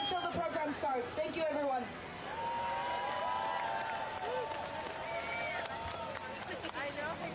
until the program starts. Thank you, everyone. I know.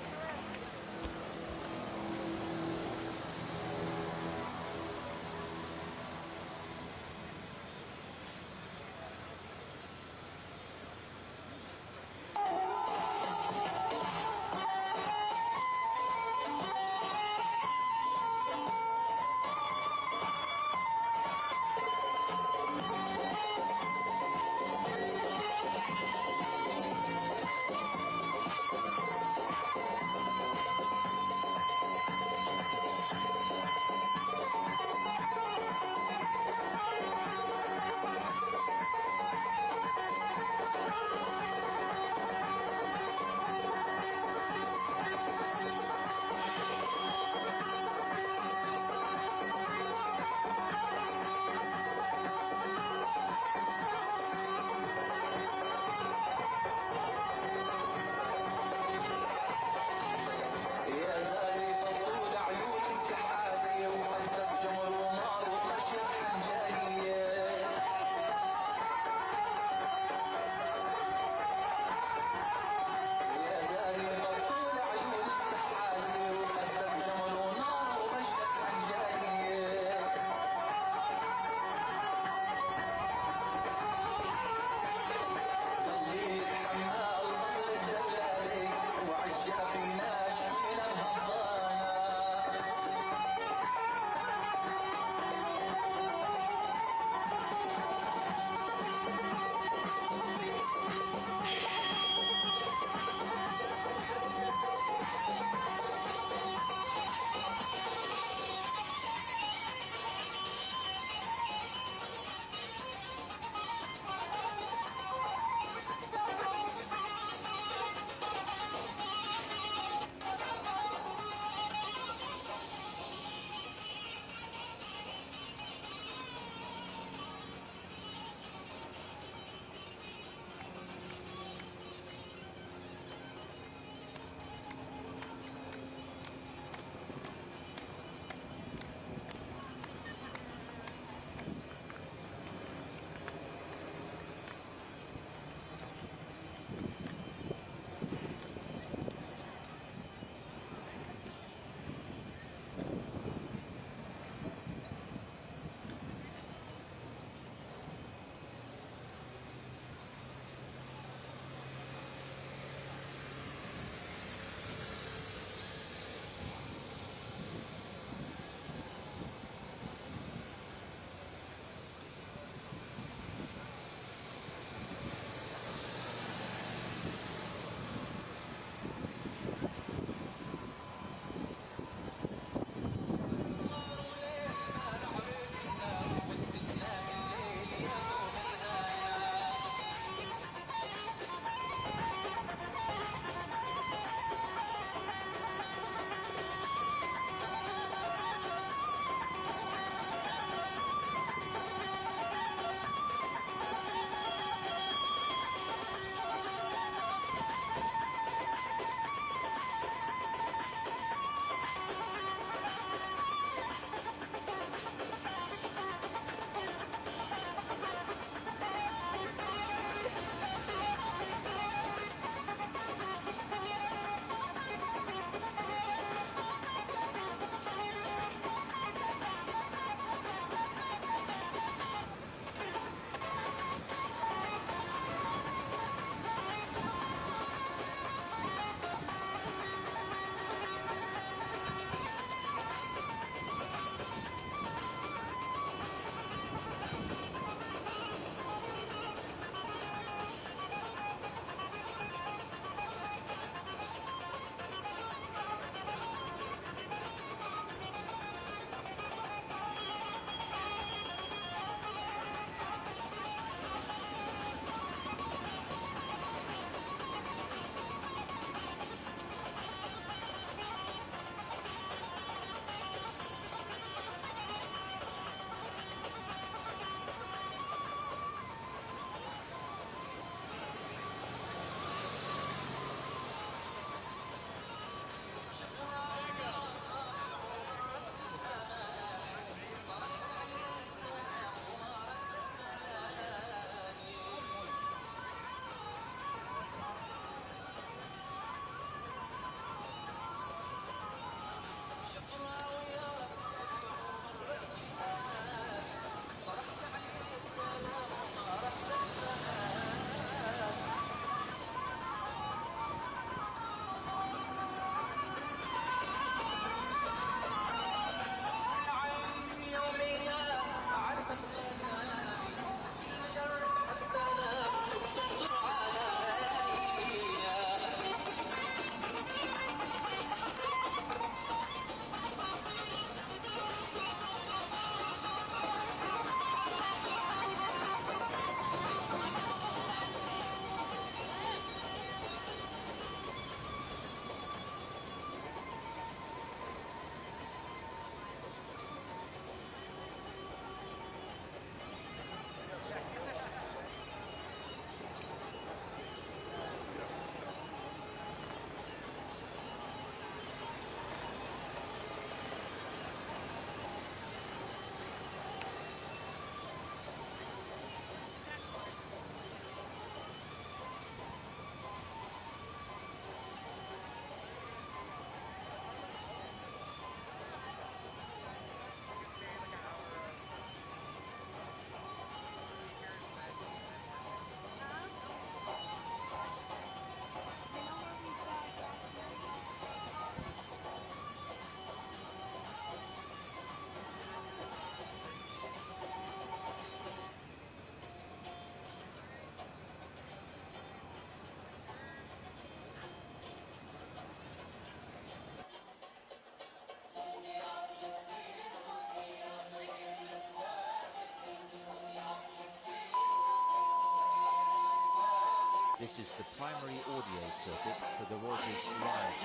This is the primary audio circuit for the Reuters Live.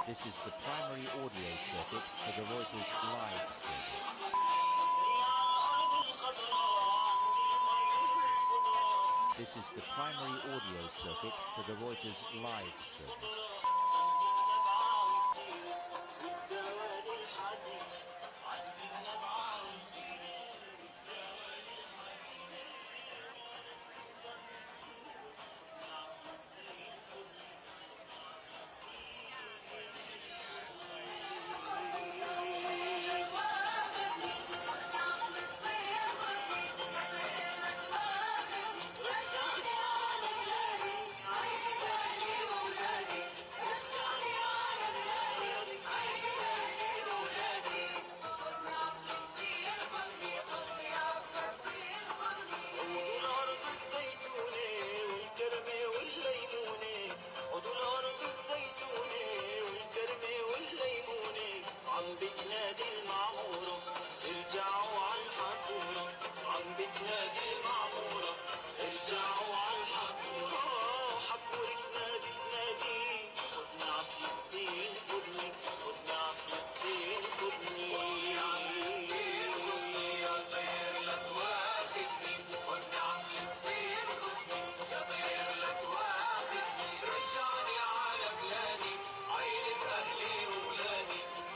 This is the primary audio circuit for the Reuters Live service. This is the primary audio circuit for the Reuters Live service.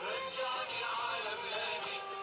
رجعني على بلادي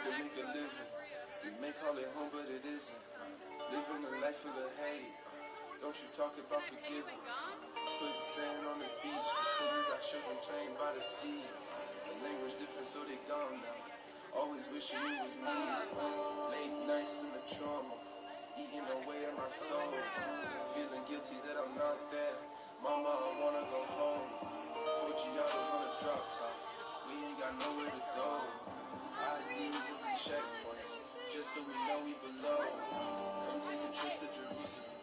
could make a living. You may call it home, but it isn't. Living a life full of hate. Don't you talk about forgiving. Quicksand on the beach. The city got children playing by the sea. The language different, so they gone now. Always wishing it was me. Late nights in the trauma. Eating away at my soul. Feeling guilty that I'm not there. Mama, I wanna go home. 4 Giottos on the drop top. We ain't got nowhere to go. IDs at the checkpoints, just so we know we belong. Come take a trip to Jerusalem.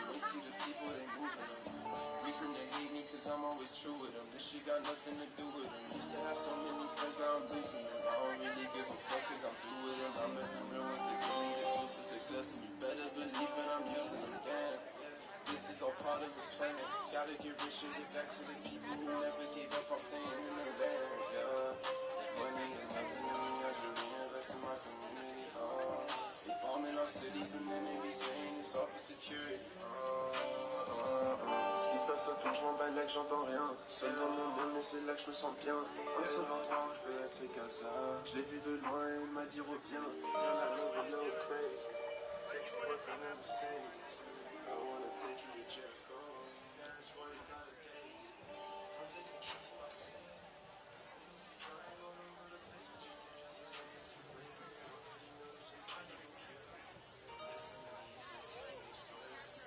You ain't see the people, they moving them. Reason they hate me, cause I'm always true with them. This shit got nothing to do with them. Used to have so many friends, now I'm losing them. I don't really give a fuck, cause I'm through with them. I'm missing real ones that give me the tools to success. And you better believe that I'm using them, damn. This is all part of the plan. Gotta get rich and get back to the people who never gave up on staying in the land, yeah. Money is nothing to me, I just reinvest in my community, They bomb in our cities and then they be saying it's all for security, Ce qui se passe autour, je m'en bats là que j'entends rien. Seul dans mon monde, mais c'est là que je me sens bien. Un seul endroit où je veux être, c'est Gaza. Je l'ai vu de loin et il m'a dit reviens. You're not a little crazy. Make you work on the same. I wanna take you to Jericho. Parents worry about a day. I'm taking a trip to my city. Flying all over the place, but you said just as long as you win. I already know that somebody will kill. Listen to me, I'm telling you stories.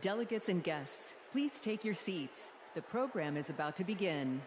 Delegates and guests, please take your seats. The program is about to begin.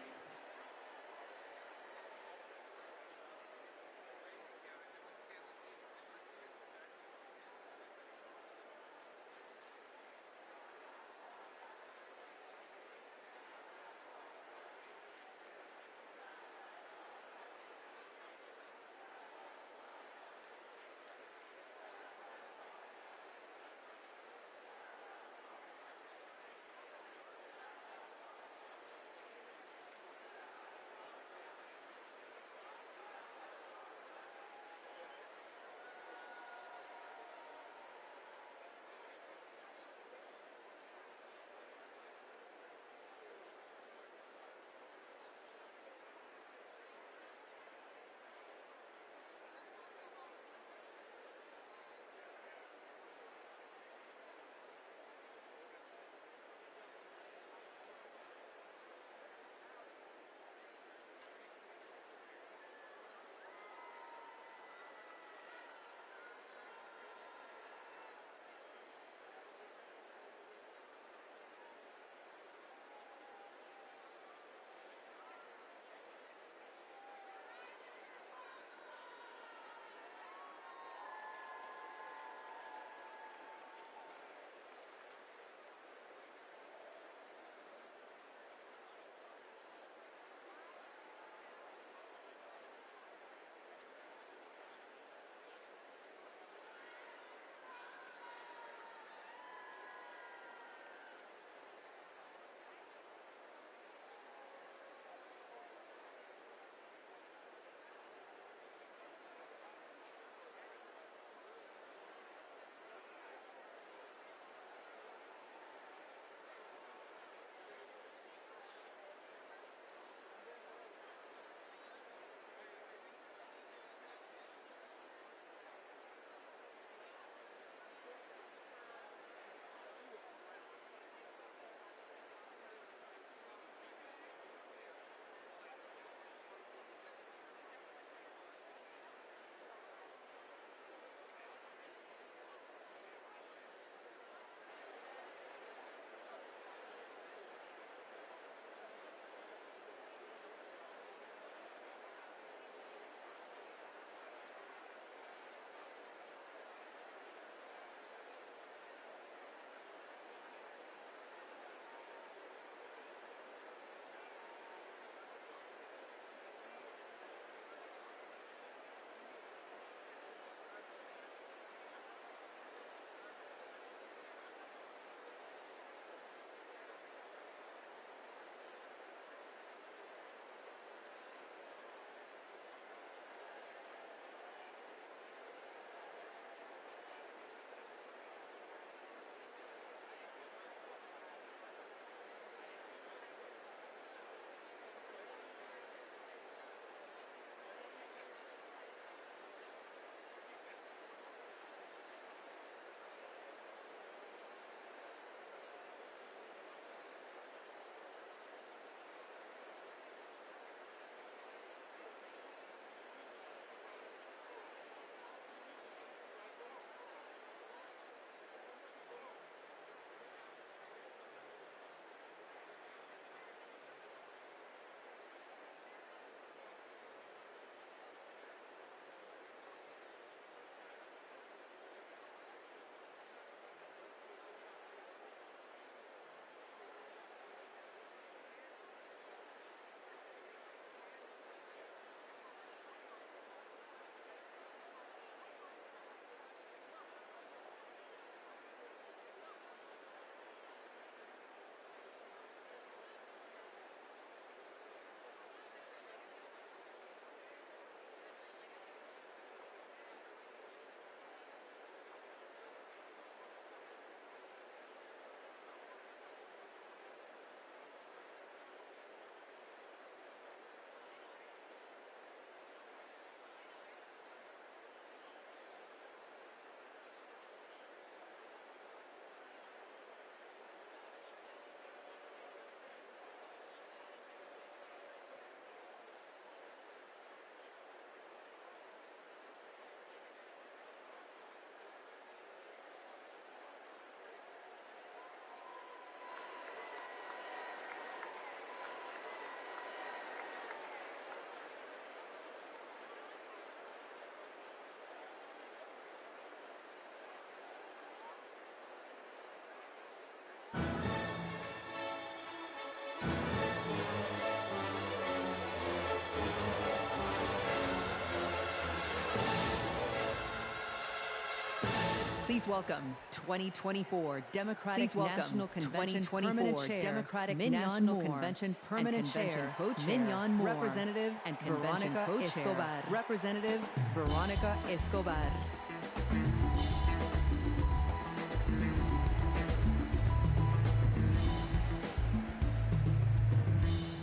Please welcome 2024 Democratic National Convention Permanent Chair, Democratic National Convention Permanent Chair, Co-Chair, Representative and Veronica Escobar. Representative Veronica Escobar.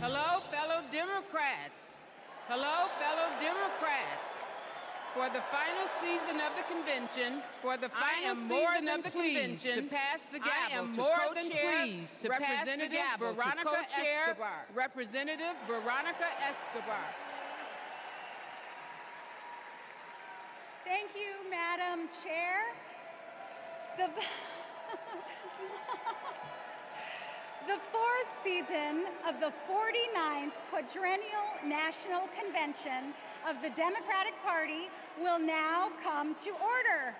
Hello, fellow Democrats. Hello, fellow Democrats. For the final season of the convention, I am more than pleased to pass the gavel to co-chair Representative Veronica Escobar. Representative Veronica Escobar. Thank you, Madam Chair. The fourth season of the 49th Quadrennial National Convention of the Democratic Party will now come to order.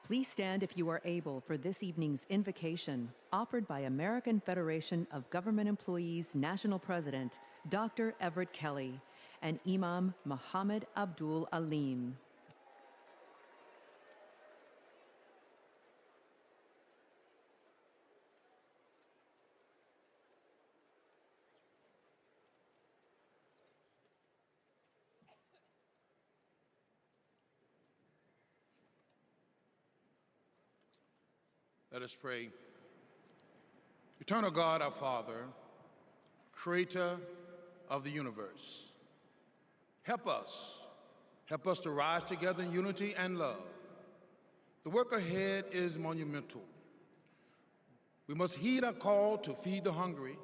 Please stand if you are able for this evening's invocation, offered by American Federation of Government Employees National President, Dr. Everett Kelly, and Imam Muhammad Abdul Alim. Let us pray. Eternal God, our Father, creator of the universe, help us to rise together in unity and love. The work ahead is monumental. We must heed our call to feed the hungry,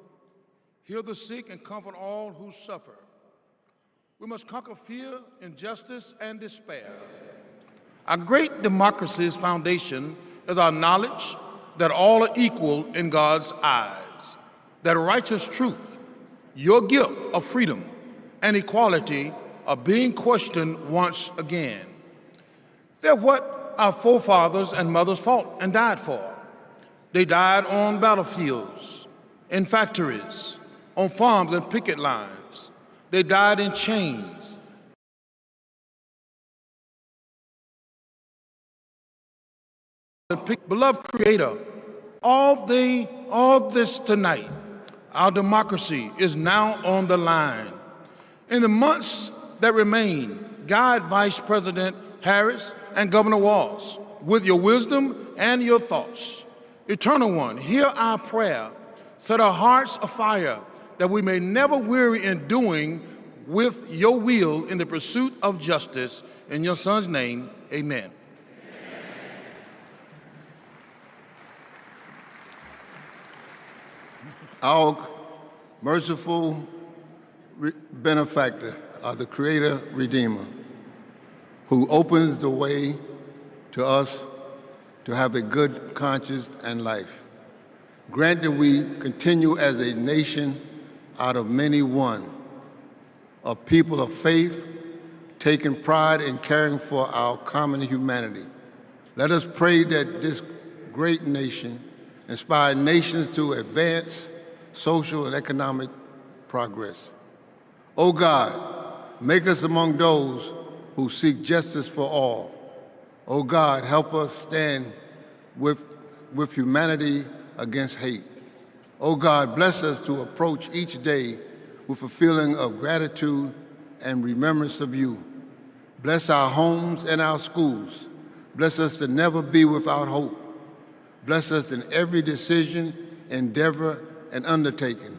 heal the sick, and comfort all who suffer. We must conquer fear, injustice, and despair. Our great democracy's foundation is our knowledge that all are equal in God's eyes, that righteous truth, your gift of freedom and equality, are being questioned once again. They're what our forefathers and mothers fought and died for. They died on battlefields, in factories, on farms and picket lines. They died in chains. Beloved Creator, all this tonight, our democracy is now on the line. In the months that remain, guide Vice President Harris and Governor Walz with your wisdom and your thoughts. Eternal One, hear our prayer. Set our hearts afire that we may never weary in doing with your will in the pursuit of justice. In your Son's name, amen. Our merciful benefactor, the Creator Redeemer, who opens the way to us to have a good conscience and life. Grant that we continue as a nation out of many one, a people of faith, taking pride in caring for our common humanity. Let us pray that this great nation inspire nations to advance social and economic progress. O God, make us among those who seek justice for all. O God, help us stand with humanity against hate. O God, bless us to approach each day with a feeling of gratitude and remembrance of you. Bless our homes and our schools. Bless us to never be without hope. Bless us in every decision, endeavor, and undertaking.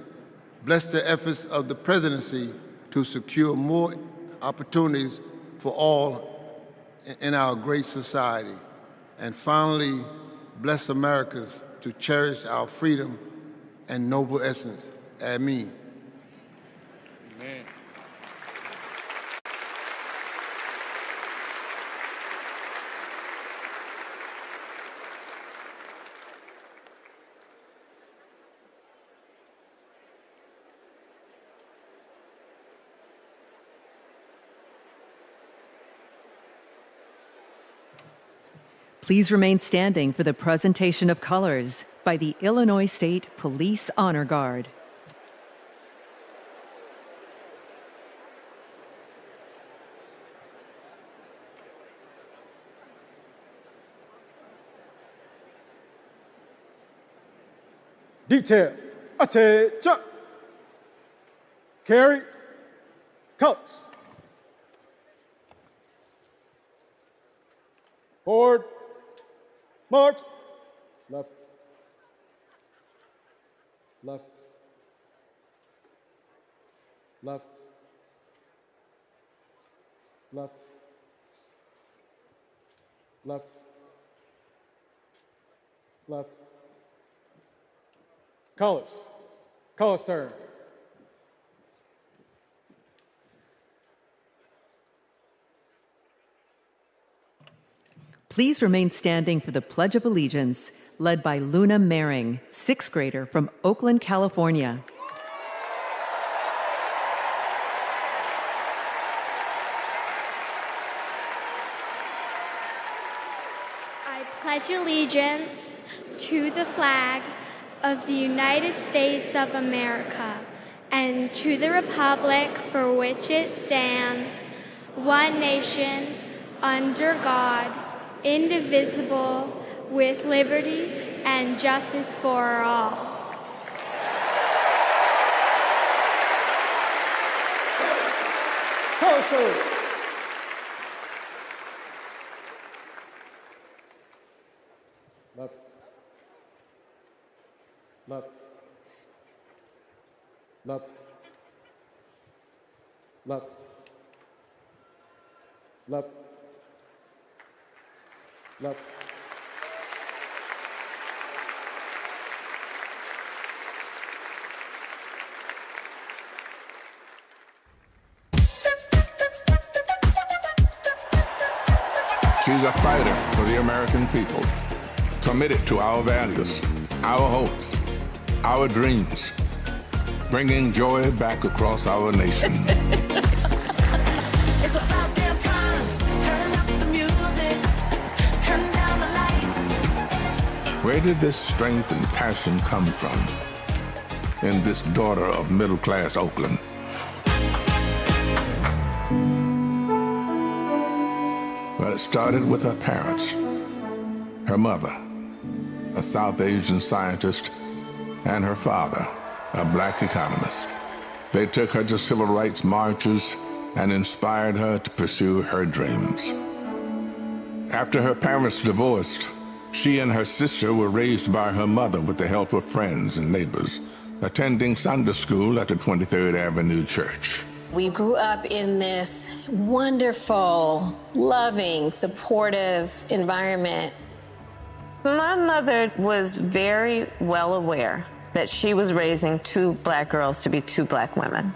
Bless the efforts of the presidency to secure more opportunities for all in our great society. And finally, bless Americans to cherish our freedom and noble essence. Amen. Amen. Please remain standing for the presentation of colors by the Illinois State Police Honor Guard. Detail, attention. Carry, colors. Forward, march. Left, left, left, left, left, left. Colors, colors turn. Please remain standing for the Pledge of Allegiance, led by Luna Mehring, 6th grader from Oakland, California. I pledge allegiance to the flag of the United States of America and to the republic for which it stands, one nation, under God, indivisible, with liberty and justice for all. Left, left, left, left, left, left. She's a fighter for the American people, committed to our values, our hopes, our dreams, bringing joy back across our nation. It's about damn time. Turn up the music. Turn down the lights. Where did this strength and passion come from in this daughter of middle-class Oakland? Well, it started with her parents, her mother, a South Asian scientist, and her father, a black economist. They took her to civil rights marches and inspired her to pursue her dreams. After her parents divorced, she and her sister were raised by her mother with the help of friends and neighbors, attending Sunday school at the 23rd Avenue Church. We grew up in this wonderful, loving, supportive environment. My mother was very well aware that she was raising two black girls to be two black women.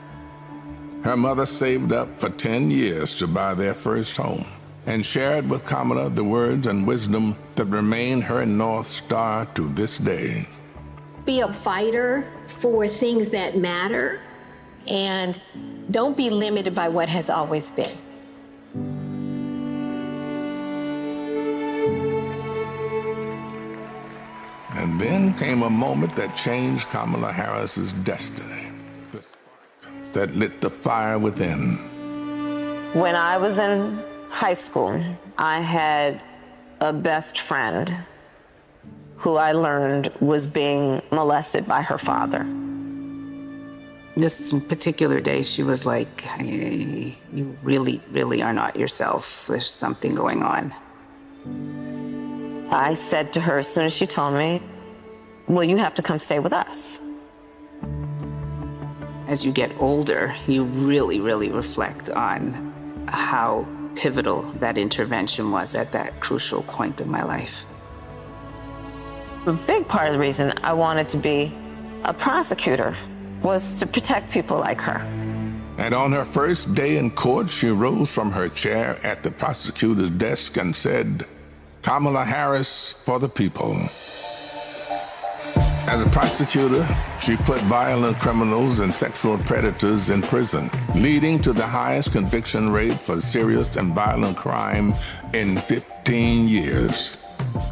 Her mother saved up for 10 years to buy their first home and shared with Kamala the words and wisdom that remain her North Star to this day. Be a fighter for things that matter, and don't be limited by what has always been. And then came a moment that changed Kamala Harris's destiny, the spark that lit the fire within. When I was in high school, I had a best friend who I learned was being molested by her father. This particular day, she was like, hey, you really, really are not yourself. There's something going on. I said to her as soon as she told me, well, you have to come stay with us. As you get older, you really, really reflect on how pivotal that intervention was at that crucial point in my life. A big part of the reason I wanted to be a prosecutor was to protect people like her. And on her first day in court, she rose from her chair at the prosecutor's desk and said, Kamala Harris for the people. As a prosecutor, she put violent criminals and sexual predators in prison, leading to the highest conviction rate for serious and violent crime in 15 years,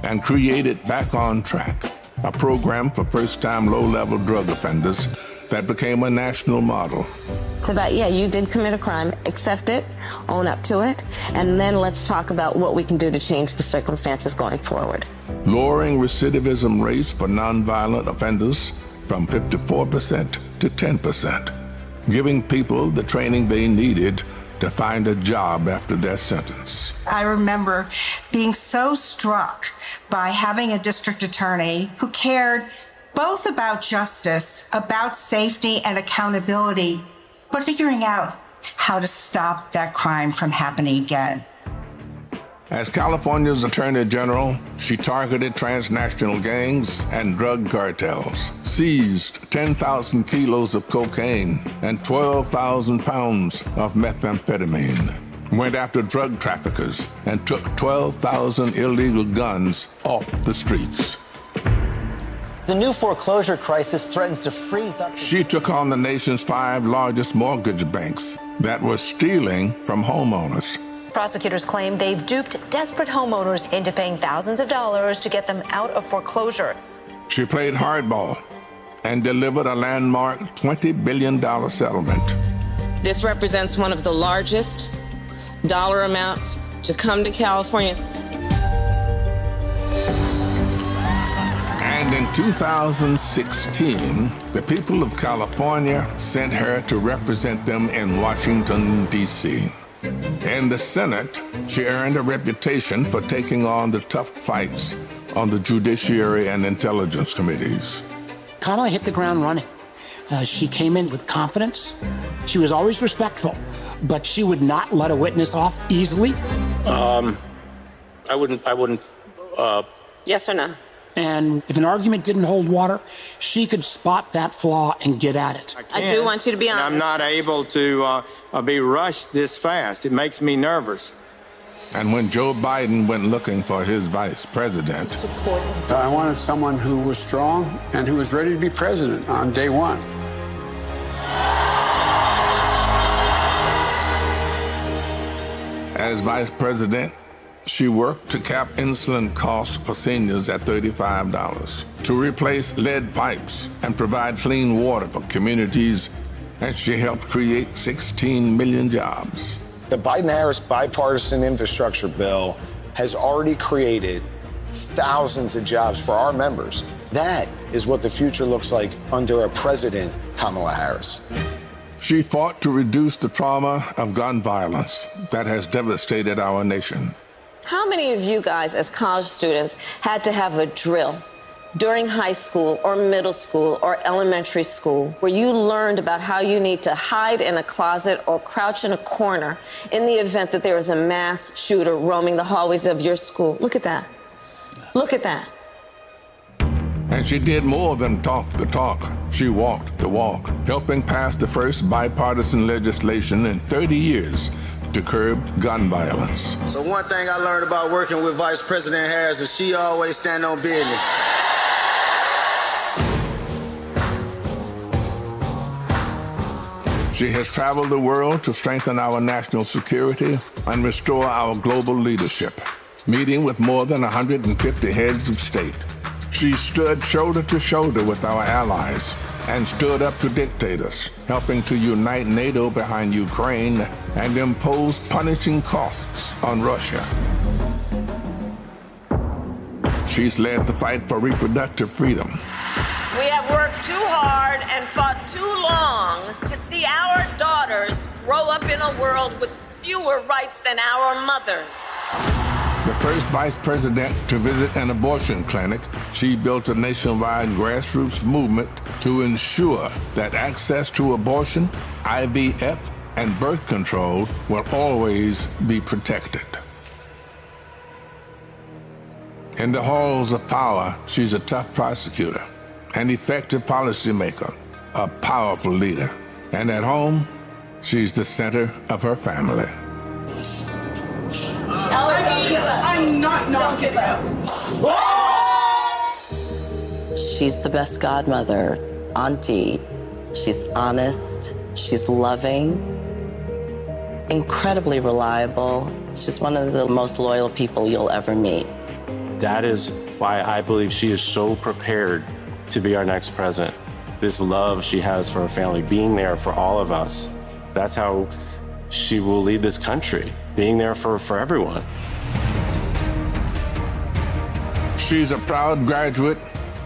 and created Back on Track, a program for first-time low-level drug offenders that became a national model. About, yeah, you did commit a crime, accept it, own up to it, and then let's talk about what we can do to change the circumstances going forward. Lowering recidivism rates for nonviolent offenders from 54% to 10%, giving people the training they needed to find a job after their sentence. I remember being so struck by having a district attorney who cared both about justice, about safety and accountability, but figuring out how to stop that crime from happening again. As California's Attorney General, she targeted transnational gangs and drug cartels, seized 10,000 kilos of cocaine and 12,000 pounds of methamphetamine, went after drug traffickers, and took 12,000 illegal guns off the streets. The new foreclosure crisis threatens to freeze up. She took on the nation's 5 largest mortgage banks that were stealing from homeowners. Prosecutors claim they've duped desperate homeowners into paying thousands of dollars to get them out of foreclosure. She played hardball and delivered a landmark $20 billion settlement. This represents one of the largest dollar amounts to come to California. And in 2016, the people of California sent her to represent them in Washington, D.C. In the Senate, she earned a reputation for taking on the tough fights on the Judiciary and Intelligence Committees. Kamala hit the ground running. She came in with confidence. She was always respectful, but she would not let a witness off easily. I wouldn't. Yes or no? And if an argument didn't hold water, she could spot that flaw and get at it. I do want you to be honest. I'm not able to be rushed this fast. It makes me nervous. And when Joe Biden went looking for his vice president, I wanted someone who was strong and who was ready to be president on day one. as vice president, she worked to cap insulin costs for seniors at $35, to replace lead pipes and provide clean water for communities, and she helped create 16 million jobs. The Biden-Harris bipartisan infrastructure bill has already created thousands of jobs for our members. That is what the future looks like under a president, Kamala Harris. She fought to reduce the trauma of gun violence that has devastated our nation. How many of you guys, as college students, had to have a drill during high school or middle school or elementary school where you learned about how you need to hide in a closet or crouch in a corner in the event that there is a mass shooter roaming the hallways of your school? Look at that. Look at that. And she did more than talk the talk. She walked the walk, helping pass the first bipartisan legislation in 30 years to curb gun violence. So one thing I learned about working with Vice President Harris is she always stand on business. She has traveled the world to strengthen our national security and restore our global leadership, meeting with more than 150 heads of state. She stood shoulder to shoulder with our allies and stood up to dictators, helping to unite NATO behind Ukraine and impose punishing costs on Russia. She's led the fight for reproductive freedom. We have worked too hard and fought too long to see our daughters grow up in a world with fewer rights than our mothers. The first vice president to visit an abortion clinic, she built a nationwide grassroots movement to ensure that access to abortion, IVF, and birth control will always be protected. In the halls of power, she's a tough prosecutor, an effective policymaker, a powerful leader. And at home, she's the center of her family. I'm not giving up. She's the best godmother, auntie. She's honest, she's loving, incredibly reliable. She's one of the most loyal people you'll ever meet. That is why I believe she is so prepared to be our next president. This love she has for her family, being there for all of us. That's how she will lead this country, being there for everyone. She's a proud graduate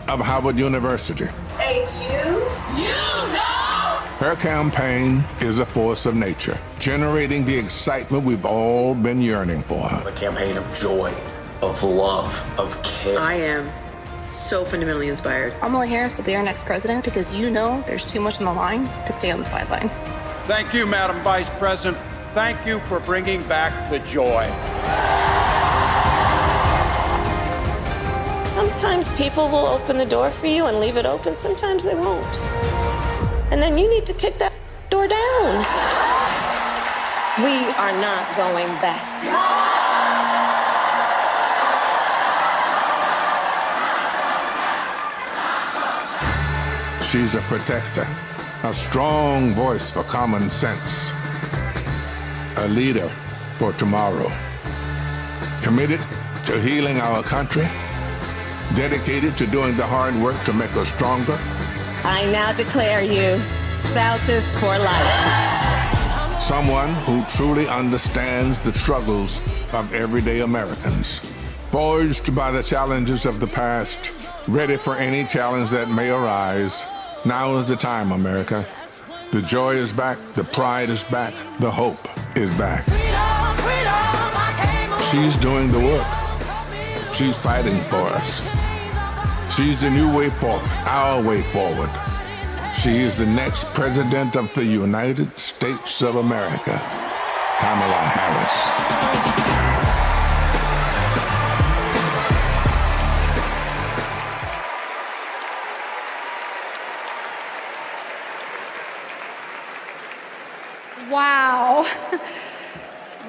of Harvard University. Hey, you know! Her campaign is a force of nature, generating the excitement we've all been yearning for. A campaign of joy, of love, of care. I am so fundamentally inspired. Kamala Harris will be our next president because you know there's too much on the line to stay on the sidelines. Thank you, Madam Vice President. Thank you for bringing back the joy. Sometimes people will open the door for you and leave it open. Sometimes they won't. And then you need to kick that door down. We are not going back. She's a protector, a strong voice for common sense, a leader for tomorrow, committed to healing our country, dedicated to doing the hard work to make us stronger. I now declare you spouses for life. Someone who truly understands the struggles of everyday Americans, forged by the challenges of the past, ready for any challenge that may arise. Now is the time, America. The joy is back, the pride is back, the hope is back. She's doing the work. She's fighting for us. She's the new way forward, our way forward. She is the next president of the United States of America, Kamala Harris. Wow.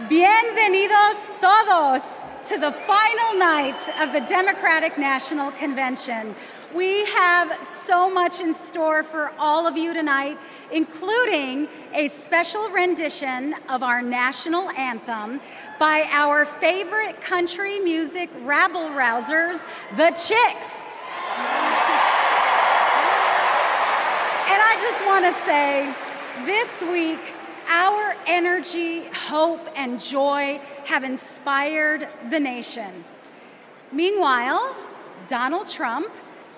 Bienvenidos todos to the final night of the Democratic National Convention. We have so much in store for all of you tonight, including a special rendition of our national anthem by our favorite country music rabble-rousers, the Chicks. And I just want to say, this week, our energy, hope, and joy have inspired the nation. Meanwhile, Donald Trump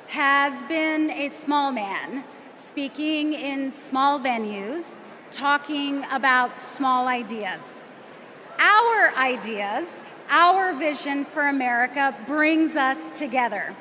has been a small man, speaking in small venues, talking about small ideas. Our ideas, our vision for America brings us together.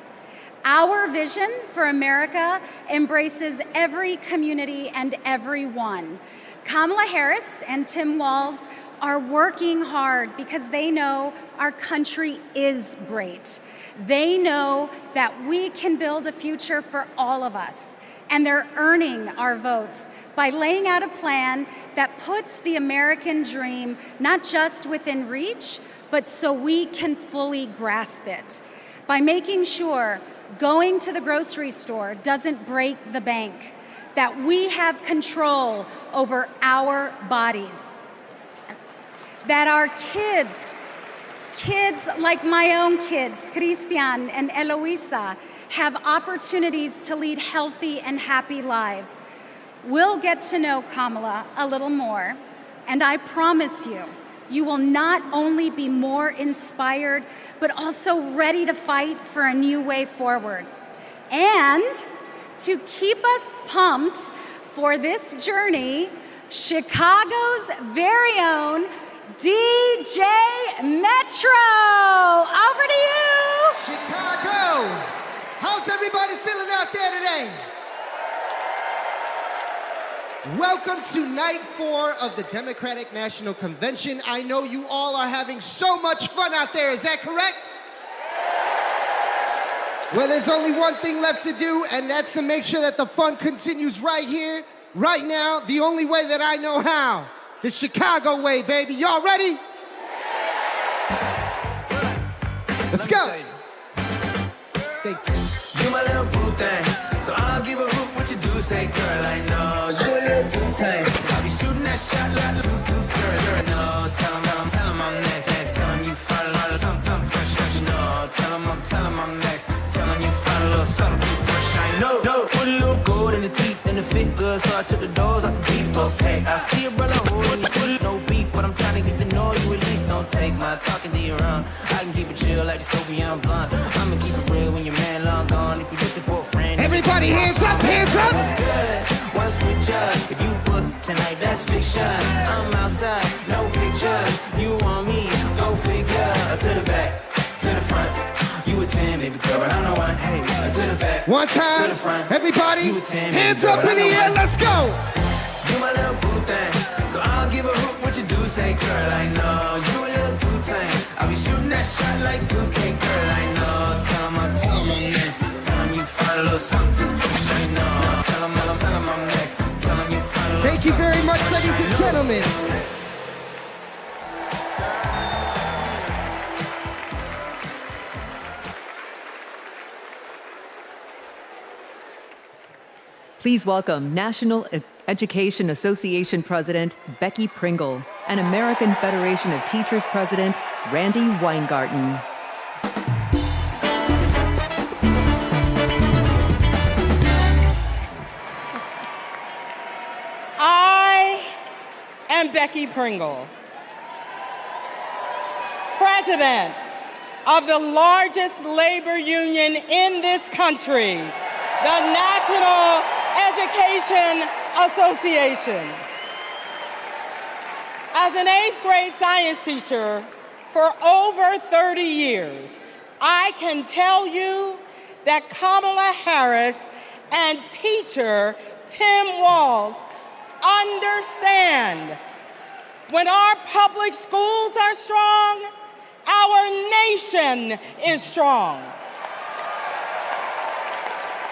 Our vision for America embraces every community and everyone. Kamala Harris and Tim Walz are working hard because they know our country is great. They know that we can build a future for all of us, and they're earning our votes by laying out a plan that puts the American dream not just within reach, but so we can fully grasp it. By making sure going to the grocery store doesn't break the bank, that we have control over our bodies, that our kids like my own kids, Christian and Eloisa, have opportunities to lead healthy and happy lives. We'll get to know Kamala a little more, and I promise you, you will not only be more inspired, but also ready to fight for a new way forward. And to keep us pumped for this journey, Chicago's very own DJ Metro. Over to you. Chicago, how's everybody feeling out there today? Welcome to night 4 of the Democratic National Convention. I know you all are having so much fun out there, is that correct? Well, there's only one thing left to do, and that's to make sure that the fun continues right here, right now, the only way that I know how. The Chicago way, baby. Y'all ready? Let's go. Thank you. You my little boo thing, so I'll give a hoot what you do. Say, girl, I know you a little too tame. I'll be shooting that shot like girl. No, tell him I'm next. Tell him you find a lot of something fresh. No, tell him I'm next. fit good, so I took the doors off the Jeep. Okay, I see a brother holding you sweet, no beef, but I'm trying to get to know you at least. Don't take my talking to your own. I can keep it chill like the Soviet blunt. I'ma keep it real when your man long gone. If you're looking for a friend, everybody hands up, hands up. What's good? What's with ya? If you book tonight, that's fiction. I'm outside, no pictures. You want me? Go figure. To the back, to the front. You a 10, baby girl, but I know I hate. To the back, one time, to the front. everybody, 10, hands up in the air, let's go. You my little boo thing, so I'll give a hoot what you do. Say, girl, I know you a little too tame. I'll be shooting that shot like 2K, girl, I know. Tell him I'm next. Tell him you find a little something for me, I know. Tell him I'm next. Tell him you find a little. Thank you very much, ladies and gentlemen. Please welcome National Education Association President Becky Pringle and American Federation of Teachers President Randy Weingarten. I am Becky Pringle, President of the largest labor union in this country, the National Education Association. As an 8th grade science teacher for over 30 years, I can tell you that Kamala Harris and teacher Tim Walz understand when our public schools are strong, our nation is strong.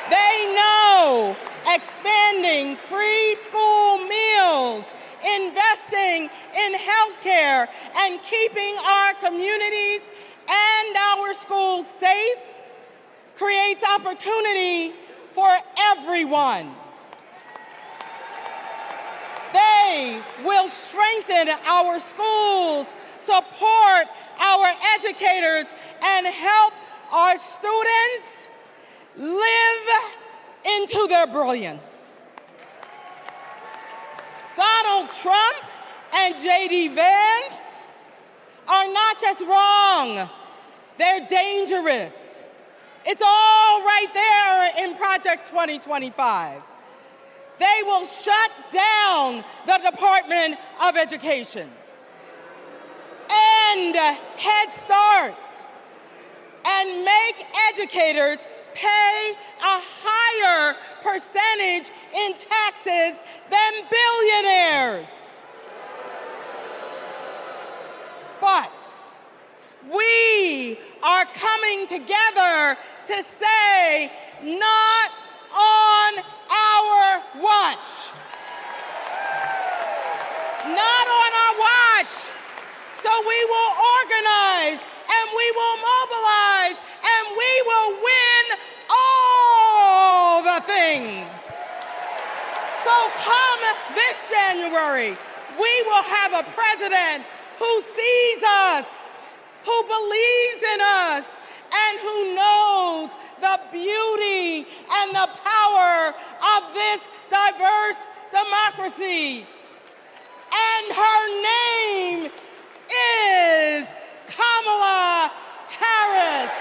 They know expanding free school meals, investing in healthcare, and keeping our communities and our schools safe creates opportunity for everyone. They will strengthen our schools, support our educators, and help our students live into their brilliance. Donald Trump and J.D. Vance are not just wrong, they're dangerous. It's all right there in Project 2025. They will shut down the Department of Education, end Head Start, and make educators pay a higher percentage in taxes than billionaires. But we are coming together to say, not on our watch. Not on our watch. So we will organize, and we will mobilize, and we will win all the things. So come this January, we will have a president who sees us, who believes in us, and who knows the beauty and the power of this diverse democracy. And her name is Kamala Harris.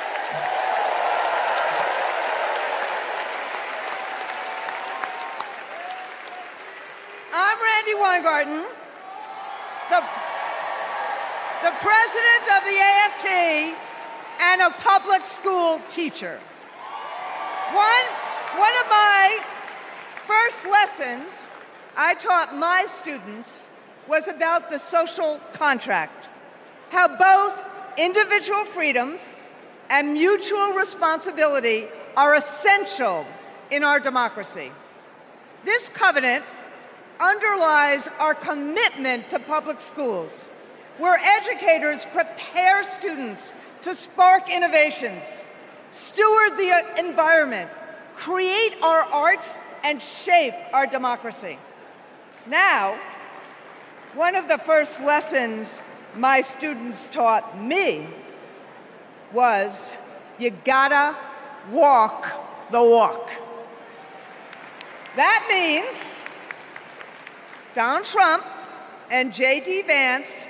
I'm Randy Weingarten, the president of the AFT and a public school teacher. One of my first lessons I taught my students was about the social contract, how both individual freedoms and mutual responsibility are essential in our democracy. This covenant underlies our commitment to public schools, where educators prepare students to spark innovations, steward the environment, create our arts, and shape our democracy. Now, one of the first lessons my students taught me was, you gotta walk the walk. That means Donald Trump and J.D. Vance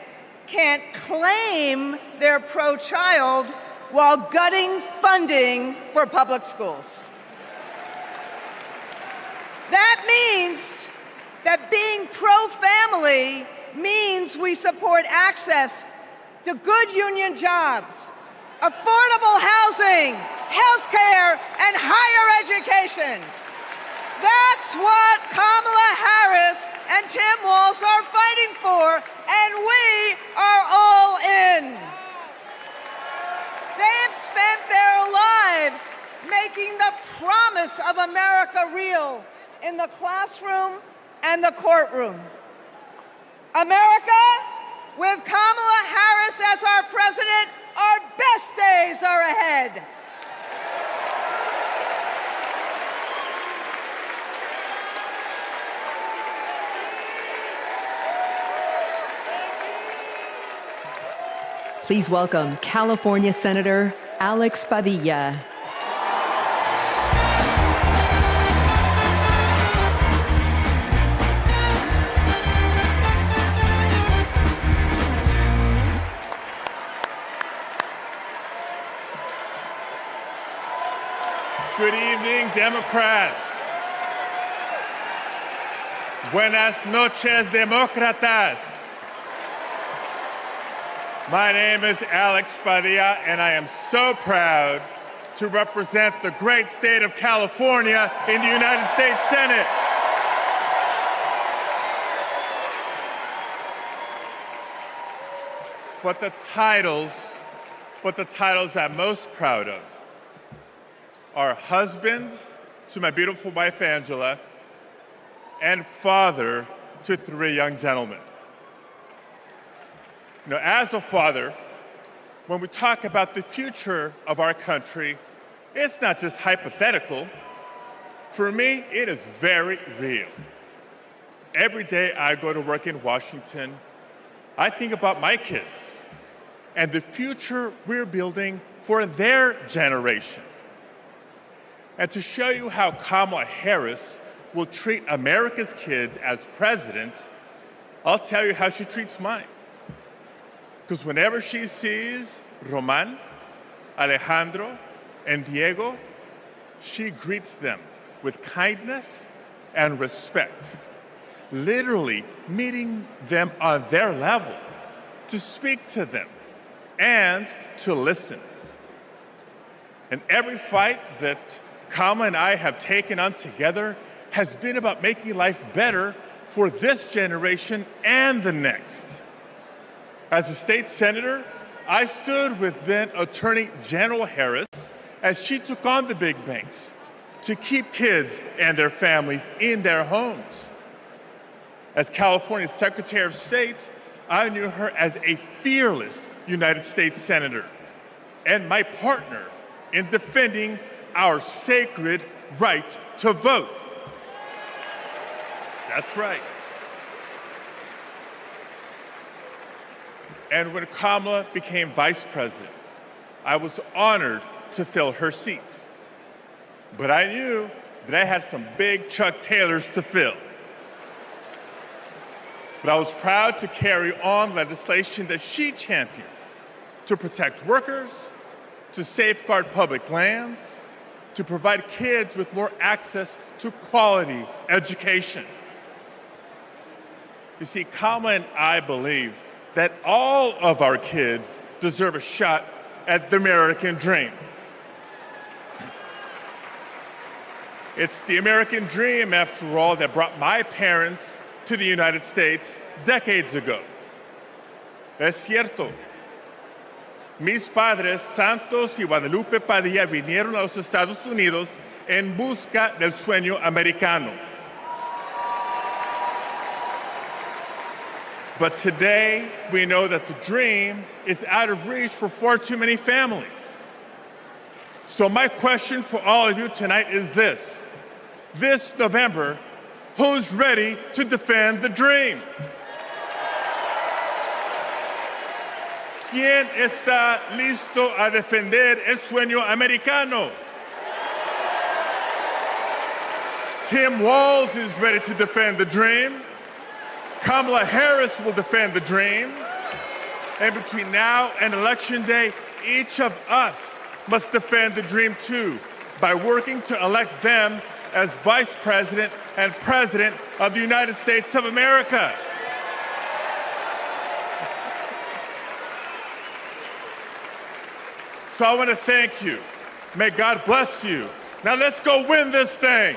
can't claim they're pro-child while gutting funding for public schools. That means that being pro-family means we support access to good union jobs, affordable housing, healthcare, and higher education. That's what Kamala Harris and Tim Walz are fighting for, and we are all in. They've spent their lives making the promise of America real in the classroom and the courtroom. America, with Kamala Harris as our president, our best days are ahead. Please welcome California Senator Alex Padilla. Good evening, Democrats. Buenas noches, demócratas. My name is Alex Padilla, and I am so proud to represent the great state of California in the United States Senate. But the titles I'm most proud of are husband to my beautiful wife, Angela, and father to 3 young gentlemen. You know, as a father, when we talk about the future of our country, it's not just hypothetical. For me, it is very real. Every day I go to work in Washington, I think about my kids and the future we're building for their generation. And to show you how Kamala Harris will treat America's kids as president, I'll tell you how she treats mine. Because whenever she sees Roman, Alejandro, and Diego, she greets them with kindness and respect, literally meeting them on their level, to speak to them and to listen. And every fight that Kamala and I have taken on together has been about making life better for this generation and the next. As a state senator, I stood with then Attorney General Harris as she took on the big banks to keep kids and their families in their homes. As California's Secretary of State, I knew her as a fearless United States Senator and my partner in defending our sacred right to vote. That's right. And when Kamala became vice president, I was honored to fill her seat. But I knew that I had some big Chuck Taylors to fill. But I was proud to carry on legislation that she championed to protect workers, to safeguard public lands, to provide kids with more access to quality education. You see, Kamala and I believe that all of our kids deserve a shot at the American dream. It's the American dream, after all, that brought my parents to the United States decades ago. Es cierto. Mis padres, Santos y Guadalupe Padilla, vinieron a los Estados Unidos en busca del sueño americano. But today, we know that the dream is out of reach for far too many families. So my question for all of you tonight is this. This November, who's ready to defend the dream? ¿Quién está listo a defender el sueño americano? Tim Walz is ready to defend the dream. Kamala Harris will defend the dream. And between now and Election Day, each of us must defend the dream too by working to elect them as Vice President and President of the United States of America. So I want to thank you. May God bless you. Now let's go win this thing.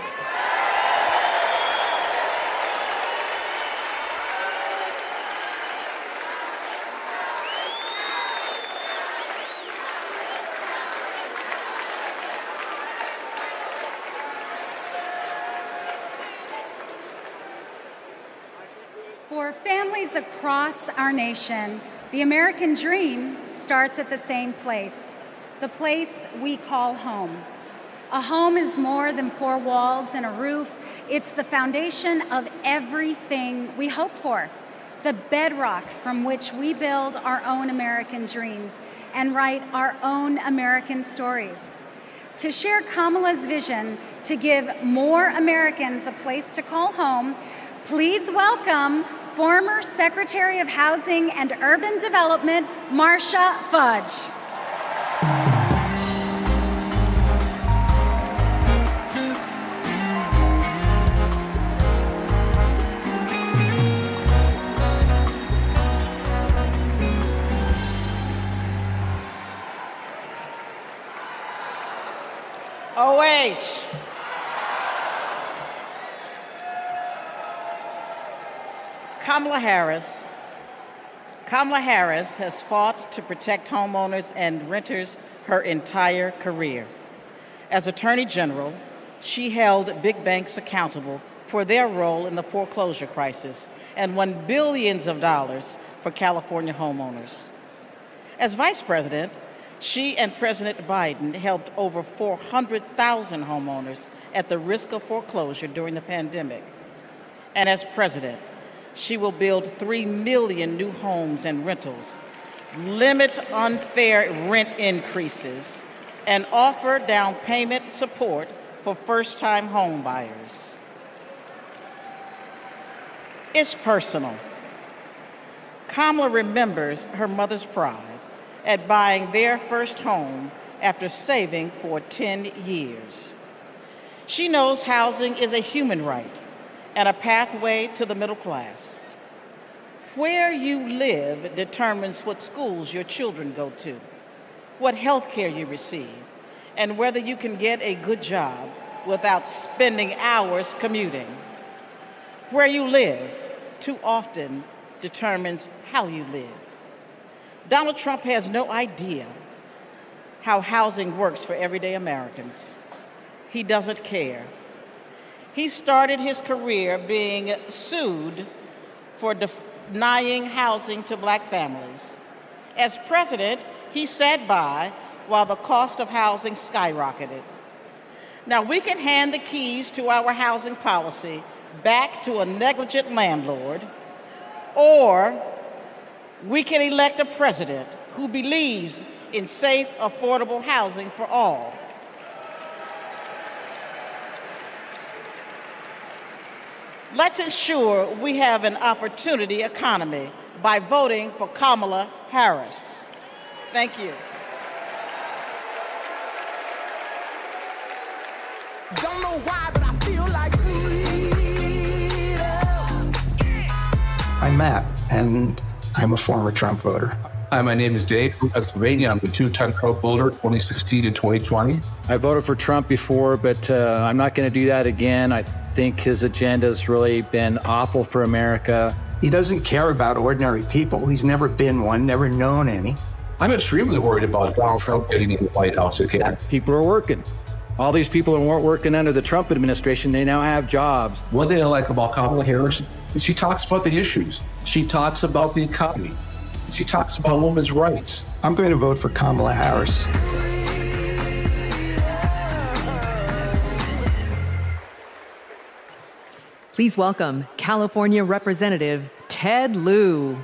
For families across our nation, the American dream starts at the same place, the place we call home. A home is more than four walls and a roof. It's the foundation of everything we hope for, the bedrock from which we build our own American dreams and write our own American stories. To share Kamala's vision to give more Americans a place to call home, please welcome former Secretary of Housing and Urban Development, Marcia Fudge. OH. Kamala Harris has fought to protect homeowners and renters her entire career. As Attorney General, she held big banks accountable for their role in the foreclosure crisis and won billions of dollars for California homeowners. As Vice President, she and President Biden helped over 400,000 homeowners at the risk of foreclosure during the pandemic. And as President, she will build 3 million new homes and rentals, limit unfair rent increases, and offer down payment support for first-time home buyers. It's personal. Kamala remembers her mother's pride at buying their first home after saving for 10 years. She knows housing is a human right and a pathway to the middle class. Where you live determines what schools your children go to, what health care you receive, and whether you can get a good job without spending hours commuting. Where you live too often determines how you live. Donald Trump has no idea how housing works for everyday Americans. He doesn't care. He started his career being sued for denying housing to Black families. As president, he sat by while the cost of housing skyrocketed. Now, we can hand the keys to our housing policy back to a negligent landlord, or we can elect a president who believes in safe, affordable housing for all. Let's ensure we have an opportunity economy by voting for Kamala Harris. Thank you. Don't know why, but I feel like I'm Matt, and I'm a former Trump voter. Hi, my name is Dave from Pennsylvania. I'm a two-time Trump voter, 2016 and 2020. I voted for Trump before, but I'm not going to do that again. I think his agenda has really been awful for America. He doesn't care about ordinary people. He's never been one, never known any. I'm extremely worried about Donald Trump getting in the White House again. People are working. All these people who weren't working under the Trump administration, they now have jobs. One thing I like about Kamala Harris is she talks about the issues. She talks about the economy. She talks about women's rights. I'm going to vote for Kamala Harris. Please welcome California Representative Ted Lieu.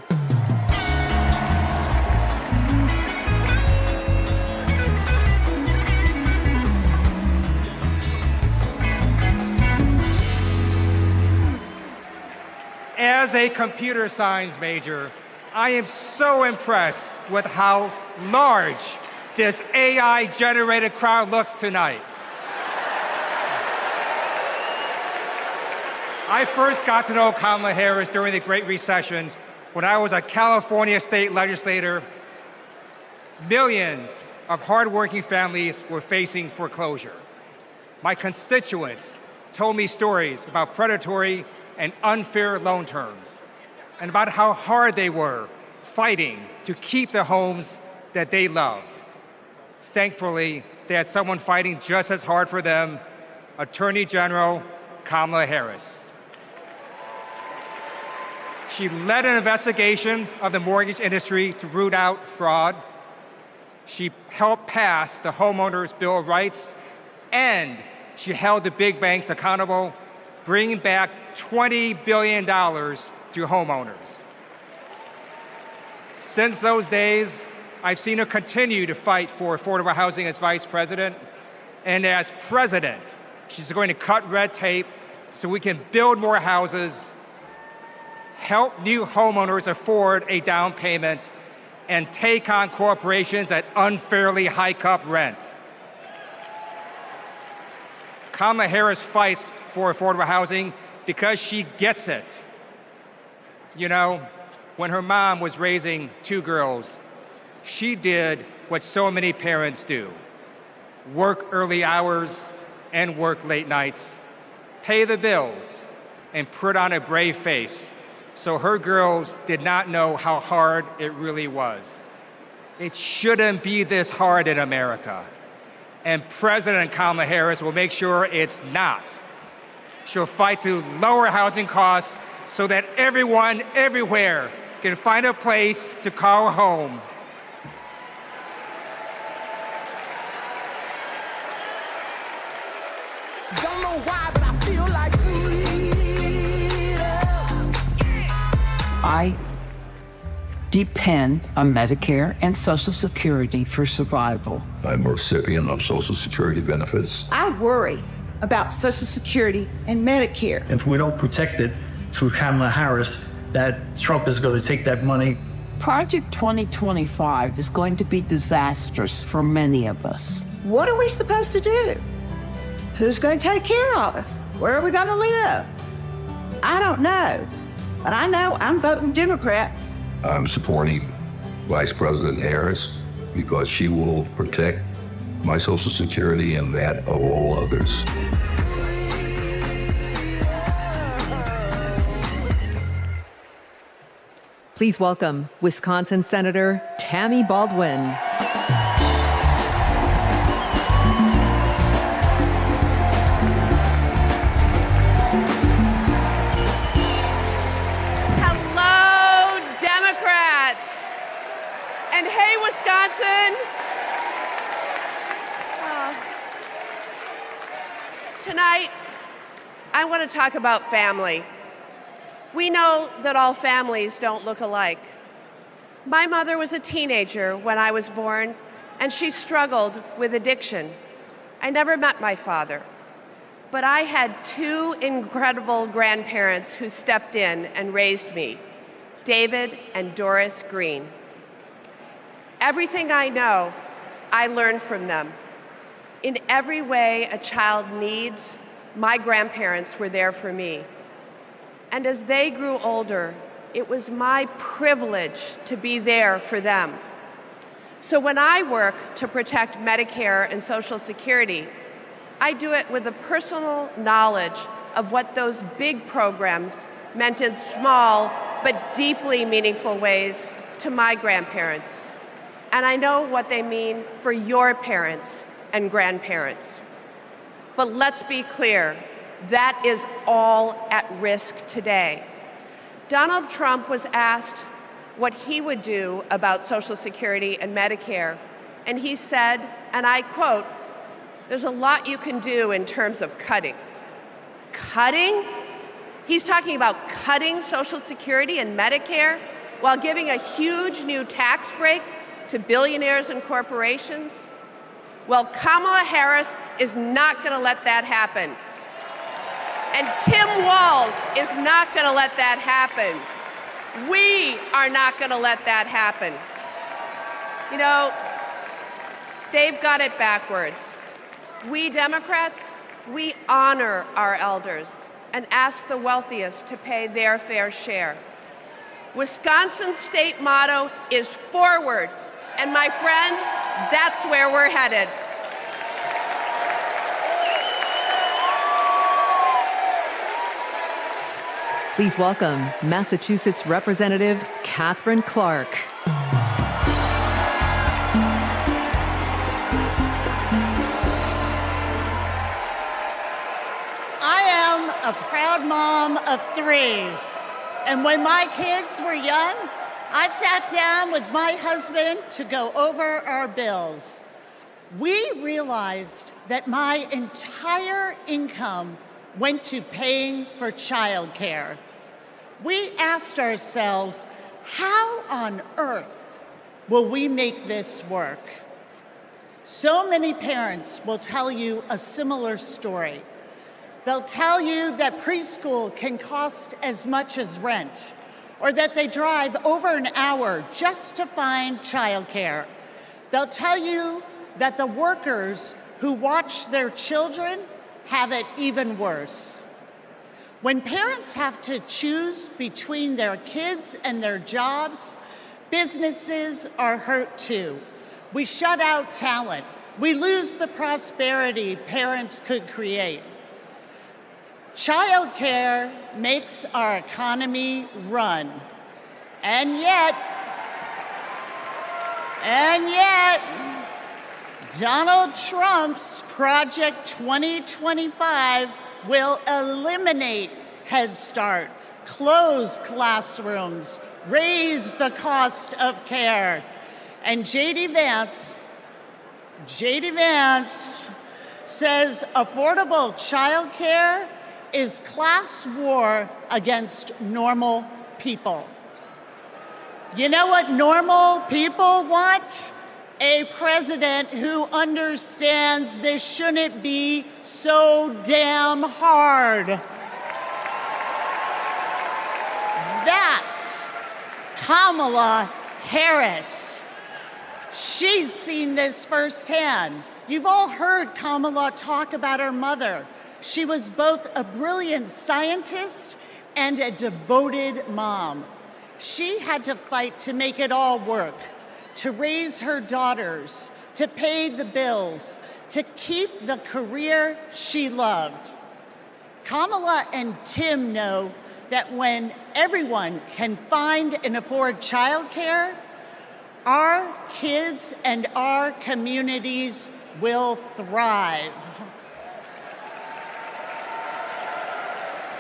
As a computer science major, I am so impressed with how large this AI-generated crowd looks tonight. I first got to know Kamala Harris during the Great Recession when I was a California state legislator. Millions of hardworking families were facing foreclosure. My constituents told me stories about predatory and unfair loan terms, and about how hard they were fighting to keep the homes that they loved. Thankfully, they had someone fighting just as hard for them, Attorney General Kamala Harris. She led an investigation of the mortgage industry to root out fraud. She helped pass the Homeowners Bill of Rights, and she held the big banks accountable, bringing back $20 billion to homeowners. Since those days, I've seen her continue to fight for affordable housing as vice president. And as president, she's going to cut red tape so we can build more houses, help new homeowners afford a down payment, and take on corporations that unfairly hike up rent. Kamala Harris fights for affordable housing because she gets it. You know, when her mom was raising two girls, she did what so many parents do: work early hours and work late nights, pay the bills, and put on a brave face so her girls did not know how hard it really was. It shouldn't be this hard in America, and President Kamala Harris will make sure it's not. She'll fight to lower housing costs so that everyone, everywhere, can find a place to call home. Don't know why, but I feel like I depend on Medicare and Social Security for survival. I'm a recipient of Social Security benefits. I worry about Social Security and Medicare. If we don't protect it through Kamala Harris, that Trump is going to take that money. Project 2025 is going to be disastrous for many of us. What are we supposed to do? Who's going to take care of us? Where are we going to live? I don't know, but I know I'm voting Democrat. I'm supporting Vice President Harris because she will protect my Social Security and that of all others. Please welcome Wisconsin Senator Tammy Baldwin. Hello, Democrats. And hey, Wisconsin. Tonight, I want to talk about family. We know that all families don't look alike. My mother was a teenager when I was born, and she struggled with addiction. I never met my father, but I had two incredible grandparents who stepped in and raised me, David and Doris Green. Everything I know, I learned from them. In every way a child needs, my grandparents were there for me. And as they grew older, it was my privilege to be there for them. So when I work to protect Medicare and Social Security, I do it with a personal knowledge of what those big programs meant in small but deeply meaningful ways to my grandparents. And I know what they mean for your parents and grandparents. But let's be clear, that is all at risk today. Donald Trump was asked what he would do about Social Security and Medicare, and he said, and I quote, "There's a lot you can do in terms of cutting." Cutting? He's talking about cutting Social Security and Medicare while giving a huge new tax break to billionaires and corporations? Well, Kamala Harris is not going to let that happen. And Tim Walz is not going to let that happen. We are not going to let that happen. You know, they've got it backwards. We Democrats, we honor our elders and ask the wealthiest to pay their fair share. Wisconsin's state motto is forward. And my friends, that's where we're headed. Please welcome Massachusetts Representative Catherine Clark. I am a proud mom of 3. And when my kids were young, I sat down with my husband to go over our bills. We realized that my entire income went to paying for childcare. We asked ourselves, how on earth will we make this work? So many parents will tell you a similar story. They'll tell you that preschool can cost as much as rent, or that they drive over an hour just to find childcare. They'll tell you that the workers who watch their children have it even worse. When parents have to choose between their kids and their jobs, businesses are hurt too. We shut out talent. We lose the prosperity parents could create. Childcare makes our economy run. And yet, Donald Trump's Project 2025 will eliminate Head Start, close classrooms, raise the cost of care. And J.D. Vance says affordable childcare is class war against normal people. You know what normal people want? A president who understands this shouldn't be so damn hard. That's Kamala Harris. She's seen this firsthand. You've all heard Kamala talk about her mother. She was both a brilliant scientist and a devoted mom. She had to fight to make it all work, to raise her daughters, to pay the bills, to keep the career she loved. Kamala and Tim know that when everyone can find and afford childcare, our kids and our communities will thrive.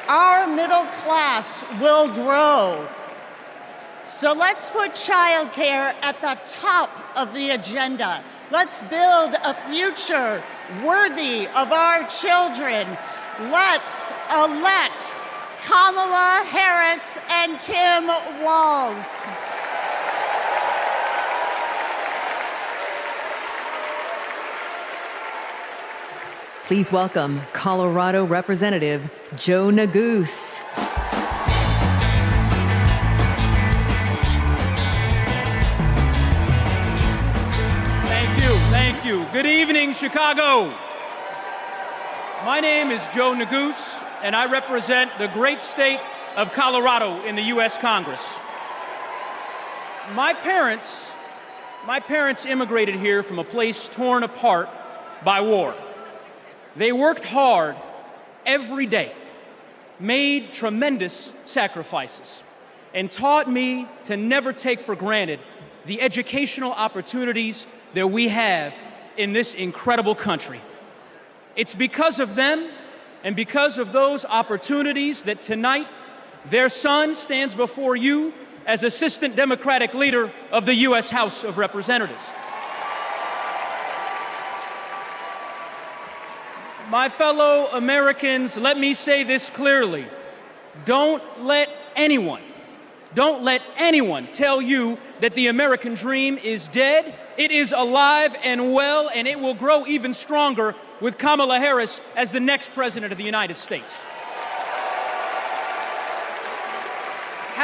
Our middle class will grow. So let's put childcare at the top of the agenda. Let's build a future worthy of our children. Let's elect Kamala Harris and Tim Walz. Please welcome Colorado Representative Joe Neguse. Thank you. Good evening, Chicago. My name is Joe Neguse, and I represent the great state of Colorado in the U.S. Congress. My parents immigrated here from a place torn apart by war. They worked hard every day, made tremendous sacrifices, and taught me to never take for granted the educational opportunities that we have in this incredible country. It's because of them and because of those opportunities that tonight their son stands before you as Assistant Democratic Leader of the U.S. House of Representatives. My fellow Americans, let me say this clearly. Don't let anyone tell you that the American dream is dead. It is alive and well, and it will grow even stronger with Kamala Harris as the next President of the United States.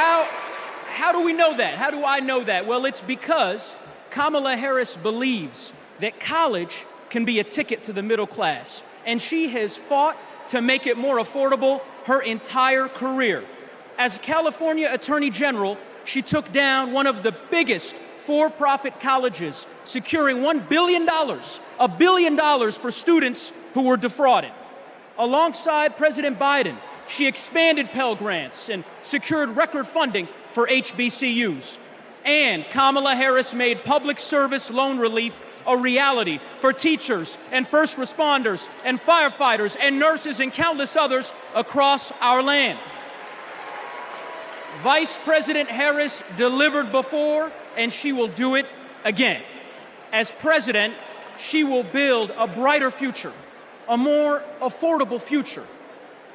How do we know that? How do I know that? Well, it's because Kamala Harris believes that college can be a ticket to the middle class, and she has fought to make it more affordable her entire career. As California Attorney General, she took down one of the biggest for-profit colleges, securing $1 billion, $1 billion for students who were defrauded. Alongside President Biden, she expanded Pell Grants and secured record funding for HBCUs. And Kamala Harris made public service loan relief a reality for teachers and first responders and firefighters and nurses and countless others across our land. Vice President Harris delivered before, and she will do it again. As president, she will build a brighter future, a more affordable future,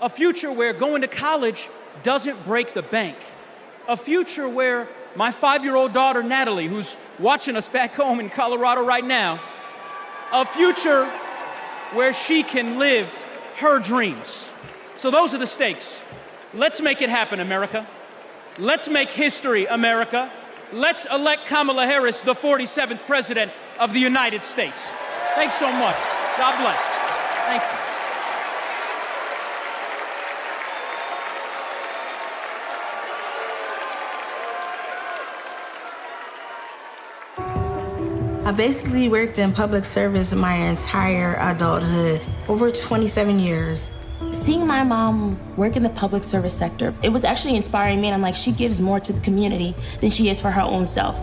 a future where going to college doesn't break the bank, a future where my 5-year-old daughter, Natalie, who's watching us back home in Colorado right now, a future where she can live her dreams. So those are the stakes. Let's make it happen, America. Let's make history, America. Let's elect Kamala Harris, the 47th President of the United States. Thanks so much. God bless. Thank you. I basically worked in public service my entire adulthood, over 27 years. Seeing my mom work in the public service sector, it was actually inspiring me, and I'm like, she gives more to the community than she is for her own self.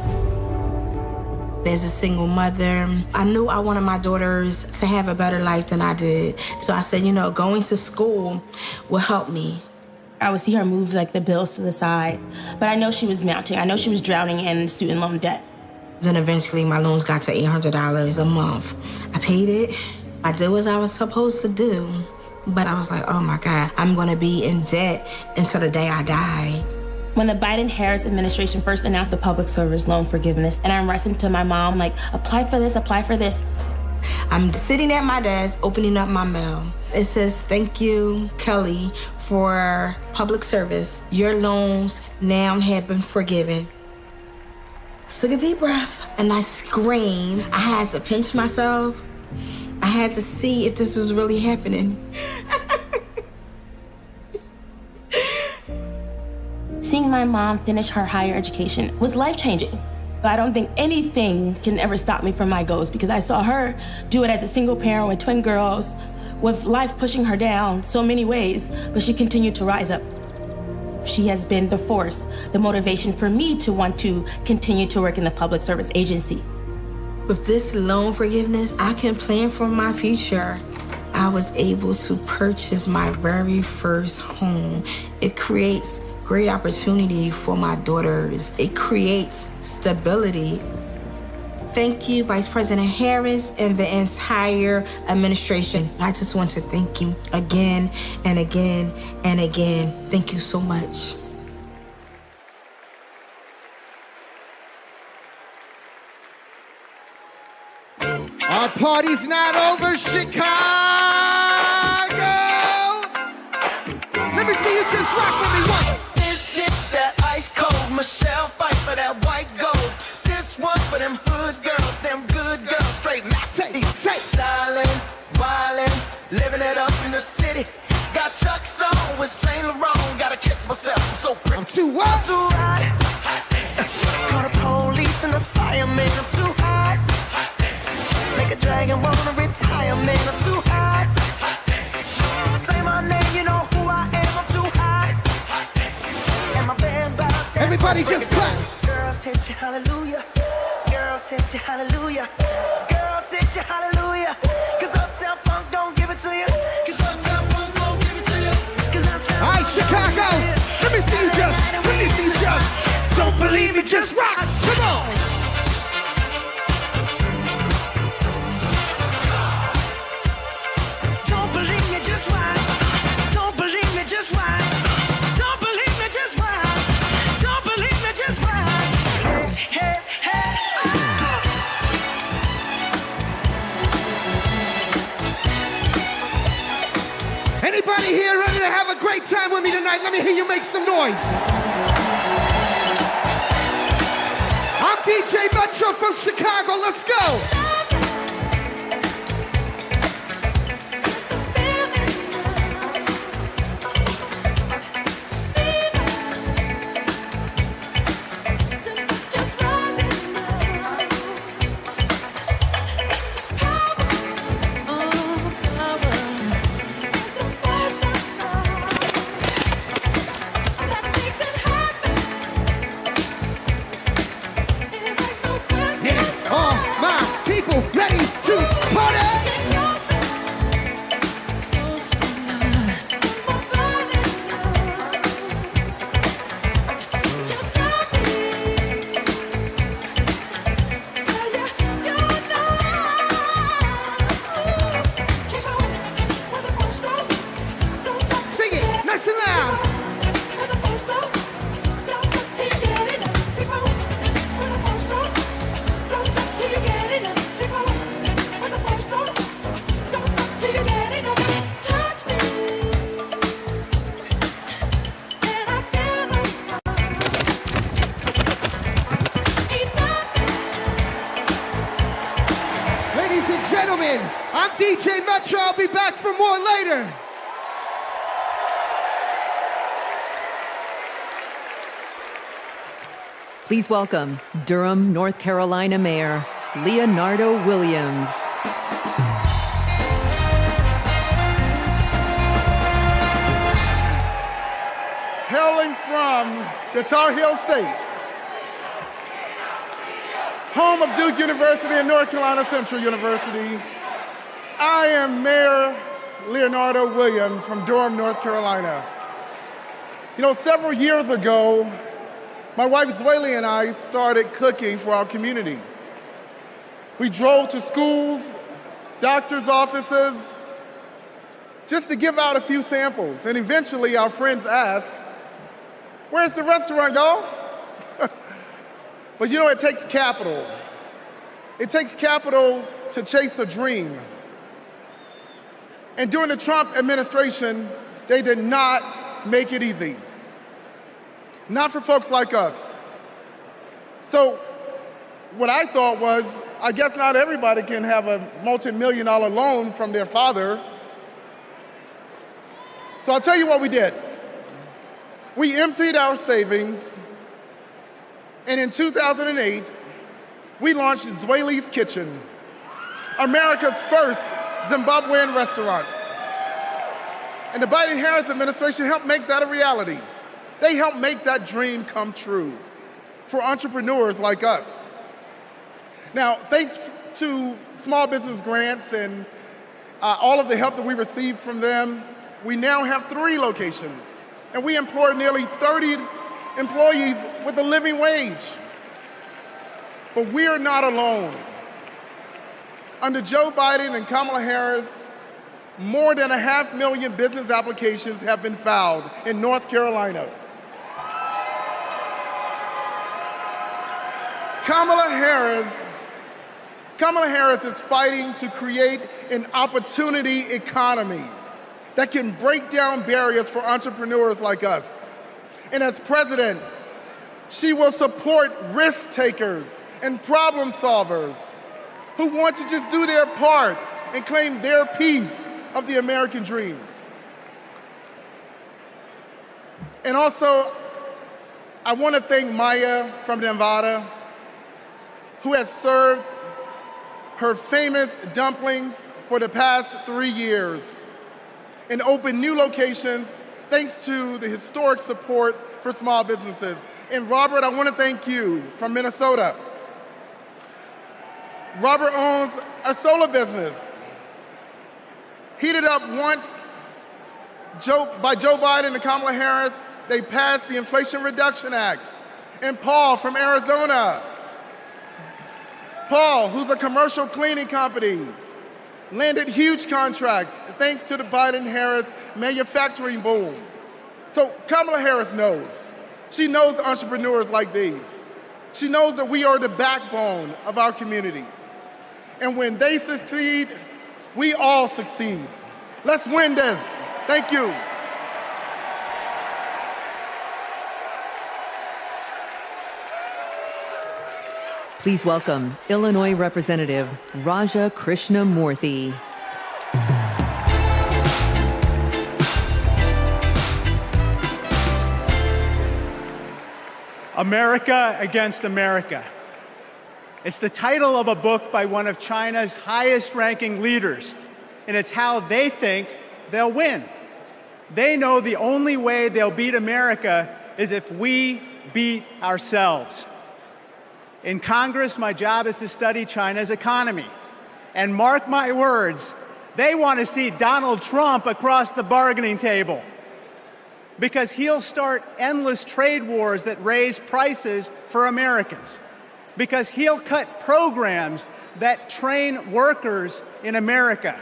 As a single mother, I knew I wanted my daughters to have a better life than I did. So I said, you know, going to school will help me. I would see her move like the bills to the side, but I know she was mounting. I know she was drowning in student loan debt. Then eventually my loans got to $800 a month. I paid it. I did what I was supposed to do. But I was like, oh my God, I'm gonna be in debt until the day I die. When the Biden-Harris administration first announced the public service loan forgiveness, and I'm rushing to my mom, like, apply for this, apply for this. I'm sitting at my desk, opening up my mail. It says, thank you, Kelly, for public service. Your loans now have been forgiven. Took a deep breath, and I screamed. I had to pinch myself. I had to see if this was really happening. Seeing my mom finish her higher education was life-changing. I don't think anything can ever stop me from my goals, because I saw her do it as a single parent with twin girls, with life pushing her down so many ways, but she continued to rise up. She has been the force, the motivation for me to want to continue to work in the public service agency. With this loan forgiveness, I can plan for my future. I was able to purchase my very first home. It creates great opportunity for my daughters. It creates stability. Thank you, Vice President Harris and the entire administration. I just want to thank you again and again and again. Thank you so much. Our party's not over, Chicago! Let me see you just rock with me once. This shit, that ice cold, Michelle fight for that white gold. This one for them hood girls, them good girls, straight masterpiece. Stylin', wildin', living it up in the city. Got Chuck's on with Saint Laurent, gotta kiss myself, I'm so pretty. I'm too what? I'm too hot. Call the police and the fireman, I'm too hot. Make a dragon wanna retire, man, I'm too hot. Say my name, you know who I am, I'm too hot. And my band bout that. Everybody just clap. Girls hit you, hallelujah. Girls hit you, hallelujah. Girls hit you, hallelujah. Cause Uptown Funk don't give it to you. Cause Uptown Funk don't give it to you. Cause Uptown All right, Chicago, let me see you just. Let me see you just. Don't believe it, just rock. Come on. Anybody here ready to have a great time with me tonight? Let me hear you make some noise. DJ Metro from Chicago, let's go. I'm DJ Metro. I'll be back for more later. Please welcome Durham, North Carolina Mayor Leonardo Williams. Hailing from the Tar Heel State, home of Duke University and North Carolina Central University, I am Mayor Leonardo Williams from Durham, North Carolina. You know, several years ago, my wife Zweli and I started cooking for our community. We drove to schools, doctors' offices, just to give out a few samples. And eventually our friends asked, "Where's the restaurant, y'all?" But you know, it takes capital. It takes capital to chase a dream. And during the Trump administration, they did not make it easy. Not for folks like us. So what I thought was, I guess not everybody can have a multi-million-dollar loan from their father. So I'll tell you what we did. We emptied our savings, and in 2008, we launched Zweli's Kitchen, America's first Zimbabwean restaurant. And the Biden-Harris administration helped make that a reality. They helped make that dream come true for entrepreneurs like us. Now, thanks to small business grants and all of the help that we received from them, we now have 3 locations, and we employ nearly 30 employees with a living wage. But we are not alone. Under Joe Biden and Kamala Harris, more than 500,000 business applications have been filed in North Carolina. Kamala Harris is fighting to create an opportunity economy that can break down barriers for entrepreneurs like us. And as president, she will support risk takers and problem solvers who want to just do their part and claim their piece of the American dream. And also, I want to thank Maya from Nevada, who has served her famous dumplings for the past 3 years and opened new locations thanks to the historic support for small businesses. And Robert, I want to thank you from Minnesota. Robert owns a solar business, heated up once by Joe Biden and Kamala Harris. They passed the Inflation Reduction Act. And Paul from Arizona. Paul, who's a commercial cleaning company, landed huge contracts thanks to the Biden-Harris manufacturing boom. So Kamala Harris knows. She knows entrepreneurs like these. She knows that we are the backbone of our community. And when they succeed, we all succeed. Let's win this. Thank you. Please welcome Illinois Representative Raja Krishnamurthy. America Against America. It's the title of a book by one of China's highest-ranking leaders, and it's how they think they'll win. They know the only way they'll beat America is if we beat ourselves. In Congress, my job is to study China's economy. And mark my words, they want to see Donald Trump across the bargaining table, because he'll start endless trade wars that raise prices for Americans, because he'll cut programs that train workers in America.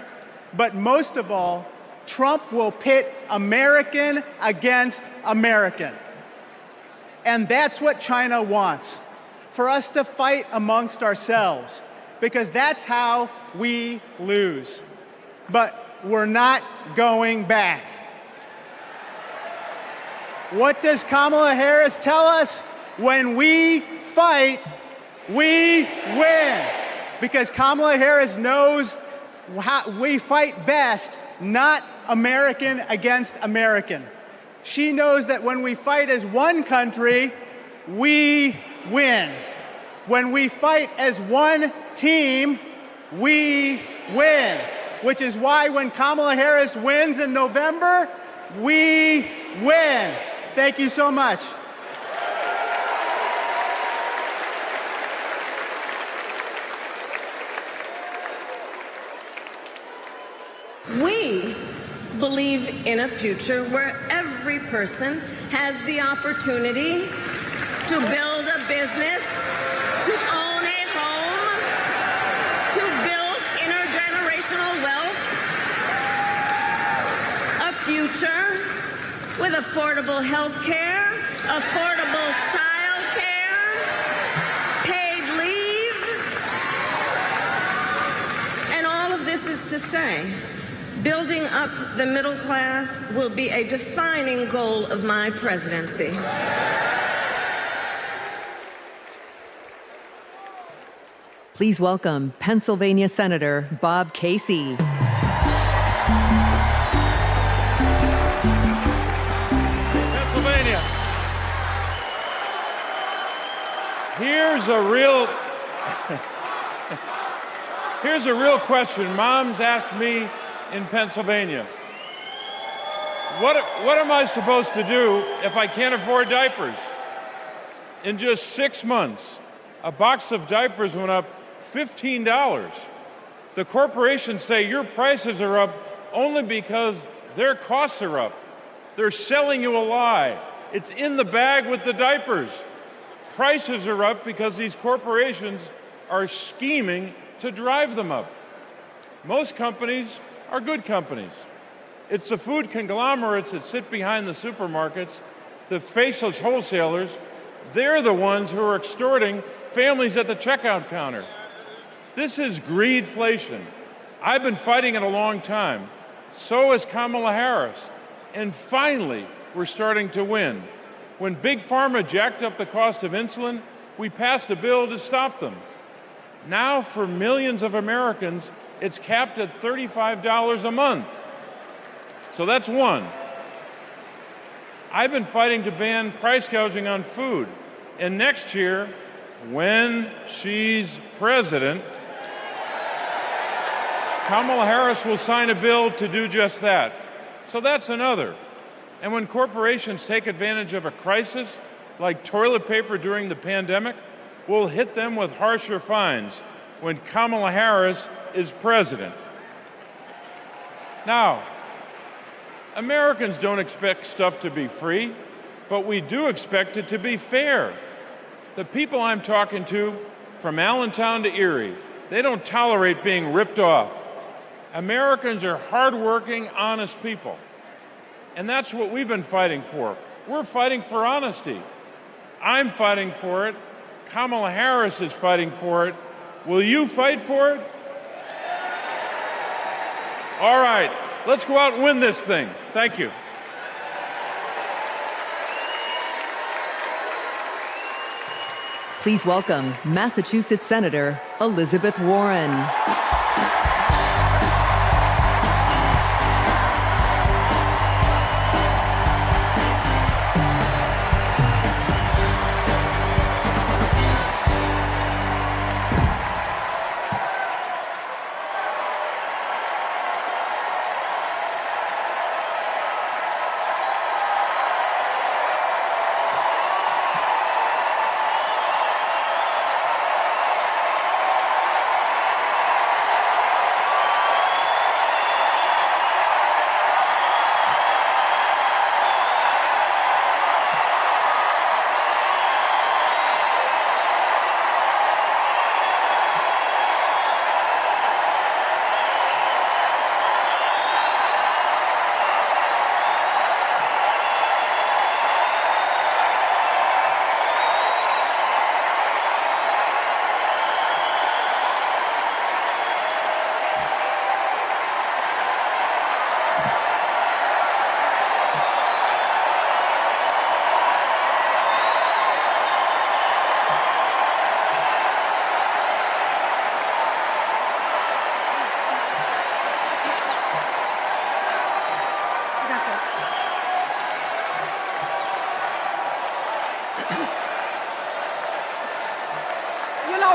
But most of all, Trump will pit American against American. And that's what China wants, for us to fight amongst ourselves, because that's how we lose. But we're not going back. What does Kamala Harris tell us? When we fight, we win. Because Kamala Harris knows how we fight best, not American against American. She knows that when we fight as one country, we win. When we fight as one team, we win. Which is why when Kamala Harris wins in November, we win. Thank you so much. We believe in a future where every person has the opportunity to build a business, to own a home, to build intergenerational wealth, a future with affordable health care, affordable child care, paid leave. And all of this is to say, building up the middle class will be a defining goal of my presidency. Please welcome Pennsylvania Senator Bob Casey. Pennsylvania. Here's a real question. Mom's asked me in Pennsylvania, what am I supposed to do if I can't afford diapers? In just 6 months, a box of diapers went up $15. The corporations say your prices are up only because their costs are up. They're selling you a lie. It's in the bag with the diapers. Prices are up because these corporations are scheming to drive them up. Most companies are good companies. It's the food conglomerates that sit behind the supermarkets, the faceless wholesalers. They're the ones who are extorting families at the checkout counter. This is greedflation. I've been fighting it a long time. So has Kamala Harris. And finally, we're starting to win. When Big Pharma jacked up the cost of insulin, we passed a bill to stop them. Now, for millions of Americans, it's capped at $35 a month. So that's one. I've been fighting to ban price gouging on food. And next year, when she's president, Kamala Harris will sign a bill to do just that. So that's another. And when corporations take advantage of a crisis, like toilet paper during the pandemic, we'll hit them with harsher fines when Kamala Harris is president. Now, Americans don't expect stuff to be free, but we do expect it to be fair. The people I'm talking to, from Allentown to Erie, they don't tolerate being ripped off. Americans are hardworking, honest people. And that's what we've been fighting for. We're fighting for honesty. I'm fighting for it. Kamala Harris is fighting for it. Will you fight for it? All right, let's go out and win this thing. Thank you. Please welcome Massachusetts Senator Elizabeth Warren.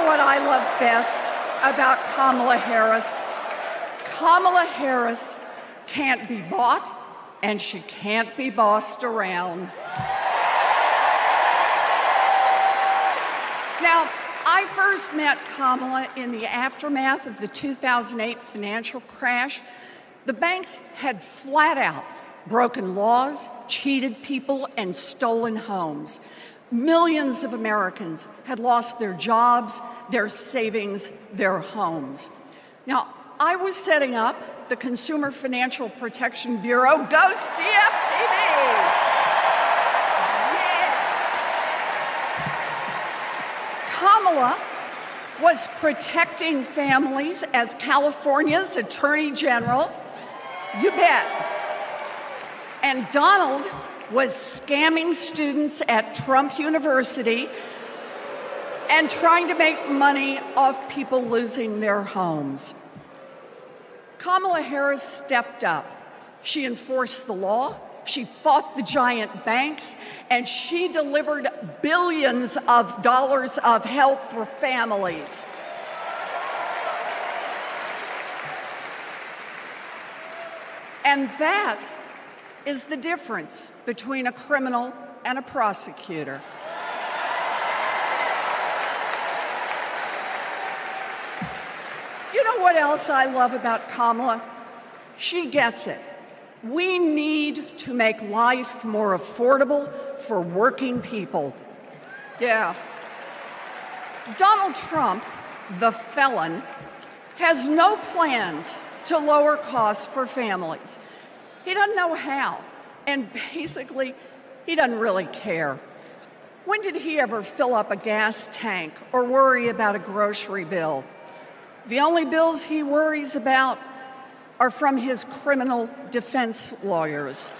What I love best about Kamala Harris? Kamala Harris can't be bought and she can't be bossed around. Now, I first met Kamala in the aftermath of the 2008 financial crash. The banks had flat out broken laws, cheated people, and stolen homes. Millions of Americans had lost their jobs, their savings, their homes. Now, I was setting up the Consumer Financial Protection Bureau. Go CFPB! Yeah! Kamala was protecting families as California's Attorney General. You bet. And Donald was scamming students at Trump University and trying to make money off people losing their homes. Kamala Harris stepped up. She enforced the law, she fought the giant banks, and she delivered billions of dollars of help for families. And that is the difference between a criminal and a prosecutor. You know what else I love about Kamala? She gets it. We need to make life more affordable for working people. Yeah. Donald Trump, the felon, has no plans to lower costs for families. He doesn't know how, and basically, he doesn't really care. When did he ever fill up a gas tank or worry about a grocery bill? The only bills he worries about are from his criminal defense lawyers.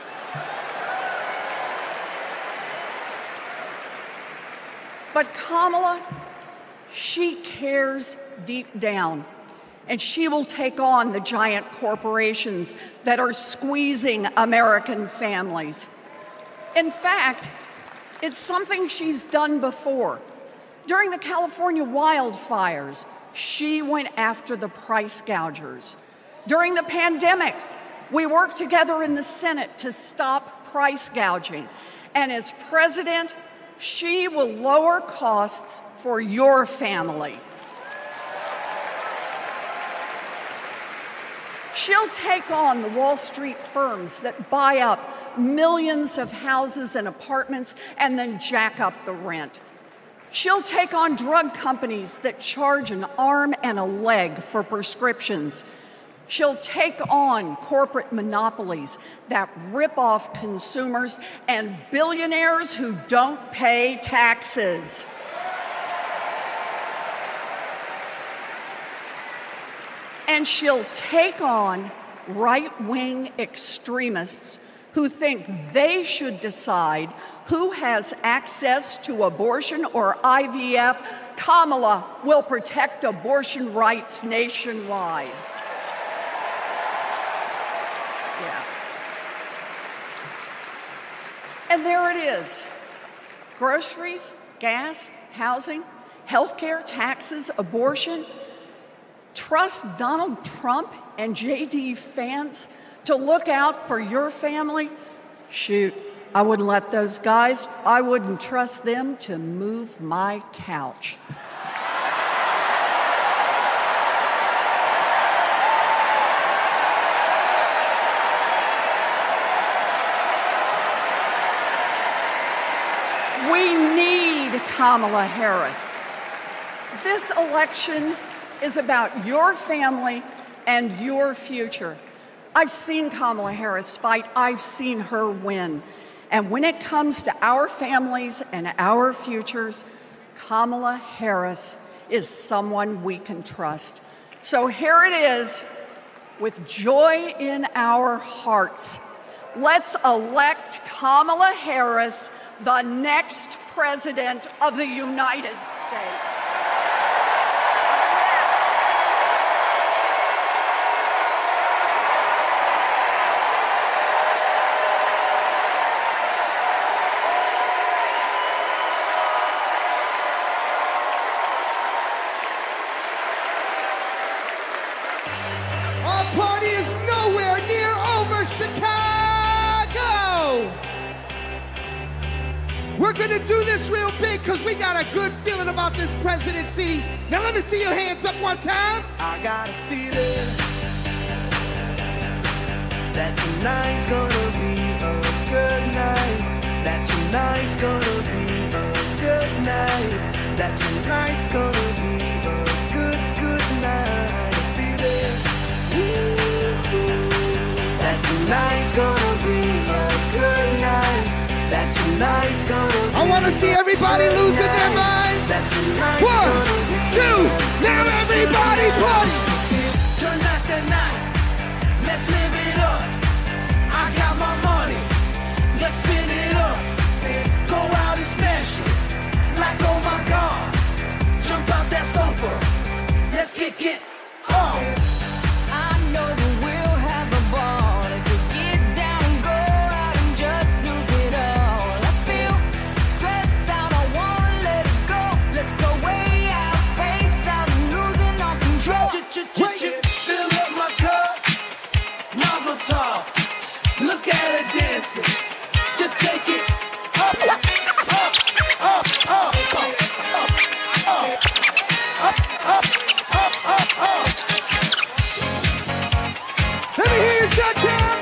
But Kamala, she cares deep down. And she will take on the giant corporations that are squeezing American families. In fact, it's something she's done before. During the California wildfires, she went after the price gougers. During the pandemic, we worked together in the Senate to stop price gouging. And as president, she will lower costs for your family. She'll take on the Wall Street firms that buy up millions of houses and apartments and then jack up the rent. She'll take on drug companies that charge an arm and a leg for prescriptions. She'll take on corporate monopolies that rip off consumers and billionaires who don't pay taxes. And she'll take on right-wing extremists who think they should decide who has access to abortion or IVF, Kamala will protect abortion rights nationwide. Yeah. And there it is. Groceries, gas, housing, healthcare, taxes, abortion. Trust Donald Trump and JD Vance to look out for your family? Shoot, I wouldn't let those guys, I wouldn't trust them to move my couch. We need Kamala Harris. This election is about your family and your future. I've seen Kamala Harris fight. I've seen her win. And when it comes to our families and our futures, Kamala Harris is someone we can trust. So here it is, with joy in our hearts. Let's elect Kamala Harris the next President of the United States. Our party is nowhere near over, Chicago! We're gonna do this real big because we got a good feeling about this presidency. Now let me see your hands up one time. I got a feeling that tonight's gonna be a good night. That tonight's gonna be a good night. That tonight's gonna be a good night. A feeling that tonight's gonna be a good night. That tonight's gonna be I want to see everybody losing their minds. 1, 2, now everybody party. Tonight's the night. Let's live it up. I got my money. Let's spin it up. Go out and smash it. Like, oh my God. Jump out that sofa. Let's kick it off. I know that we'll have a ball if we get down and go out and just lose it all. I feel stressed out, I wanna let it go. Let's go way out, spaced out, and losing all control. Fill up my cup. Marble top. Look at her dancing. Just take it up, up, up, up, up. Let me hear you shout, Tim.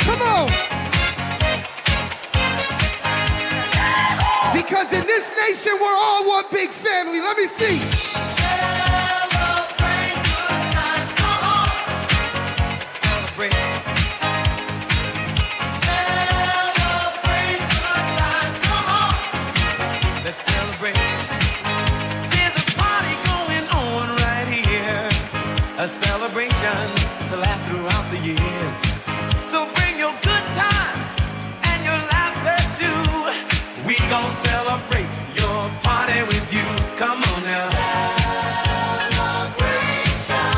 Come on. Because in this nation, we're all one big family. Let me see. Celebrate good times, come on. Celebrate. Celebrate good times, come on. Let's celebrate. There's a party going on right here. A celebration to last throughout the years. So bring your good times and your laughter too. We gon' celebrate your party with you. Come on now. Celebration.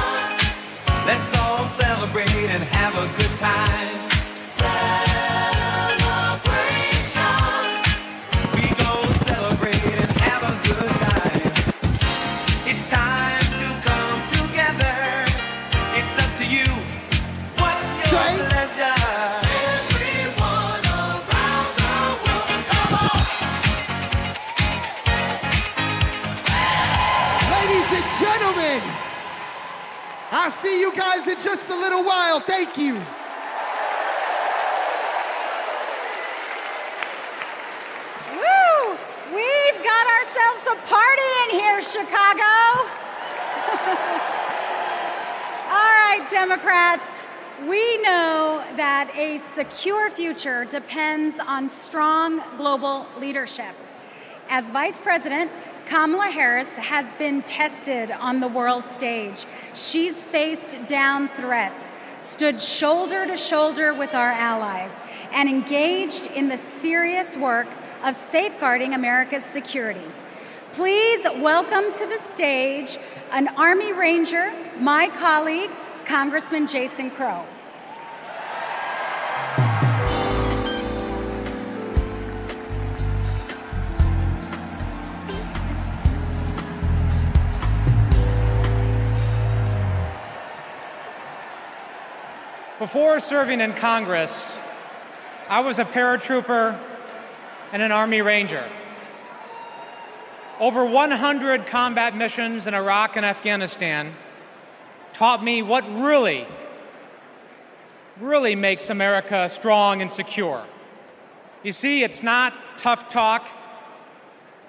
Let's all celebrate and have a good time. Celebration. We gon' celebrate and have a good time. It's time to come together. It's up to you. What's your pleasure? Everyone around the world, come on. Ladies and gentlemen, I'll see you guys in just a little while. Thank you. Woo! We've got ourselves a party in here, Chicago. All right, Democrats, we know that a secure future depends on strong global leadership. As Vice President, Kamala Harris has been tested on the world stage. She's faced down threats stood shoulder to shoulder with our allies, and engaged in the serious work of safeguarding America's security. Please welcome to the stage an Army Ranger, my colleague, Congressman Jason Crow. Before serving in Congress, I was a paratrooper and an Army Ranger. Over 100 combat missions in Iraq and Afghanistan taught me what really makes America strong and secure. You see, it's not tough talk,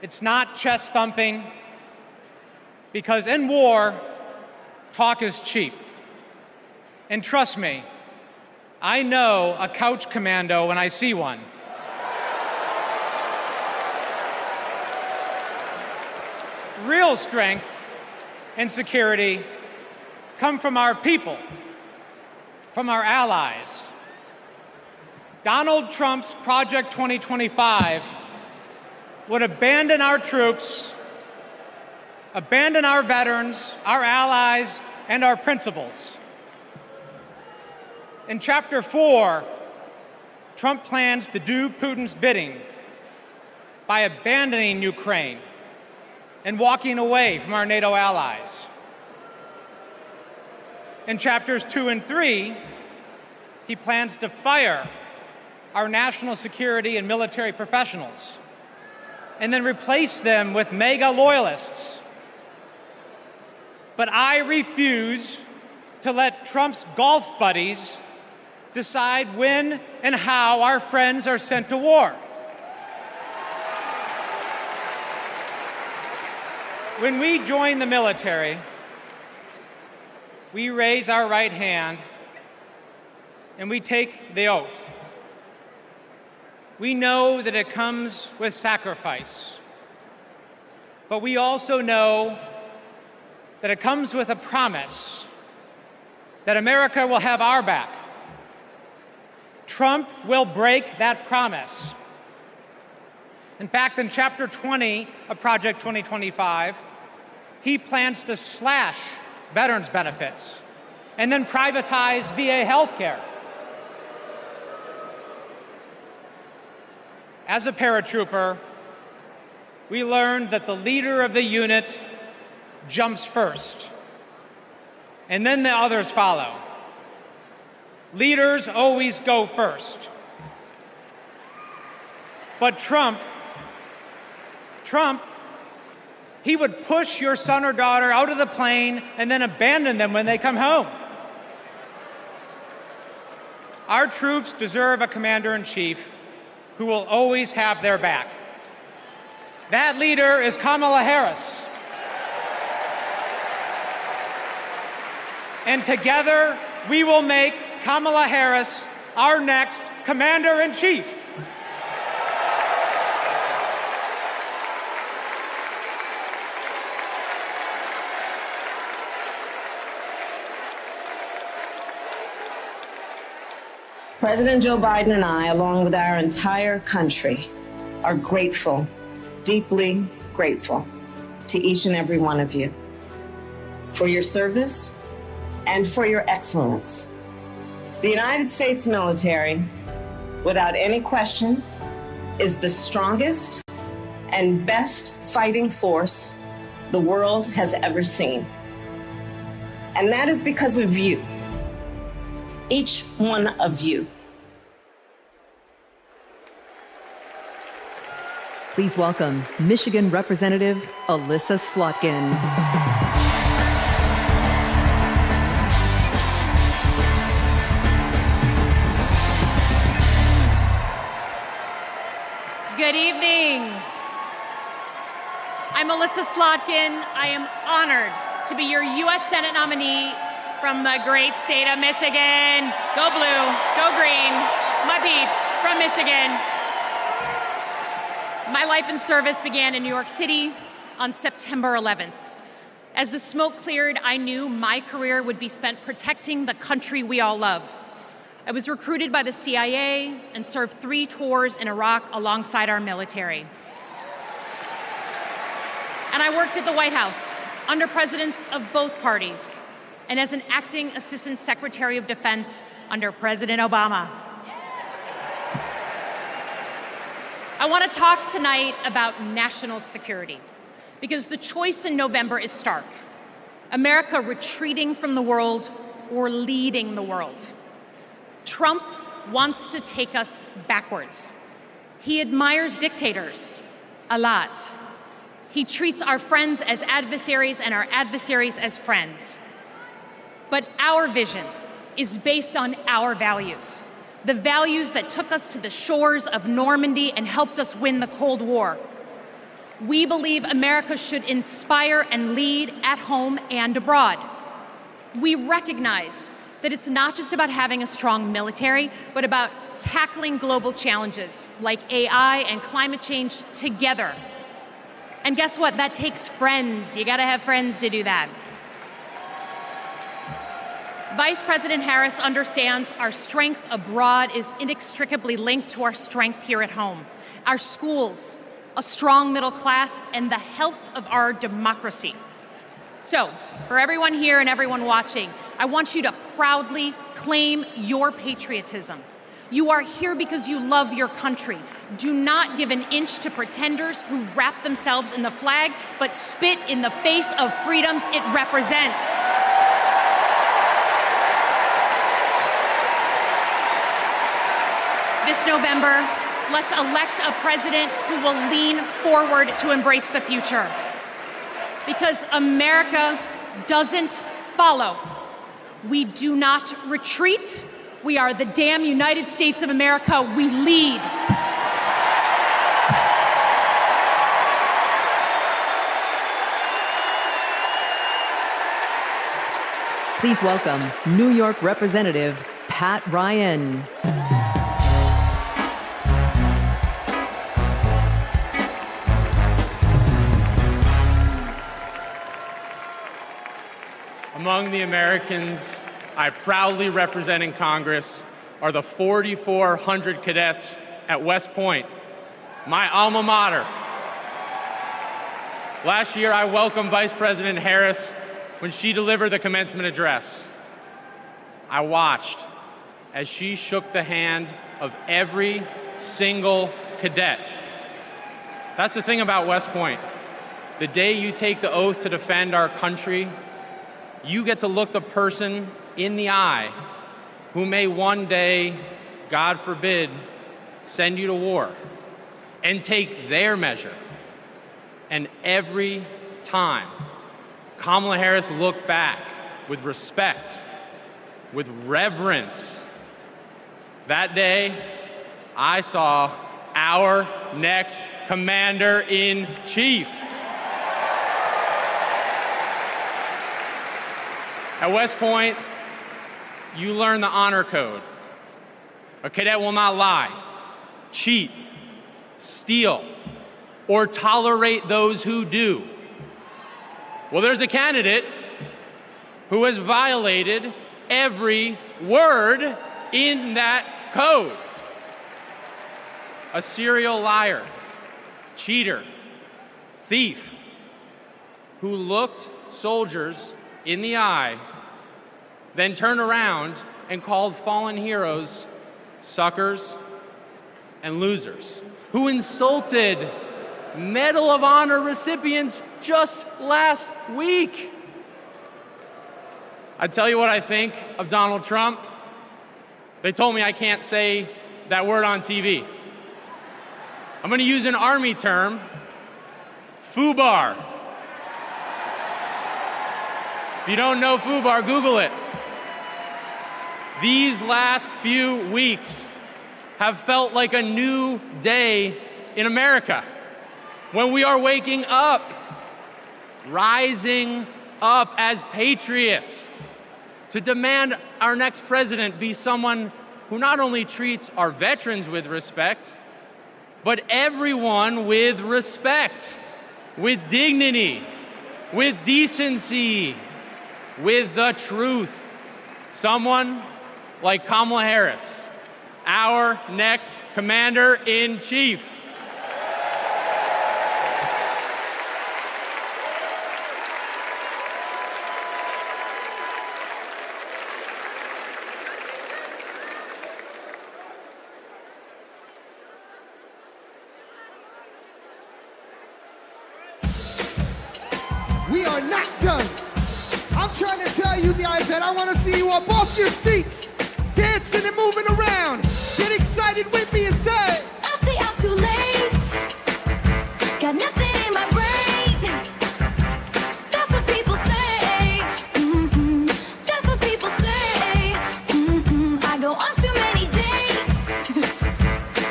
it's not chest thumping, because in war, talk is cheap. And trust me, I know a couch commando when I see one. Real strength and security come from our people, from our allies. Donald Trump's Project 2025 would abandon our troops, abandon our veterans, our allies, and our principles. In Chapter 4, Trump plans to do Putin's bidding by abandoning Ukraine and walking away from our NATO allies. In Chapters 2 and 3, he plans to fire our national security and military professionals and then replace them with MAGA loyalists. But I refuse to let Trump's golf buddies decide when and how our friends are sent to war. When we join the military, we raise our right hand and we take the oath. We know that it comes with sacrifice, but we also know that it comes with a promise that America will have our back. Trump will break that promise. In fact, in Chapter 20 of Project 2025, he plans to slash veterans' benefits and then privatize VA health care. As a paratrooper, we learned that the leader of the unit jumps first, and then the others follow. Leaders always go first. But Trump, he would push your son or daughter out of the plane and then abandon them when they come home. Our troops deserve a commander-in-chief who will always have their back. That leader is Kamala Harris. And together, we will make Kamala Harris our next commander-in-chief. President Joe Biden and I, along with our entire country, are grateful, deeply grateful to each and every one of you for your service and for your excellence. The United States military, without any question, is the strongest and best fighting force the world has ever seen. And that is because of you, each one of you. Please welcome Michigan Representative Alyssa Slotkin. Good evening. I'm Alyssa Slotkin. I am honored to be your U.S. Senate nominee from the great state of Michigan. Go blue, go green, my peeps from Michigan. My life and service began in New York City on September 11th. As the smoke cleared, I knew my career would be spent protecting the country we all love. I was recruited by the CIA and served 3 tours in Iraq alongside our military. And I worked at the White House under presidents of both parties and as an acting Assistant Secretary of Defense under President Obama. I want to talk tonight about national security because the choice in November is stark. America retreating from the world or leading the world. Trump wants to take us backwards. He admires dictators a lot. He treats our friends as adversaries and our adversaries as friends. But our vision is based on our values, the values that took us to the shores of Normandy and helped us win the Cold War. We believe America should inspire and lead at home and abroad. We recognize that it's not just about having a strong military, but about tackling global challenges like AI and climate change together. And guess what? That takes friends. You gotta have friends to do that. Vice President Harris understands our strength abroad is inextricably linked to our strength here at home. Our schools, a strong middle class, and the health of our democracy. So, for everyone here and everyone watching, I want you to proudly claim your patriotism. You are here because you love your country. Do not give an inch to pretenders who wrap themselves in the flag, but spit in the face of freedoms it represents. This November, let's elect a president who will lean forward to embrace the future. Because America doesn't follow. We do not retreat. We are the damn United States of America. We lead. Please welcome New York Representative Pat Ryan. Among the Americans I proudly represent in Congress are the 4,400 cadets at West Point, my alma mater. Last year, I welcomed Vice President Harris when she delivered the commencement address. I watched as she shook the hand of every single cadet. That's the thing about West Point. The day you take the oath to defend our country, you get to look the person in the eye who may one day, God forbid, send you to war and take their measure. And every time, Kamala Harris looked back with respect, with reverence. That day, I saw our next Commander-in-Chief. At West Point, you learn the honor code. A cadet will not lie, cheat, steal, or tolerate those who do. Well, there's a candidate who has violated every word in that code. A serial liar, cheater, thief, who looked soldiers in the eye, then turned around and called fallen heroes suckers and losers, who insulted Medal of Honor recipients just last week. I tell you what I think of Donald Trump. They told me I can't say that word on TV. I'm going to use an Army term, FUBAR. If you don't know FUBAR, Google it. These last few weeks have felt like a new day in America, when we are waking up, rising up as patriots to demand our next president be someone who not only treats our veterans with respect, but everyone with respect, with dignity, with decency, with the truth. Someone like Kamala Harris, our next Commander-in-Chief. We are not done. I'm trying to tell you guys that I want to see you up off your seats, dancing and moving around. Get excited with me and say, I say I'm too late. Got nothing in my brain. That's what people say. That's what people say. I go on too many dates,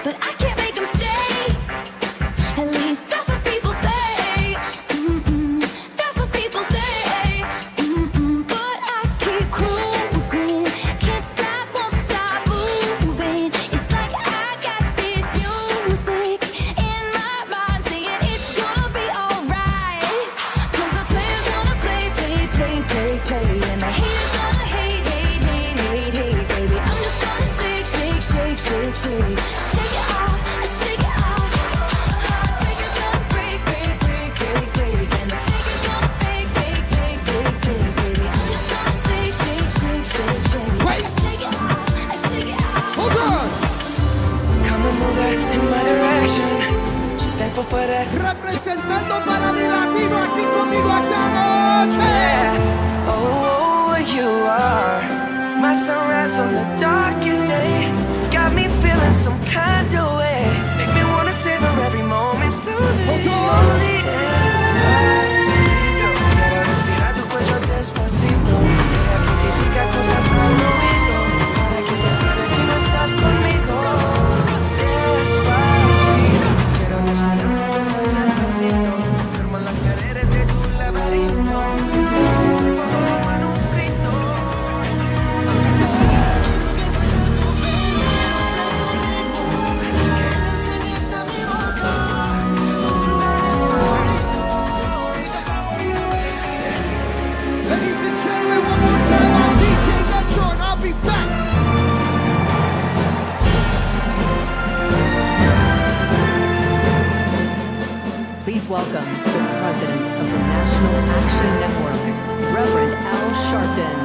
but I can't make them stay. At least that's what people say. That's what people say. But I keep cruising. Can't stop, won't stop moving. It's like I got this music in my mind saying it's gonna be alright. 'Cause the players gonna play, play, play, play, play. And the haters gonna hate, hate, hate, hate, hate, baby. I'm just gonna shake, shake, shake, shake, shake. Shake it off, shake it off. Heartbreakers gonna break, break, break, break, break. And the fakers gonna fake, fake, fake, fake, fake, baby. I'm just gonna shake, shake, shake, shake, shake. Wait. I shake it off, I shake it off. Hold on. Come and move that in my direction. So thankful for that. Representando para mi latino aquí conmigo esta noche. Oh, you are my sunrise on the darkest day. Got me feeling some kind of way. Make me wanna savor every moment slowly. Slowly, despacito. Quiero respirar tu cuello despacito. Deja que te diga cosas al oído. Para que te acuerdes si no estás conmigo. Despacito. Quiero respirar tu cosas despacito. Firmo en las paredes de tu laberinto. Escribo un poco de manuscrito. Ladies and gentlemen, one more time, I'm DJ Metro and I'll be back. Please welcome the president of the National Action Network, Reverend Al Sharpton.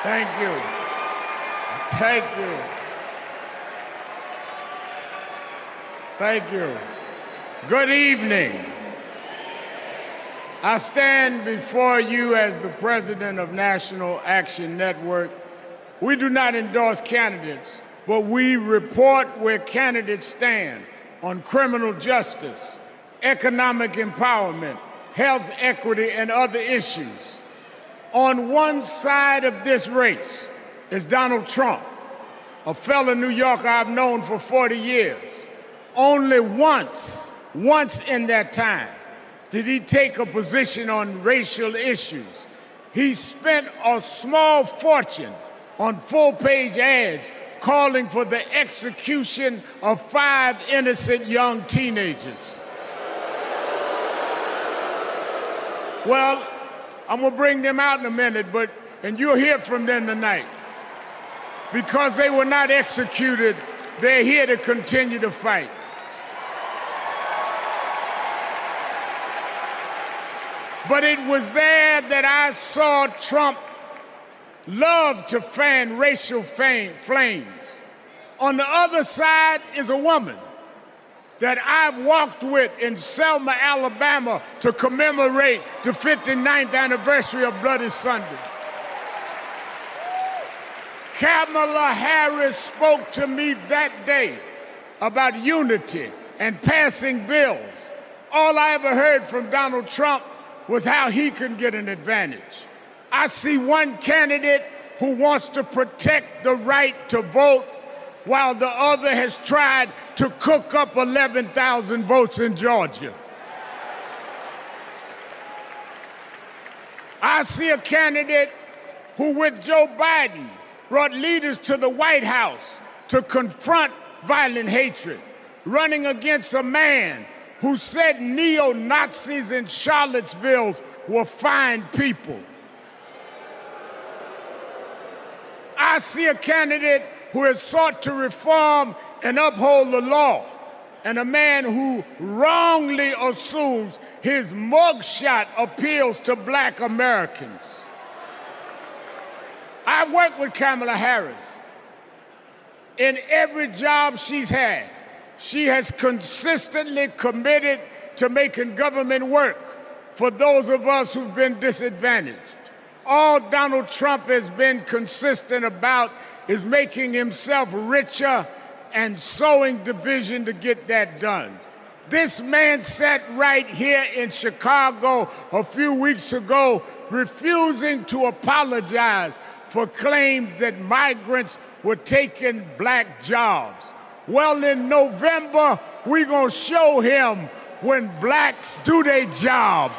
Thank you. Thank you. Thank you. Good evening. I stand before you as the president of National Action Network. We do not endorse candidates, but we report where candidates stand on criminal justice, economic empowerment, health equity, and other issues. On one side of this race is Donald Trump, a fellow New Yorker I've known for 40 years. Only once in that time did he take a position on racial issues. He spent a small fortune on full-page ads calling for the execution of 5 innocent young teenagers. Well, I'm gonna bring them out in a minute, and you'll hear from them tonight. Because they were not executed, they're here to continue to fight. But it was there that I saw Trump love to fan racial flames. On the other side is a woman that I've walked with in Selma, Alabama to commemorate the 59th anniversary of Bloody Sunday. Kamala Harris spoke to me that day about unity and passing bills. All I ever heard from Donald Trump was how he can get an advantage. I see one candidate who wants to protect the right to vote while the other has tried to cook up 11,000 votes in Georgia. I I see a candidate who, with Joe Biden, brought leaders to the White House to confront violent hatred, running against a man who said neo-Nazis in Charlottesville were fine people. I see a candidate who has sought to reform and uphold the law, and a man who wrongly assumes his mugshot appeals to black Americans. I've worked with Kamala Harris. In every job she's had, she has consistently committed to making government work for those of us who've been disadvantaged. All Donald Trump has been consistent about is making himself richer and sowing division to get that done. This man sat right here in Chicago a few weeks ago, refusing to apologize for claims that migrants were taking black jobs. Well, in November, we're going to show him when blacks do their job.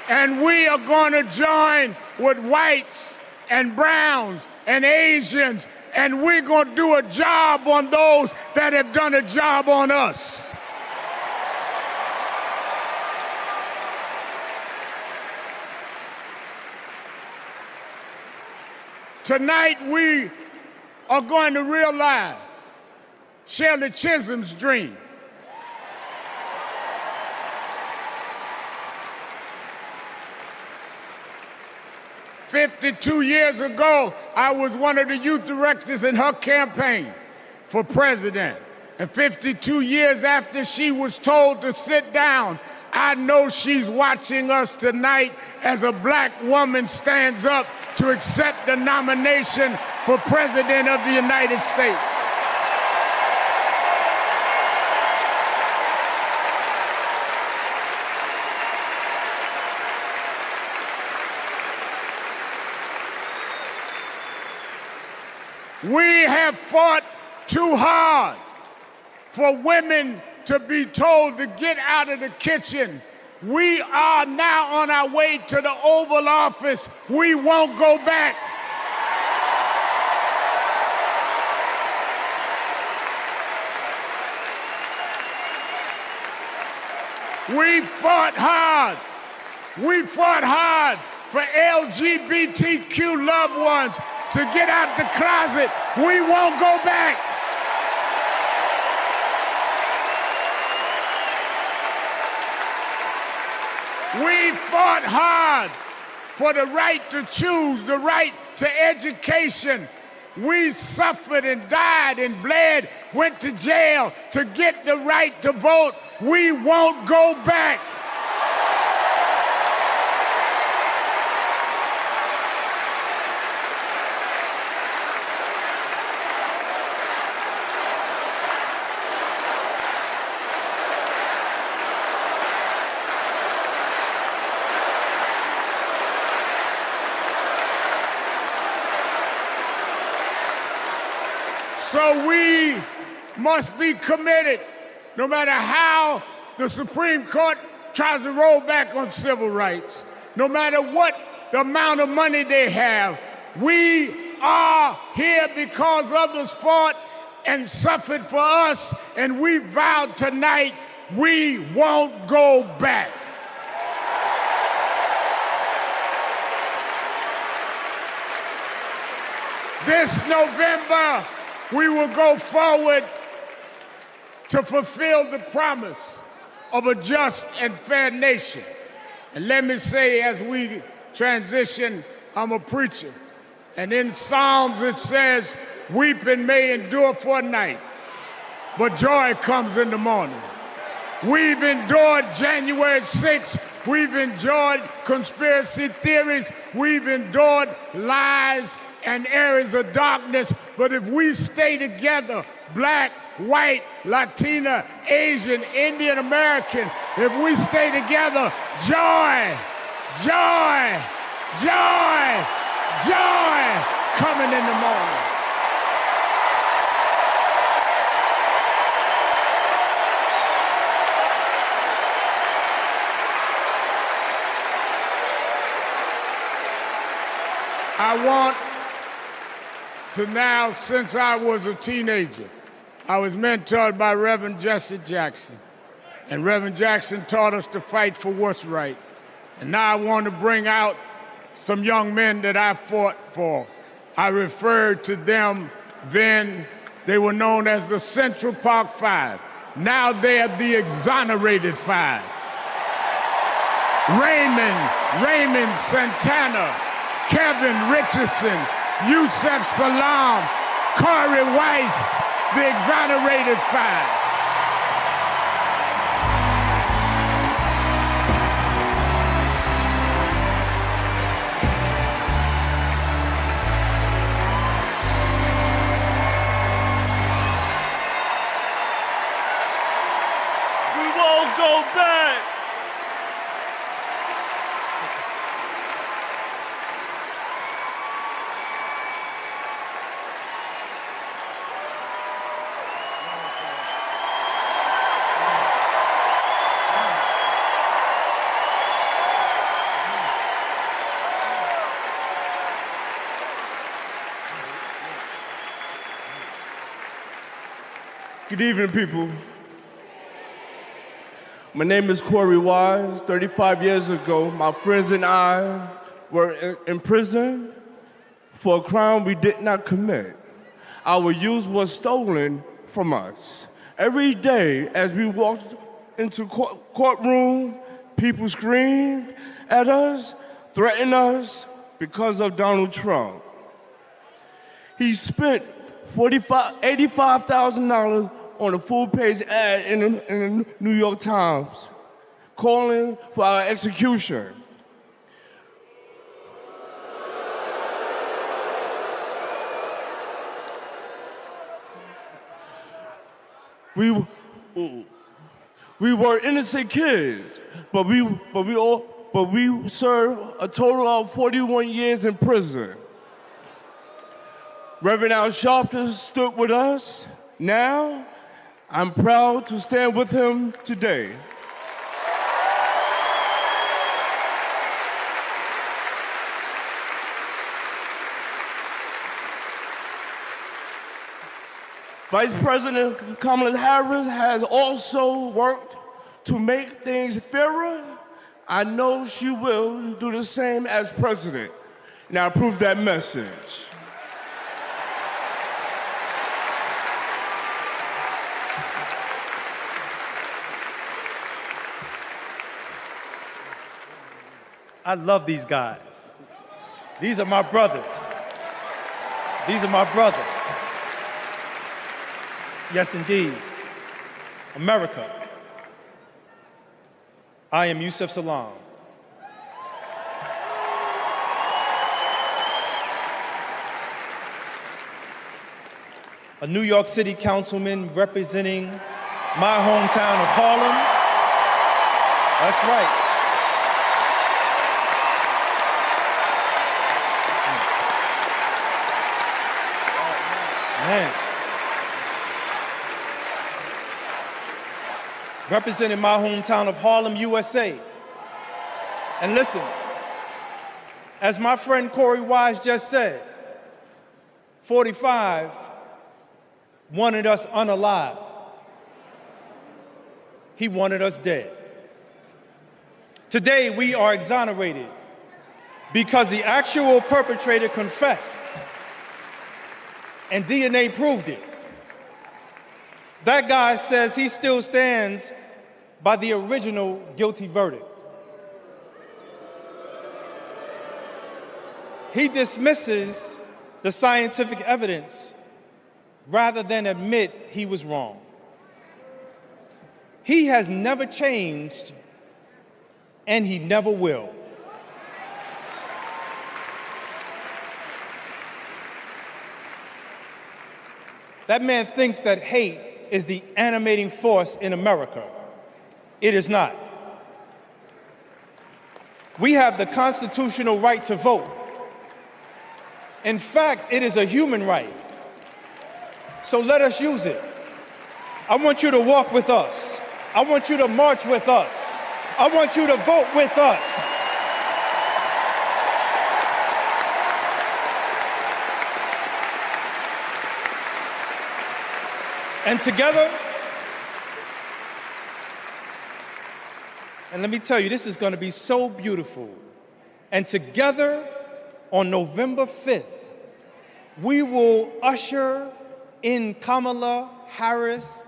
And we are going to join with whites and browns and Asians, and we're going to do a job on those that have done a job on us. Tonight we are going to realize Shirley Chisholm's dream. "52 years ago, I was one of the youth directors in her campaign for president. And 52 years after she was told to sit down, I know she's watching us tonight as a black woman stands up to accept the nomination for President of the United States. We have fought too hard for women to be told to get out of the kitchen. We are now on our way to the Oval Office. We won't go back. We fought hard. We fought hard for LGBTQ loved ones to get out the closet. We won't go back. We fought hard for the right to choose, the right to education. We suffered and died and bled, went to jail to get the right to vote. We won't go back. So we must be committed, no matter how the Supreme Court tries to roll back on civil rights, no matter what the amount of money they have. We are here because others fought and suffered for us, and we vowed tonight we won't go back. This November, we will go forward to fulfill the promise of a just and fair nation. And let me say, as we transition, I'm a preacher. And in Psalms it says, weeping may endure for a night, but joy comes in the morning. We've endured January 6th. We've endured conspiracy theories. We've endured lies and areas of darkness, but if we stay together, black, white, Latina, Asian, Indian American, if we stay together, joy, joy, joy, joy coming in the morning. I want to now, since I was a teenager, I was mentored by Reverend Jesse Jackson. And Reverend Jackson taught us to fight for what's right. And now I want to bring out some young men that I fought for. I referred to them then, they were known as the Central Park Five. Now they're the Exonerated Five. Raymond Santana, Kevin Richardson, Yusef Salaam, Corey Weiss, the Exonerated Five. We won't go back. Good evening, people. My name is Corey Wise. 35 years ago, my friends and I were in prison for a crime we did not commit. Our youth was stolen from us. Every day as we walked into courtroom, people screamed at us, threatened us because of Donald Trump. He spent $85,000 on a full-page ad in the New York Times, calling for our execution. We were innocent kids, but we served a total of 41 years in prison. Reverend Al Sharpton stood with us. Now, I'm proud to stand with him today. Vice President Kamala Harris has also worked to make things fairer. I know she will do the same as president. Now, approve that message. I love these guys. These are my brothers. These are my brothers. Yes, indeed. America. I am Yusef Salaam. A New York City councilman representing my hometown of Harlem. That's right. Man. Representing my hometown of Harlem, USA. And listen, as my friend Corey Wise just said, 45 wanted us unalive. He wanted us dead. Today we are exonerated because the actual perpetrator confessed and DNA proved it. That guy says he still stands by the original guilty verdict. He dismisses the scientific evidence rather than admit he was wrong. He has never changed, and he never will. That man thinks that hate is the animating force in America. It is not. We have the constitutional right to vote. In fact, it is a human right. So let us use it. I want you to walk with us. I want you to march with us. I want you to vote with us. And together, and let me tell you, this is going to be so beautiful. And together, on November 5th, we will usher in Kamala Harris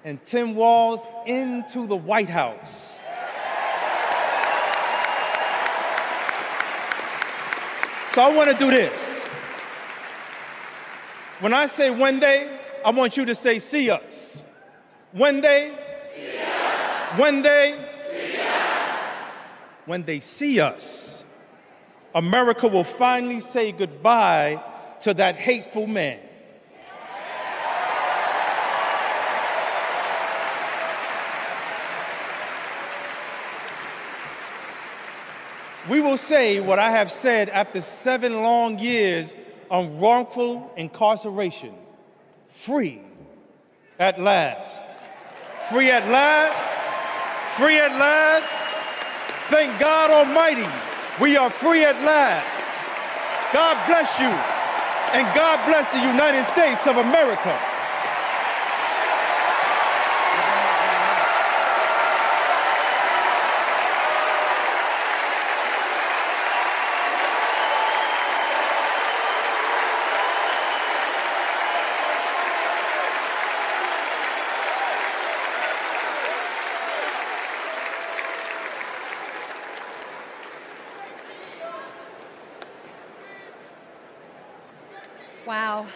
and Tim Walz into the White House. So I want to do this. When I say when they, I want you to say see us. When they, see us. When they, see us. When they see us, America will finally say goodbye to that hateful man. We will say what I have said after 7 long years of wrongful incarceration. Free at last. Free at last. Free at last. Thank God Almighty, we are free at last. God bless you, and God bless the United States of America. Wow.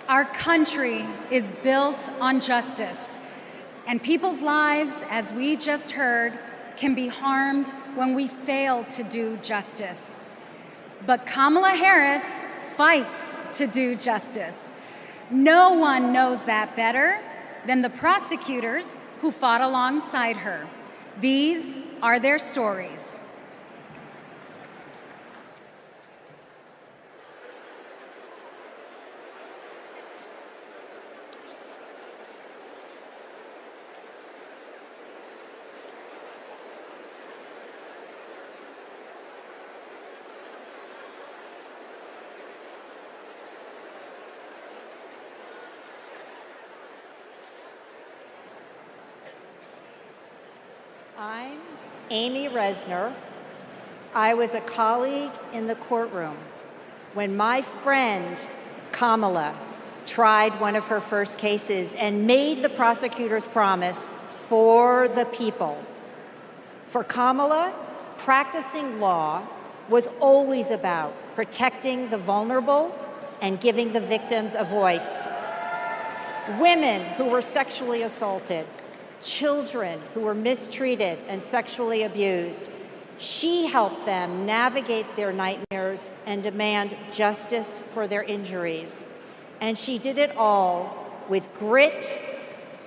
Our country is built on justice, and people's lives, as we just heard, can be harmed when we fail to do justice. But Kamala Harris fights to do justice. No one knows that better than the prosecutors who fought alongside her. These are their stories. I'm Amy Resner. I was a colleague in the courtroom when my friend Kamala tried one of her first cases and made the prosecutor's promise for the people. For Kamala, practicing law was always about protecting the vulnerable and giving the victims a voice. Women who were sexually assaulted, children who were mistreated and sexually abused. She helped them navigate their nightmares and demand justice for their injuries. And she did it all with grit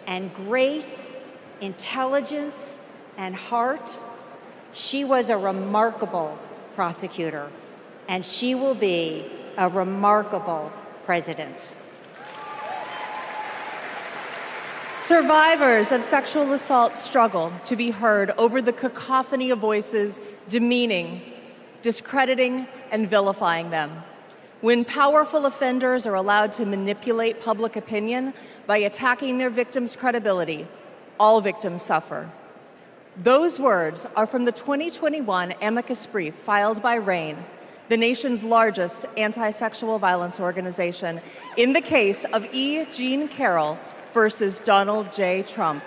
and grace, intelligence and heart. She was a remarkable prosecutor, and she will be a remarkable president. Survivors of sexual assault struggle to be heard over the cacophony of voices demeaning, discrediting, and vilifying them. When powerful offenders are allowed to manipulate public opinion by attacking their victims' credibility, all victims suffer. Those words are from the 2021 amicus brief filed by RAINN, the nation's largest anti-sexual violence organization, in the case of E. Jean Carroll versus Donald J. Trump.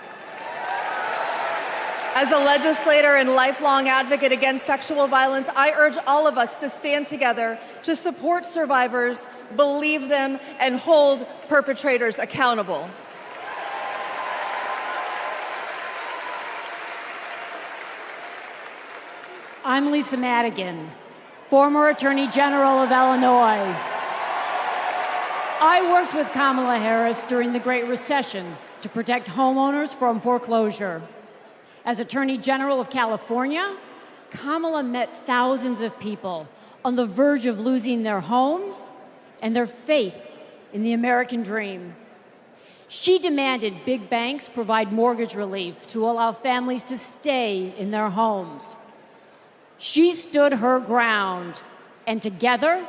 As a legislator and lifelong advocate against sexual violence, I urge all of us to stand together to support survivors, believe them, and hold perpetrators accountable. I'm Lisa Madigan, former Attorney General of Illinois. I worked with Kamala Harris during the Great Recession to protect homeowners from foreclosure. As Attorney General of California, Kamala met thousands of people on the verge of losing their homes and their faith in the American dream. She demanded big banks provide mortgage relief to allow families to stay in their homes. She stood her ground, and together,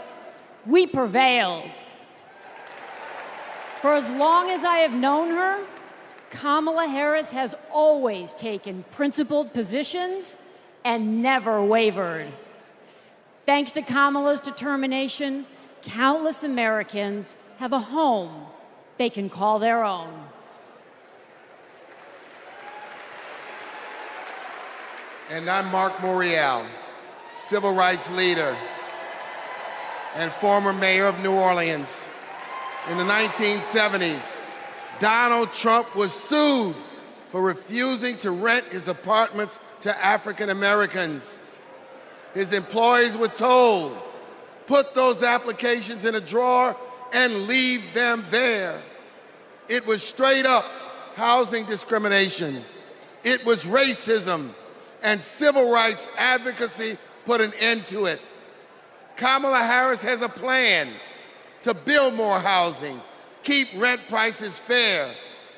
we prevailed. For as long as I have known her, Kamala Harris has always taken principled positions and never wavered. Thanks to Kamala's determination, countless Americans have a home they can call their own. And I'm Mark Morial, civil rights leader and former mayor of New Orleans. In the 1970s, Donald Trump was sued for refusing to rent his apartments to African Americans. His employees were told, put those applications in a drawer and leave them there. It was straight up housing discrimination. It was racism, and civil rights advocacy put an end to it. Kamala Harris has a plan to build more housing, keep rent prices fair,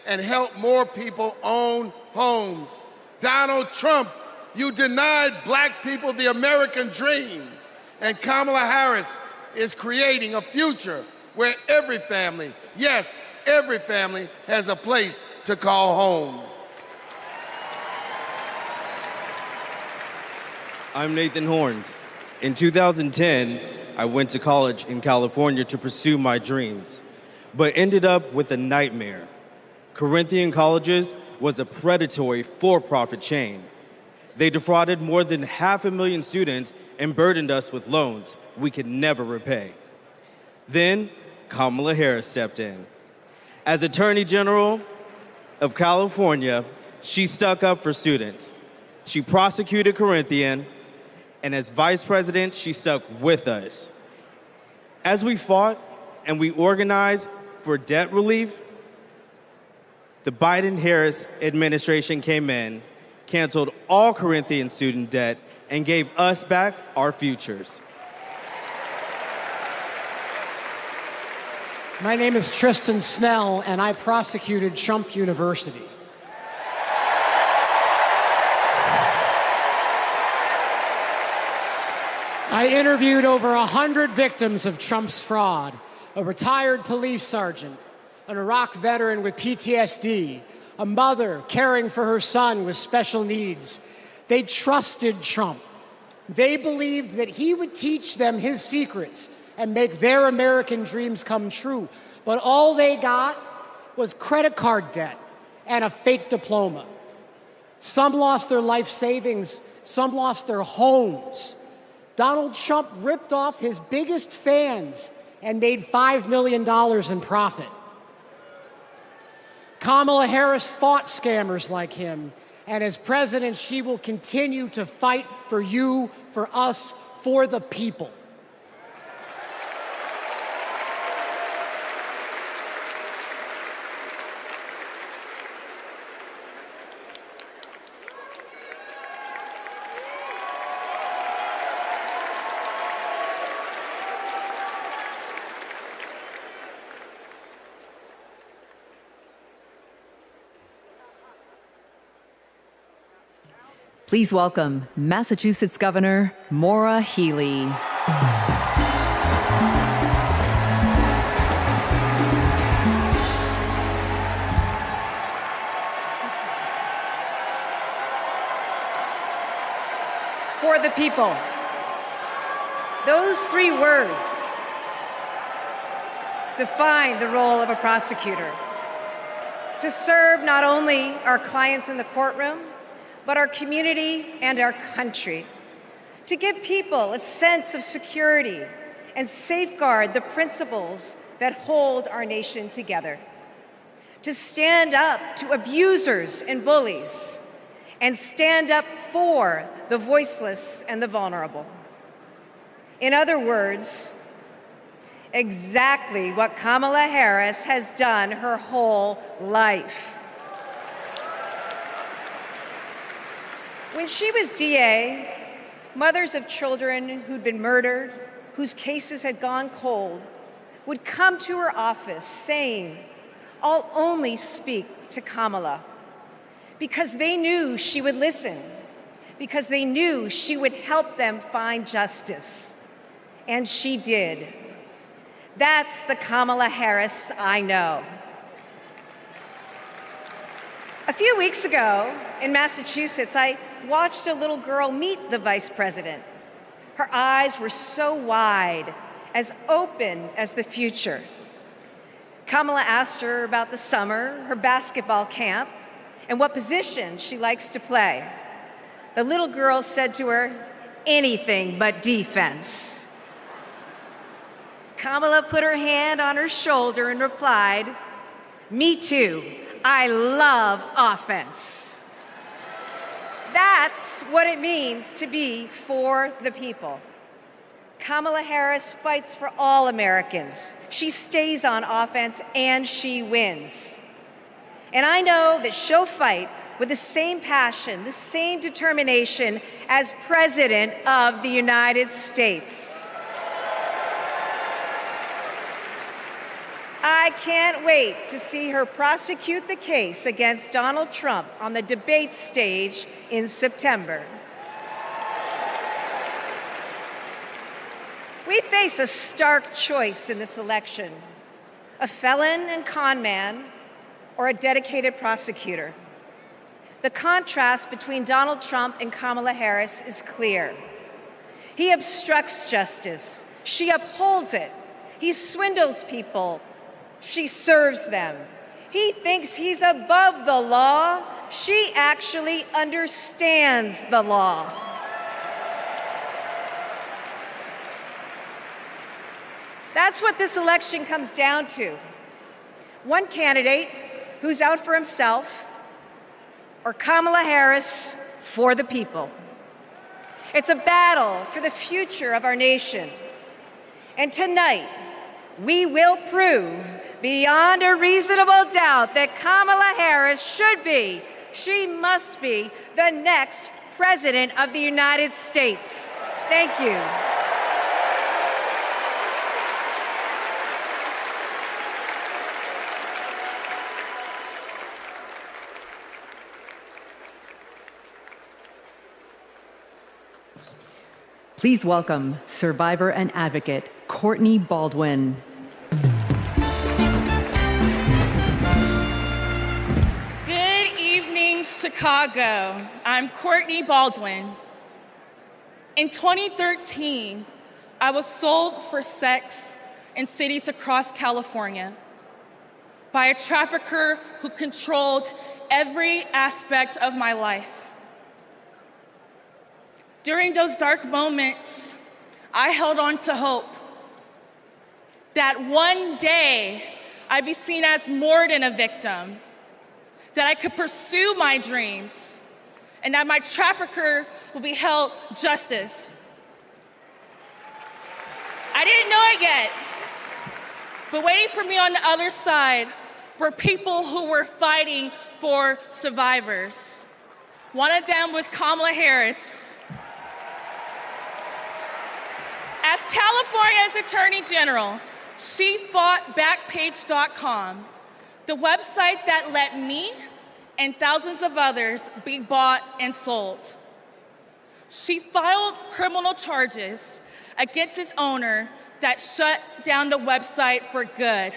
and help more people own homes. Donald Trump, you denied black people the American dream, and Kamala Harris is creating a future where every family, yes, every family has a place to call home. I'm Nathan Horns. In 2010, I went to college in California to pursue my dreams, but ended up with a nightmare. Corinthian Colleges was a predatory for-profit chain. They defrauded more than 500,000 students and burdened us with loans we could never repay. Then, Kamala Harris stepped in. As Attorney General of California, she stuck up for students. She prosecuted Corinthian, and as Vice President, she stuck with us. As we fought and we organized for debt relief, the Biden-Harris administration came in, canceled all Corinthian student debt, and gave us back our futures. My name is Tristan Snell, and I prosecuted Trump University. I interviewed over 100 victims of Trump's fraud, a retired police sergeant, an Iraq veteran with PTSD, a mother caring for her son with special needs. They trusted Trump. They believed that he would teach them his secrets and make their American dreams come true. But all they got was credit card debt and a fake diploma. Some lost their life savings, some lost their homes. Donald Trump ripped off his biggest fans and made $5 million in profit. Kamala Harris fought scammers like him, and as president, she will continue to fight for you, for us, for the people. Please welcome Massachusetts Governor Maura Healey. For the people. Those three words define the role of a prosecutor. To serve not only our clients in the courtroom, but our community and our country. To give people a sense of security and safeguard the principles that hold our nation together. To stand up to abusers and bullies, and stand up for the voiceless and the vulnerable. In other words, exactly what Kamala Harris has done her whole life. When she was DA, mothers of children who'd been murdered, whose cases had gone cold, would come to her office saying, "I'll only speak to Kamala," because they knew she would listen, because they knew she would help them find justice. And she did. That's the Kamala Harris I know. A few weeks ago in Massachusetts, I watched a little girl meet the vice president. Her eyes were so wide, as open as the future. Kamala asked her about the summer, her basketball camp, and what position she likes to play. The little girl said to her, anything but defense. Kamala put her hand on her shoulder and replied, me too, I love offense. That's what it means to be for the people. Kamala Harris fights for all Americans. She stays on offense and she wins. And I know that she'll fight with the same passion, the same determination as President of the United States. I can't wait to see her prosecute the case against Donald Trump on the debate stage in September. We face a stark choice in this election: a felon and con man, or a dedicated prosecutor. The contrast between Donald Trump and Kamala Harris is clear. He obstructs justice. She upholds it. He swindles people. She serves them. He thinks he's above the law. She actually understands the law. That's what this election comes down to. One candidate who's out for himself, or Kamala Harris for the people. It's a battle for the future of our nation. And tonight, we will prove beyond a reasonable doubt that Kamala Harris should be, she must be, the next President of the United States. Thank you. Please welcome survivor and advocate Courtney Baldwin. Good evening, Chicago. I'm Courtney Baldwin. In 2013, I was sold for sex in cities across California by a trafficker who controlled every aspect of my life. During those dark moments, I held on to hope that one day I'd be seen as more than a victim, that I could pursue my dreams, and that my trafficker will be held justice. I didn't know it yet, but waiting for me on the other side were people who were fighting for survivors. One of them was Kamala Harris. As California's Attorney General, she fought Backpage.com, the website that let me and thousands of others be bought and sold. She filed criminal charges against its owner that shut down the website for good.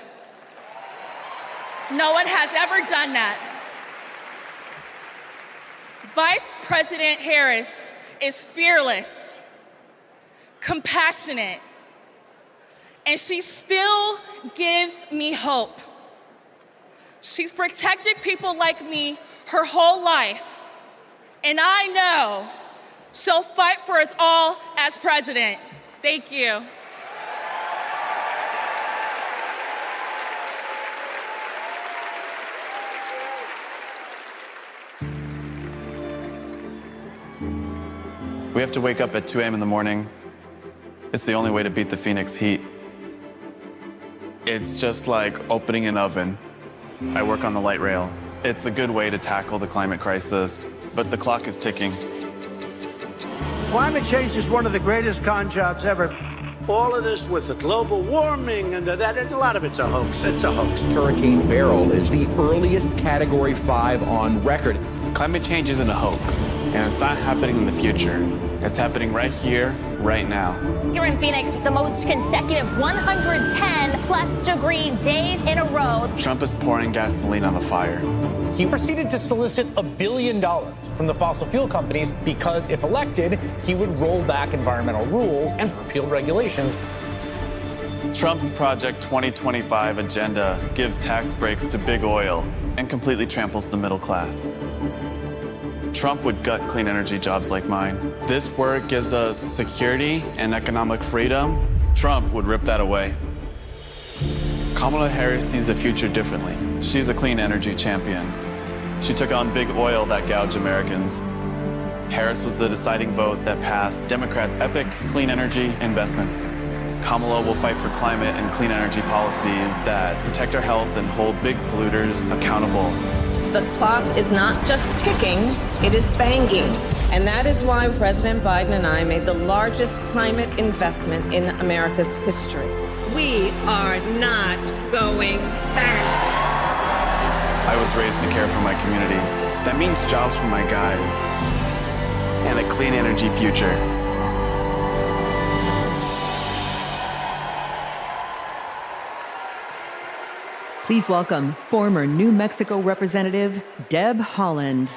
No one has ever done that. Vice President Harris is fearless, compassionate, and she still gives me hope. She's protected people like me her whole life, and I know she'll fight for us all as president. Thank you. We have to wake up at 2 a.m. in the morning. It's the only way to beat the Phoenix heat. It's just like opening an oven. I work on the light rail. It's a good way to tackle the climate crisis, but the clock is ticking. Climate change is one of the greatest con jobs ever. All of this with the global warming and a lot of it's a hoax. It's a hoax. Hurricane Beryl is the earliest Category 5 on record. Climate change isn't a hoax, and it's not happening in the future. It's happening right here, right now. Here in Phoenix, the most consecutive 110-plus degree days in a row. Trump is pouring gasoline on the fire. He proceeded to solicit $1 billion from the fossil fuel companies because, if elected, he would roll back environmental rules and repeal regulations. Trump's Project 2025 agenda gives tax breaks to big oil and completely tramples the middle class. Trump would gut clean energy jobs like mine. This work gives us security and economic freedom. Trump would rip that away. Kamala Harris sees the future differently. She's a clean energy champion. She took on big oil that gouged Americans. Harris was the deciding vote that passed Democrats' epic clean energy investments. Kamala will fight for climate and clean energy policies that protect our health and hold big polluters accountable. The clock is not just ticking, it is banging. And that is why President Biden and I made the largest climate investment in America's history. We are not going back. I was raised to care for my community. That means jobs for my guys and a clean energy future. Please welcome former New Mexico Representative Deb Haaland.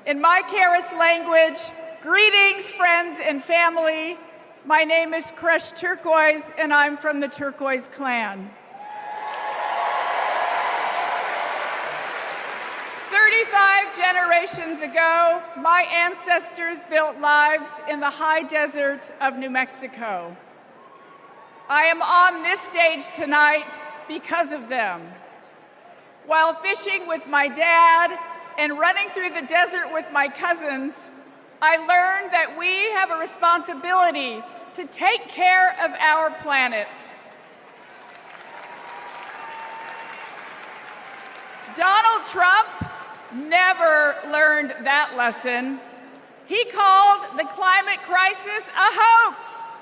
In my Karis language, greetings, friends and family. My name is Kresh Turquoise, and I'm from the Turquoise clan. 35 generations ago, my ancestors built lives in the high desert of New Mexico. I am on this stage tonight because of them. While fishing with my dad and running through the desert with my cousins, I learned that we have a responsibility to take care of our planet. Donald Trump never learned that lesson. He called the climate crisis a hoax.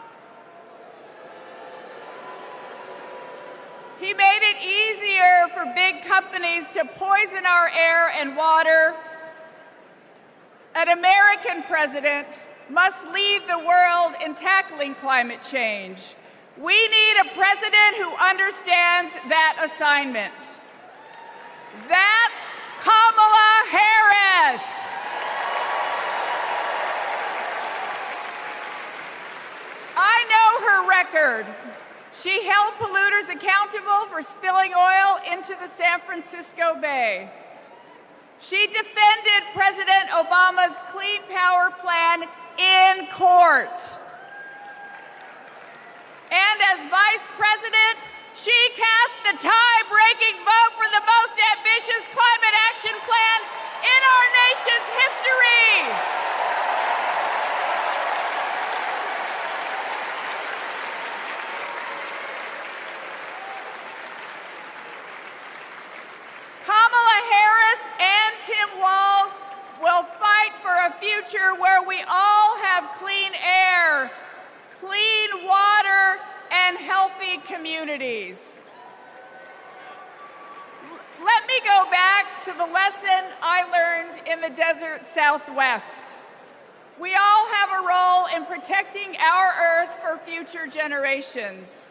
He made it easier for big companies to poison our air and water. An American president must lead the world in tackling climate change. We need a president who understands that assignment. That's Kamala Harris. I know her record. She held polluters accountable for spilling oil into the San Francisco Bay. She defended President Obama's Clean Power Plan in court. And as vice president, she cast the tie-breaking vote for the most ambitious climate action plan in our nation's history. Kamala Harris and Tim Walz will fight for a future where we all have clean air, clean water, and healthy communities. Let me go back to the lesson I learned in the desert Southwest. We all have a role in protecting our Earth for future generations.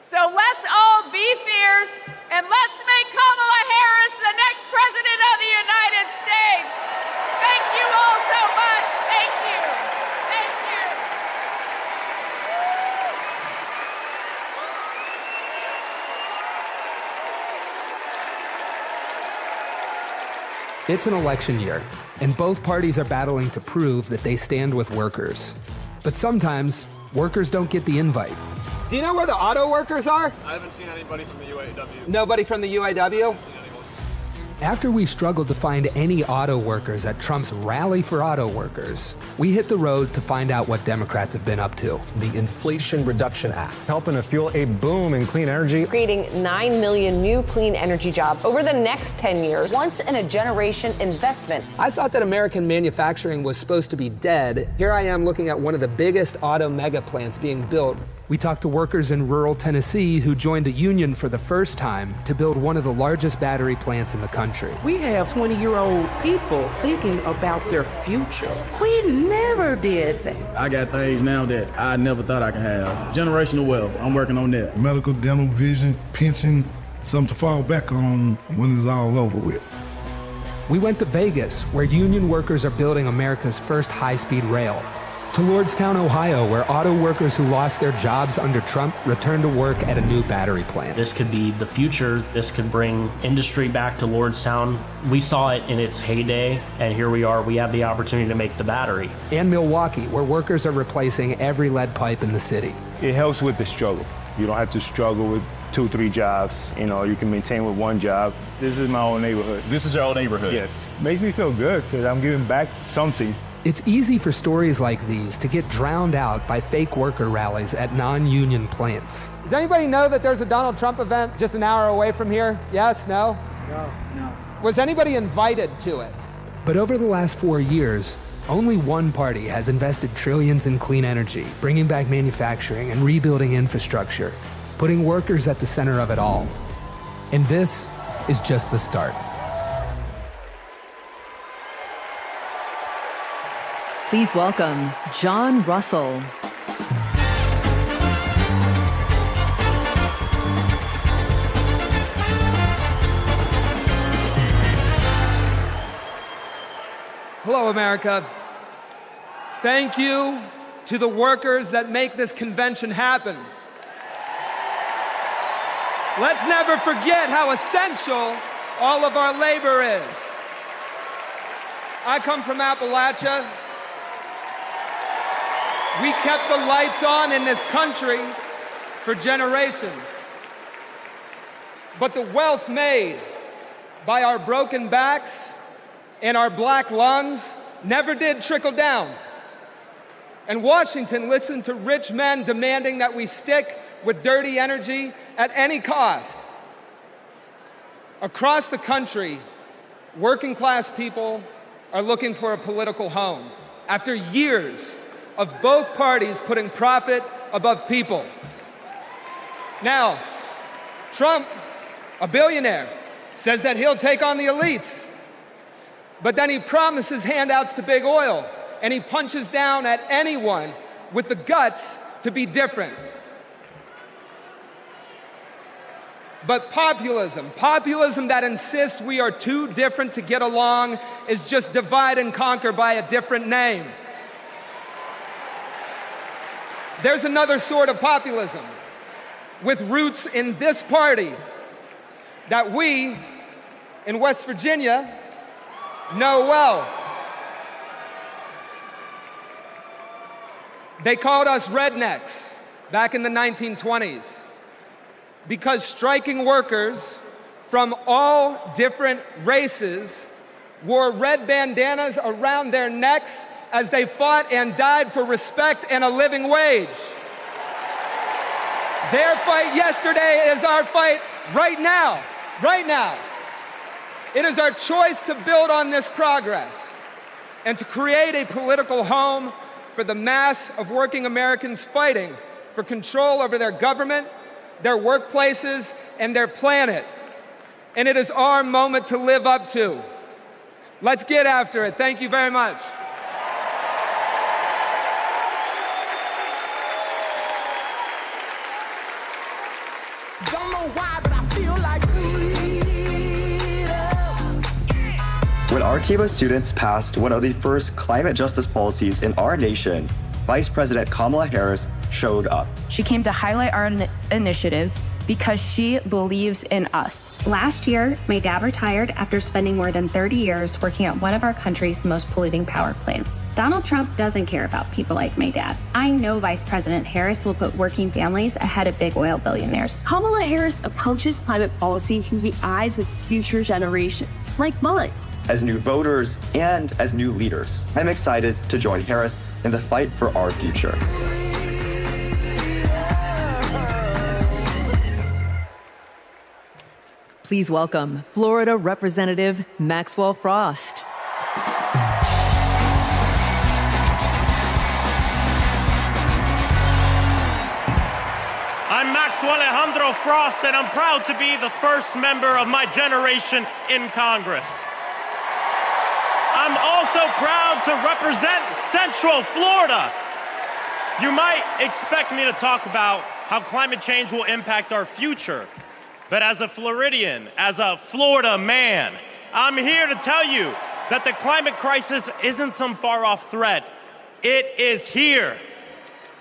So let's all be fierce, and let's make Kamala Harris the next president of the United States. Thank you all so much. Thank you. Thank you. It's an election year, and both parties are battling to prove that they stand with workers. But sometimes, workers don't get the invite. Do you know where the auto workers are? I haven't seen anybody from the UAW. Nobody from the UAW? After we struggled to find any auto workers at Trump's Rally for Auto Workers, we hit the road to find out what Democrats have been up to. The Inflation Reduction Act is helping to fuel a boom in clean energy, creating 9 million new clean energy jobs over the next 10 years, once in a generation investment. I thought that American manufacturing was supposed to be dead. Here I am looking at one of the biggest auto mega plants being built. We talked to workers in rural Tennessee who joined a union for the first time to build one of the largest battery plants in the country. We have 20-year-old people thinking about their future. We never did that. I got things now that I never thought I could have. Generational wealth, I'm working on that. Medical, dental, vision, pension, something to fall back on when it's all over with. We went to Vegas, where union workers are building America's first high-speed rail. To Lordstown, Ohio, where auto workers who lost their jobs under Trump returned to work at a new battery plant. This could be the future. This could bring industry back to Lordstown. We saw it in its heyday, and here we are. We have the opportunity to make the battery. And Milwaukee, where workers are replacing every lead pipe in the city. It helps with the struggle. You don't have to struggle with 2, 3 jobs. You know, you can maintain with one job. This is my own neighborhood. This is your old neighborhood? Yes. Makes me feel good because I'm giving back something. It's easy for stories like these to get drowned out by fake worker rallies at non-union plants. Does anybody know that there's a Donald Trump event just an hour away from here? Yes, no? No. Was anybody invited to it? But over the last 4 years, only one party has invested trillions in clean energy, bringing back manufacturing and rebuilding infrastructure, putting workers at the center of it all. And this is just the start. Please welcome John Russell. Hello, America. Thank you to the workers that make this convention happen. Let's never forget how essential all of our labor is. I come from Appalachia. We kept the lights on in this country for generations. But the wealth made by our broken backs and our black lungs never did trickle down. And Washington listened to rich men demanding that we stick with dirty energy at any cost. Across the country, working class people are looking for a political home after years of both parties putting profit above people. Now, Trump, a billionaire, says that he'll take on the elites, but then he promises handouts to big oil, and he punches down at anyone with the guts to be different. But populism that insists we are too different to get along, is just divide and conquer by a different name. There's another sort of populism with roots in this party that we in West Virginia know well. They called us rednecks back in the 1920s because striking workers from all different races wore red bandanas around their necks as they fought and died for respect and a living wage. Their fight yesterday is our fight right now, right now. It is our choice to build on this progress and to create a political home for the mass of working Americans fighting for control over their government, their workplaces, and their planet. And it is our moment to live up to. Let's get after it. Thank you very much. Don't know why, but I feel like When Artiva students passed one of the first climate justice policies in our nation, Vice President Kamala Harris showed up. She came to highlight our initiative because she believes in us. Last year, my dad retired after spending more than 30 years working at one of our country's most polluting power plants. Donald Trump doesn't care about people like my dad. I know Vice President Harris will put working families ahead of big oil billionaires. Kamala Harris approaches climate policy through the eyes of future generations, like mine. As new voters and as new leaders, I'm excited to join Harris in the fight for our future. Please welcome Florida Representative Maxwell Frost. I'm Maxwell Alejandro Frost, and I'm proud to be the first member of my generation in Congress. I'm also proud to represent Central Florida. You might expect me to talk about how climate change will impact our future. But as a Floridian, as a Florida man, I'm here to tell you that the climate crisis isn't some far-off threat. It is here.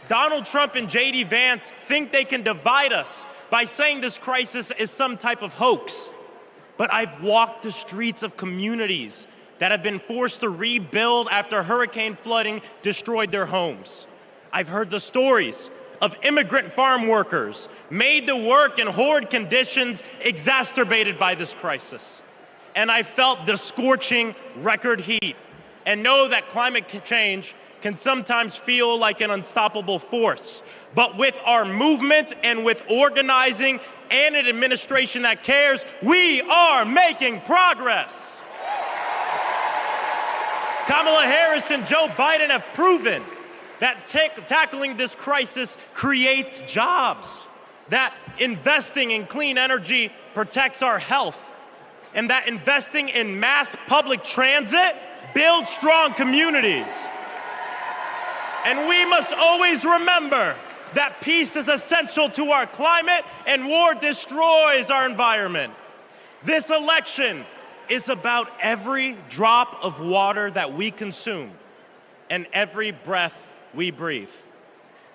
Donald Trump and J.D. Vance think they can divide us by saying this crisis is some type of hoax. But I've walked the streets of communities that have been forced to rebuild after hurricane flooding destroyed their homes. I've heard the stories of immigrant farm workers made to work in horrid conditions exacerbated by this crisis. And I felt the scorching record heat and know that climate change can sometimes feel like an unstoppable force. But with our movement and with organizing and an administration that cares, we are making progress. Kamala Harris and Joe Biden have proven that tackling this crisis creates jobs, that investing in clean energy protects our health, and that investing in mass public transit builds strong communities. And we must always remember that peace is essential to our climate and war destroys our environment. This election is about every drop of water that we consume and every breath we breathe.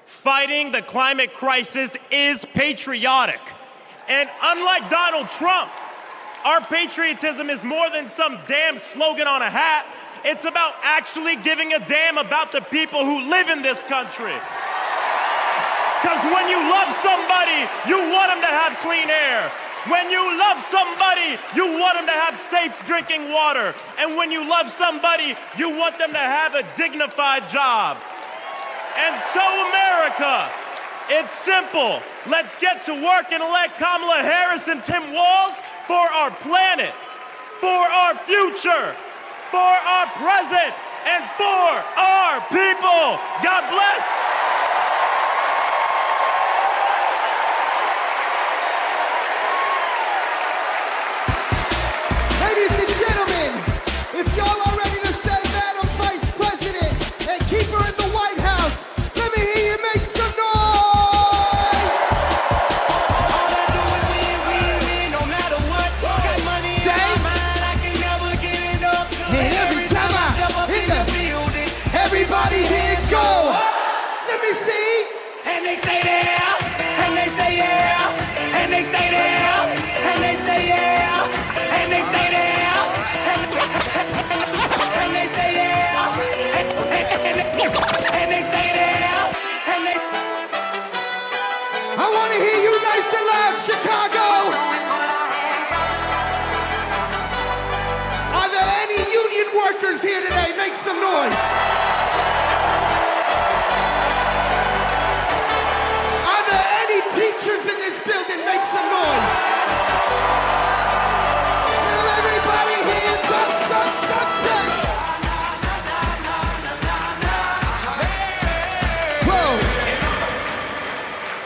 Fighting the climate crisis is patriotic. And unlike Donald Trump, our patriotism is more than some damn slogan on a hat. It's about actually giving a damn about the people who live in this country. Because when you love somebody, you want them to have clean air. When you love somebody, you want them to have safe drinking water. And when you love somebody, you want them to have a dignified job. And so, America, it's simple. Let's get to work and elect Kamala Harris and Tim Walz for our planet, for our future, for our present, and for our people. God bless. Ladies and gentlemen, if y'all are ready to send Madam Vice President and keep her in the White House, let me hear you make some noise! All I do is win, no matter what. Got money in my mind, I can never get it up. And every time I hit the building, everybody's hands go. Let me see. And they stay there, and they stay yeah, and they stay there, and they stay yeah, and they stay there. And they stay there, and they stay there, and they. I want to hear you nice and loud, Chicago. Are there any union workers here today? Make some noise. Are there any teachers in this building? Make some noise. Now everybody hands up.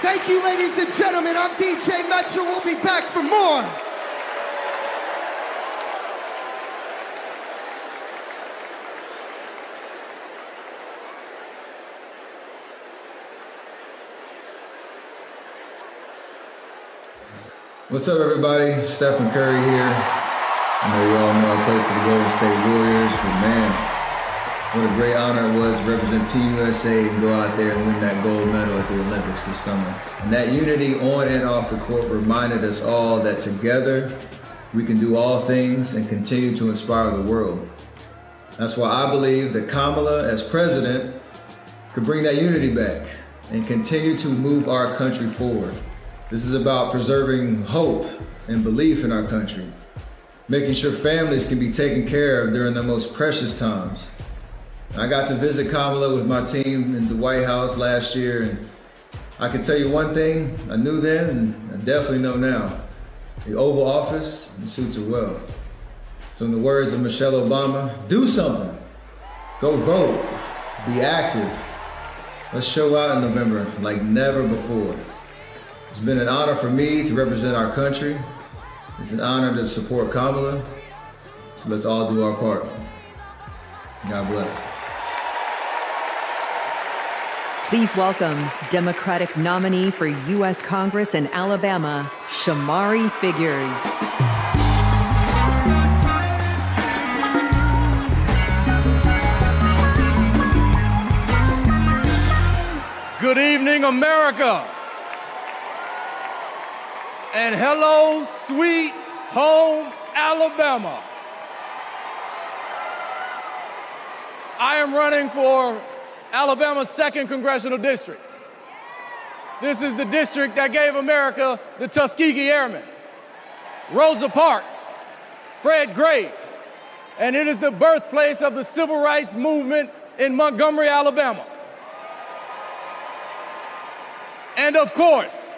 Thank you, ladies and gentlemen. I'm DJ Metro. We'll be back for more. What's up, everybody? Stephen Curry here. I know you all know I play for the Golden State Warriors, but man, What a great honor it was to represent Team USA and go out there and win that gold medal at the Olympics this summer. And that unity on and off the court reminded us all that together we can do all things and continue to inspire the world. That's why I believe that Kamala, as president, could bring that unity back and continue to move our country forward. This is about preserving hope and belief in our country, making sure families can be taken care of during their most precious times. I got to visit Kamala with my team in the White House last year, and I can tell you one thing I knew then and I definitely know now. The Oval Office suits her well. So in the words of Michelle Obama, do something. Go vote. Be active. Let's show out in November like never before. It's been an honor for me to represent our country. It's an honor to support Kamala. So let's all do our part. God bless. Please welcome Democratic nominee for U.S. Congress in Alabama, Shamari Figures. Good evening, America. And hello, sweet home, Alabama. I am running for Alabama's 2nd Congressional District. This is the district that gave America the Tuskegee Airmen, Rosa Parks, Fred Gray, and it is the birthplace of the civil rights movement in Montgomery, Alabama. And of course,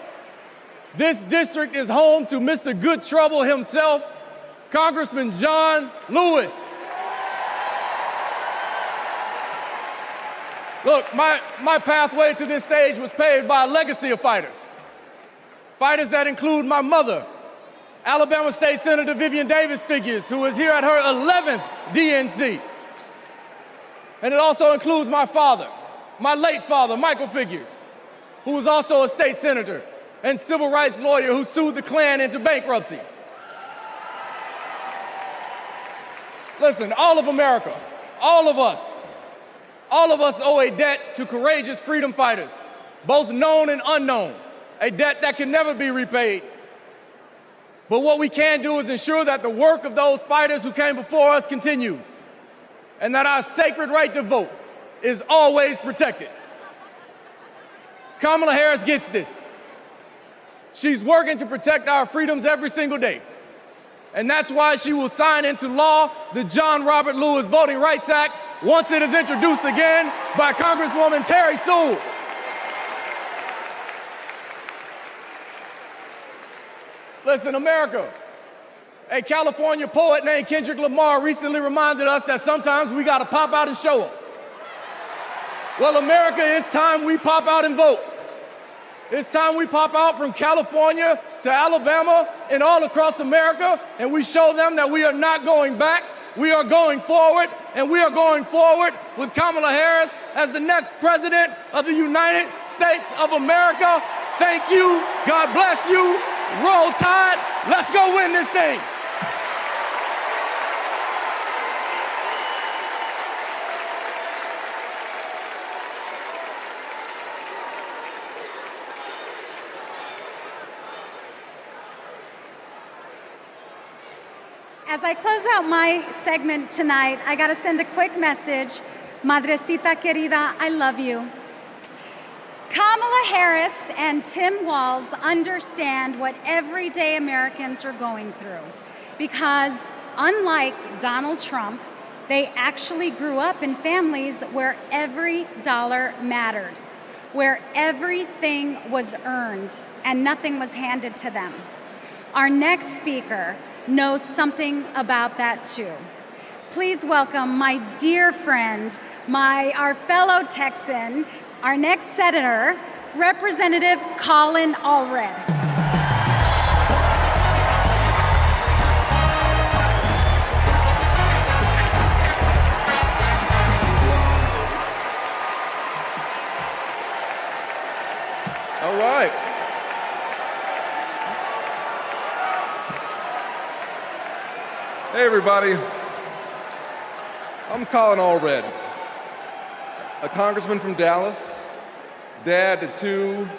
this district is home to Mr. Good Trouble himself, Congressman John Lewis. Look, my pathway to this stage was paved by a legacy of fighters. Fighters that include my mother, Alabama State Senator Vivian Davis Figures, who is here at her 11th DNC. And it also includes my father, my late father, Michael Figures, who was also a state senator and civil rights lawyer who sued the Klan into bankruptcy. Listen, all of America, all of us owe a debt to courageous freedom fighters, both known and unknown, a debt that can never be repaid. But what we can do is ensure that the work of those fighters who came before us continues, and that our sacred right to vote is always protected. Kamala Harris gets this. She's working to protect our freedoms every single day. And that's why she will sign into law the John Robert Lewis Voting Rights Act once it is introduced again by Congresswoman Terry Sewell. Listen, America, a California poet named Kendrick Lamar recently reminded us that sometimes we gotta pop out and show them. Well, America, it's time we pop out and vote. It's time we pop out from California to Alabama and all across America, and we show them that we are not going back. We are going forward, and we are going forward with Kamala Harris as the next president of the United States of America. Thank you. God bless you. Roll Tide. Let's go win this thing. As I close out my segment tonight, I got to send a quick message. Madrecita querida, I love you. Kamala Harris and Tim Walz understand what everyday Americans are going through because, unlike Donald Trump, they actually grew up in families where every dollar mattered, where everything was earned and nothing was handed to them. Our next speaker knows something about that too. Please welcome my dear friend, our fellow Texan, our next senator, Representative Colin Allred. All right. Hey, everybody. I'm Colin Allred. a congressman from Dallas, dad to 2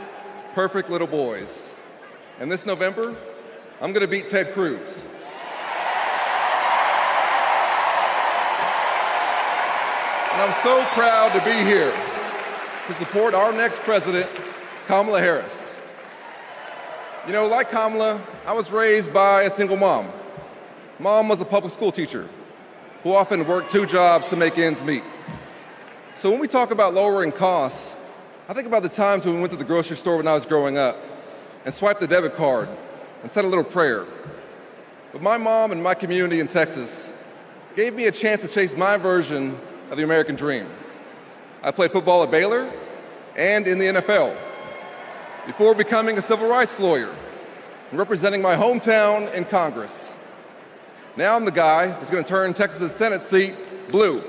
perfect little boys. And this November, I'm going to beat Ted Cruz. And I'm so proud to be here to support our next president, Kamala Harris. You know, like Kamala, I was raised by a single mom. Mom was a public school teacher who often worked 2 jobs to make ends meet. So when we talk about lowering costs, I think about the times when we went to the grocery store when I was growing up and swiped the debit card and said a little prayer. But my mom and my community in Texas gave me a chance to chase my version of the American dream. I played football at Baylor and in the NFL before becoming a civil rights lawyer and representing my hometown in Congress. Now I'm the guy who's going to turn Texas's Senate seat blue.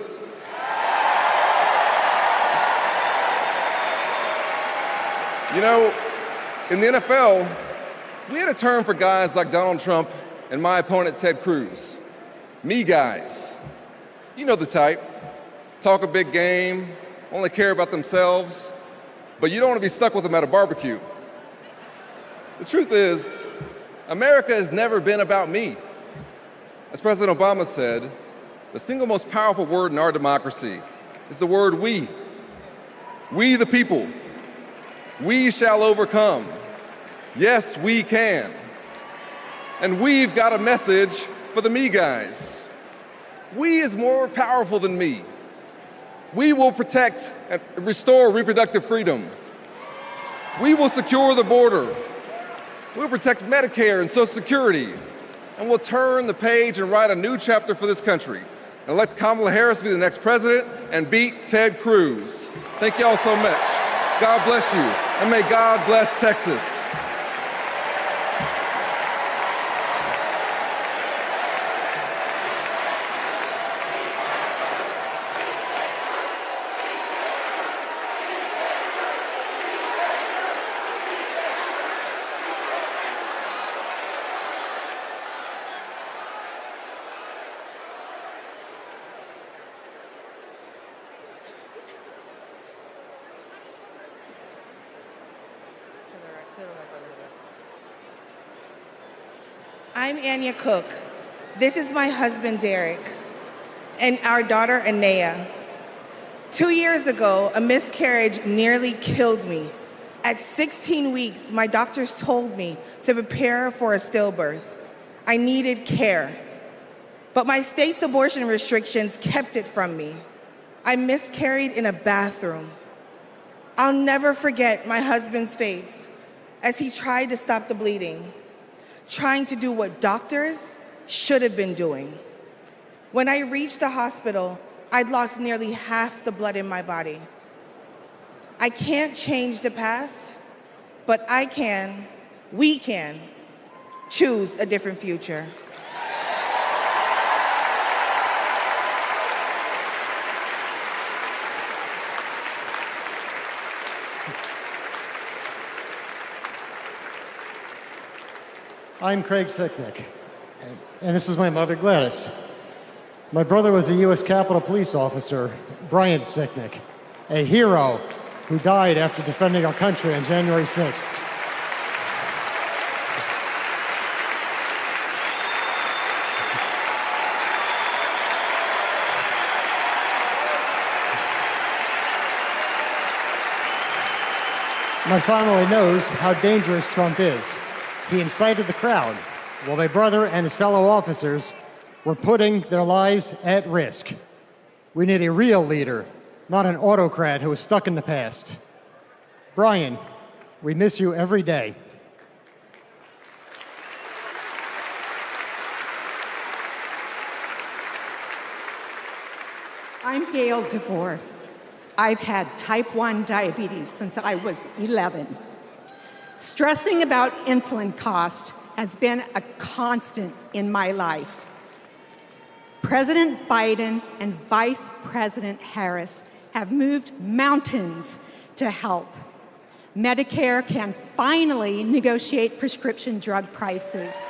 You know, in the NFL, we had a term for guys like Donald Trump and my opponent Ted Cruz. Me guys. You know the type. Talk a big game, only care about themselves, but you don't want to be stuck with them at a barbecue. The truth is, America has never been about me. As President Obama said, the single most powerful word in our democracy is the word we. We the people. We shall overcome. Yes, we can. And we've got a message for the me guys. We is more powerful than me. We will protect and restore reproductive freedom. We will secure the border. We'll protect Medicare and Social Security. And we'll turn the page and write a new chapter for this country. And elect Kamala Harris to be the next president and beat Ted Cruz. Thank you all so much. God bless you, and may God bless Texas. I'm Anya Cook. This is my husband, Derek, and our daughter, Anaya. 2 years ago, a miscarriage nearly killed me. At 16 weeks, my doctors told me to prepare for a stillbirth. I needed care. But my state's abortion restrictions kept it from me. I miscarried in a bathroom. I'll never forget my husband's face as he tried to stop the bleeding, trying to do what doctors should have been doing. When I reached the hospital, I'd lost nearly half the blood in my body. I can't change the past, but we can choose a different future. I'm Craig Sicknick, and this is my mother, Gladys. My brother was a U.S. Capitol Police officer, Brian Sicknick, a hero who died after defending our country on January 6th. My family knows how dangerous Trump is. He incited the crowd while my brother and his fellow officers were putting their lives at risk. We need a real leader, not an autocrat who is stuck in the past. Brian, we miss you every day. I'm Gail DeBoer. I've had type 1 diabetes since I was 11. Stressing about insulin cost has been a constant in my life. President Biden and Vice President Harris have moved mountains to help. Medicare can finally negotiate prescription drug prices.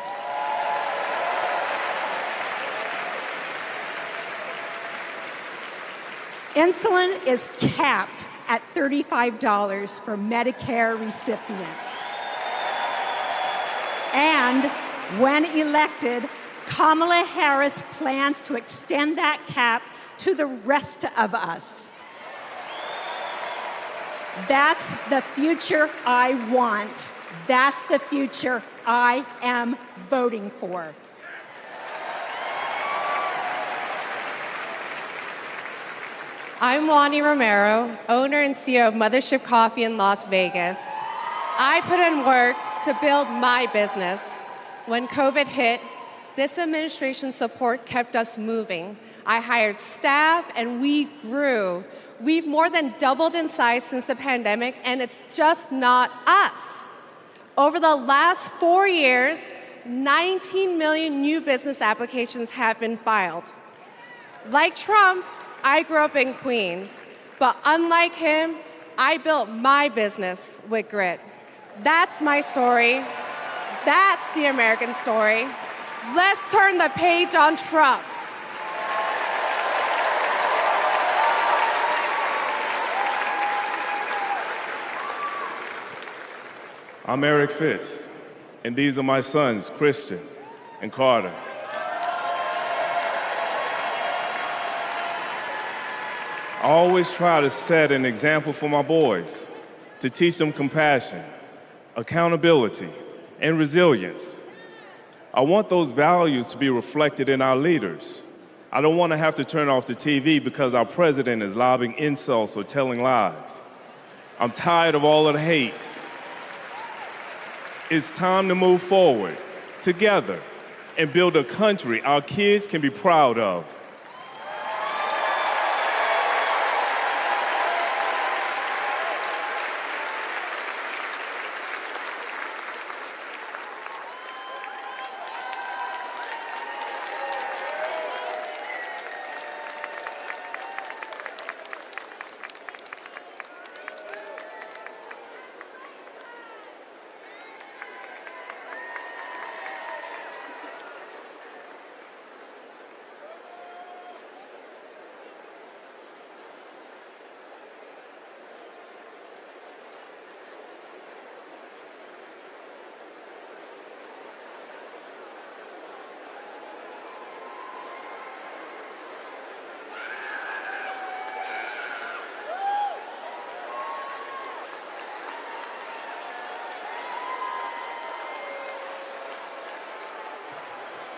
Insulin is capped at $35 for Medicare recipients. And when elected, Kamala Harris plans to extend that cap to the rest of us. That's the future I want. That's the future I am voting for. I'm Wani Romero, owner and CEO of Mothership Coffee in Las Vegas. I put in work to build my business. When COVID hit, this administration's support kept us moving. I hired staff and we grew. We've more than doubled in size since the pandemic, and it's just not us. Over the last 4 years, 19 million new business applications have been filed. Like Trump, I grew up in Queens, but unlike him, I built my business with grit. That's my story. That's the American story. Let's turn the page on Trump. I'm Eric Fitz, and these are my sons, Christian and Carter. I always try to set an example for my boys, to teach them compassion, accountability, and resilience. I want those values to be reflected in our leaders. I don't want to have to turn off the TV because our president is lobbing insults or telling lies. I'm tired of all of the hate. It's time to move forward together and build a country our kids can be proud of.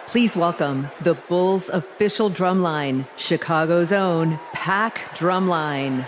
Please welcome the Bulls' official drumline, Chicago's own Pack Drumline.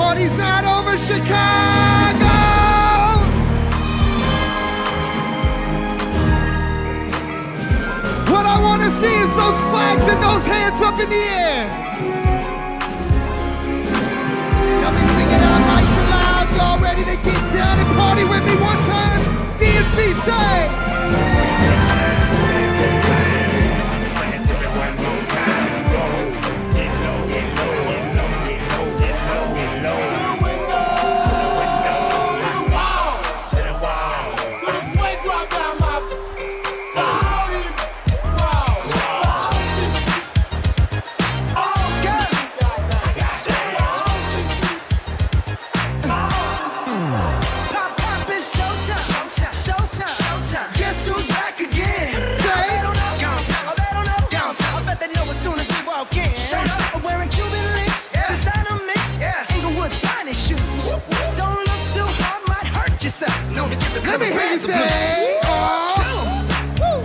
party's not over, Chicago! What I want to see is those flags and those hands up in the air. Y'all be singing out nice and loud. Y'all ready to get down and party with me one time? DNC say. Let me hear you say, oh.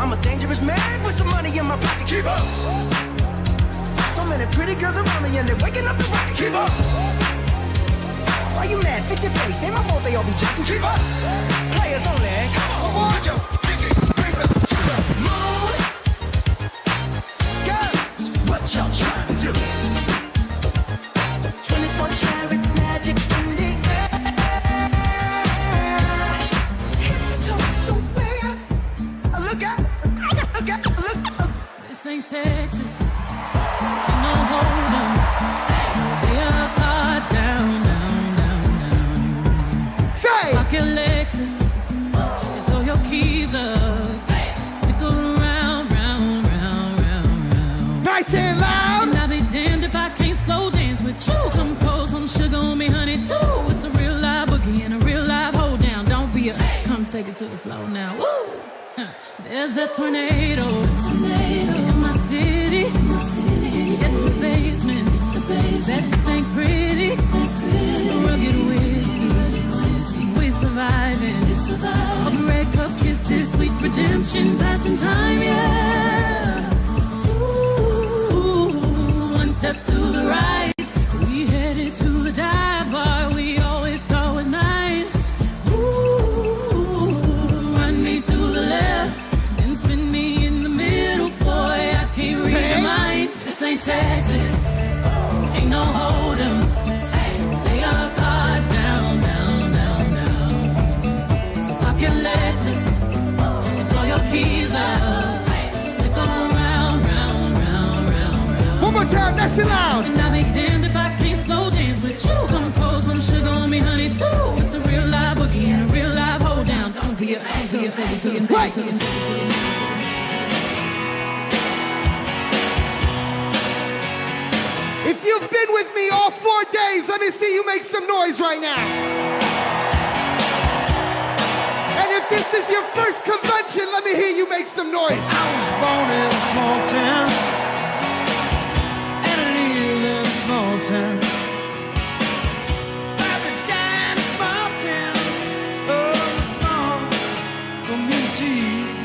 I'm a dangerous man with some money in my pocket. Keep up. So many pretty girls around me and they're waking up the rocket. Keep up. Why you mad? Fix your face. Ain't my fault they all be jacking. Keep up. Players only. Come on, Joe. Moon. Girls, what y'all trying to do? 24 karat magic in the This ain't Texas, ain't no hold'em. So lay your cards down, down, down, down. Say! Park your Lexus and throw your keys up. Stick around, round, round, round, round. Nice and loud! And I'll be damned if I can't slow dance with you. Come pour some sugar on me, honey, too. It's a real live boogie and a real live hold down. Don't be a, come take it to the floor now. Woo! There's a tornado in my city, in the basement. That ain't pretty, rugged whiskey. We surviving. A red cup kisses, sweet redemption, passing time, yeah. Ooh, one step to the right, we headed to the dive bar we always thought was nice. Ooh, run me to the left. This ain't Texas, ain't no hold'em. So lay your cards down, down, down, down. So pop your Lexus, throw your keys up. Stick around, round, round, round, round. One more time, that's it loud. And I'll be damned if I can't slow dance with you. Come pour some sugar on me, honey, too. It's a real live boogie and a real live hold down. Don't be a anchor, take it to the right. If you've been with me all 4 days, let me see you make some noise right now. And if this is your first convention, let me hear you make some noise. I was born in a small town, and I live in a small town. Every day in a small town, oh, small communities.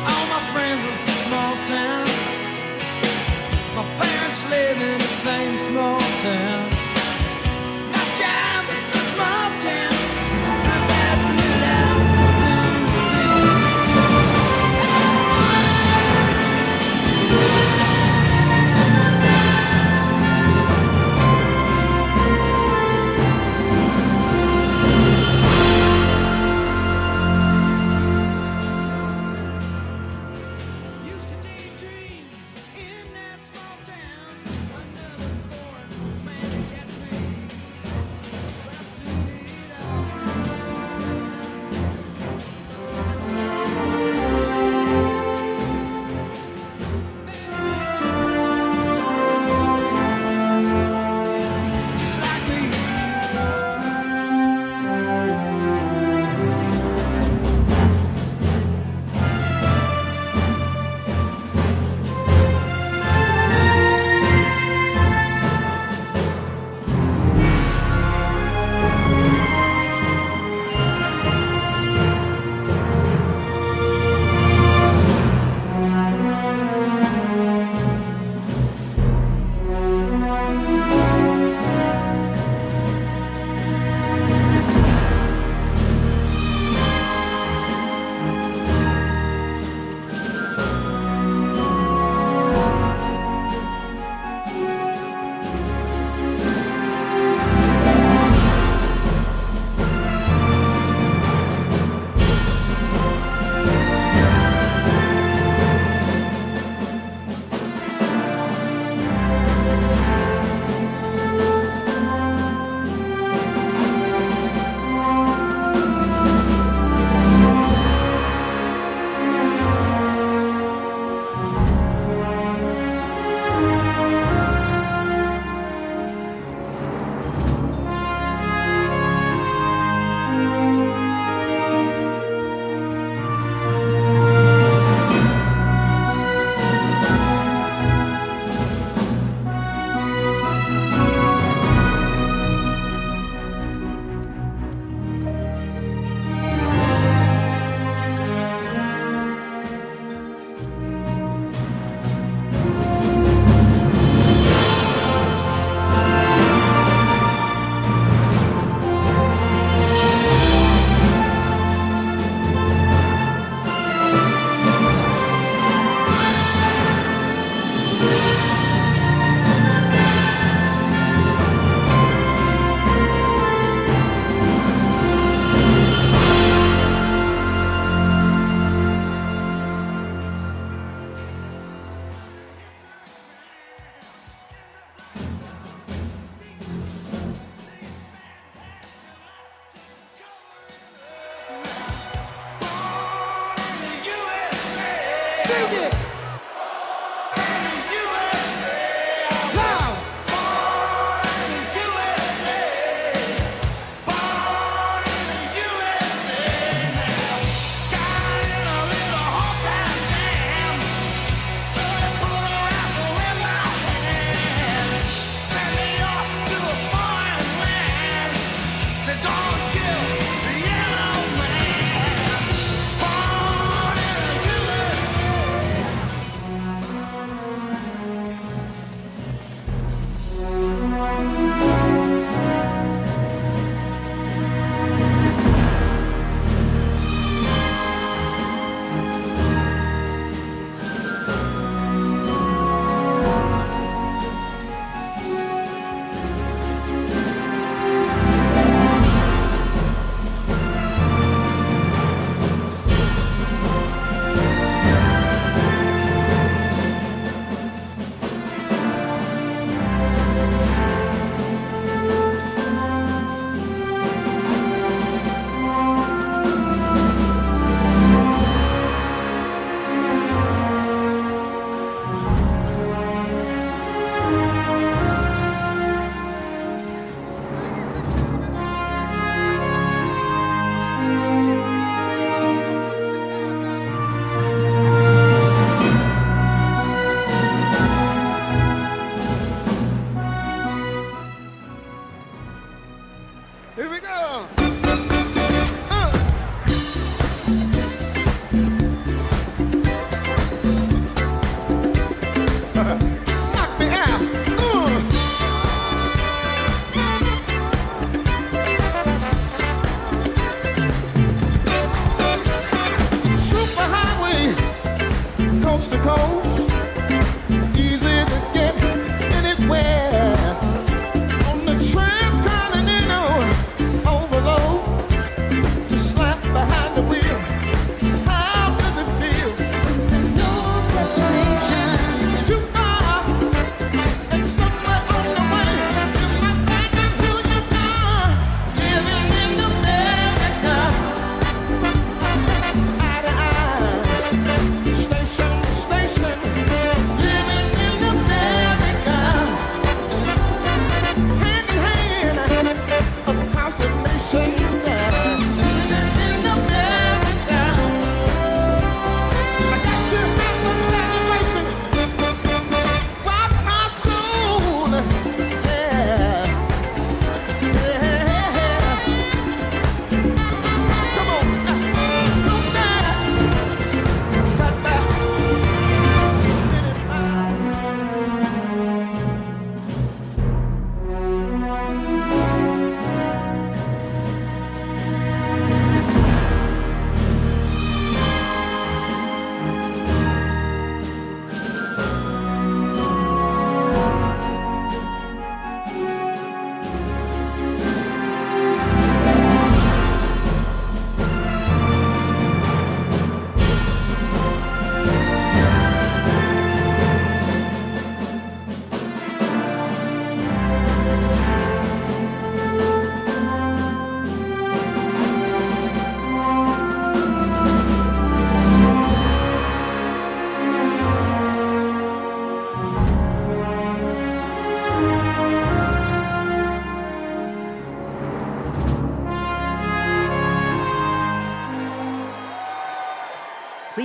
All my friends are from small town. My parents live in the same small town. My job is a small town. I've had a little out of town.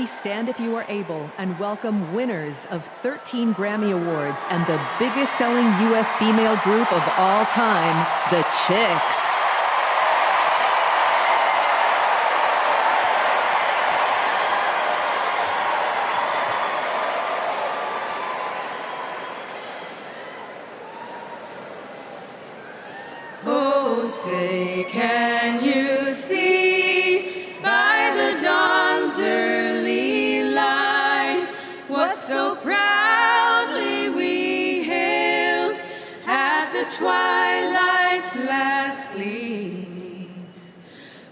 Please stand if you are able and welcome winners of 13 Grammy Awards and the biggest selling U.S. female group of all time, the Chicks. Oh, say, can you see by the dawn's early light what so proudly we hailed at the twilight's last gleaming,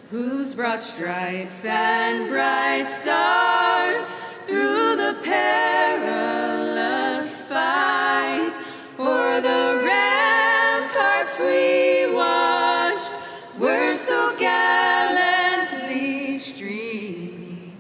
whose broad stripes and bright stars through the perilous fight o'er the ramparts we watched were so gallantly streaming,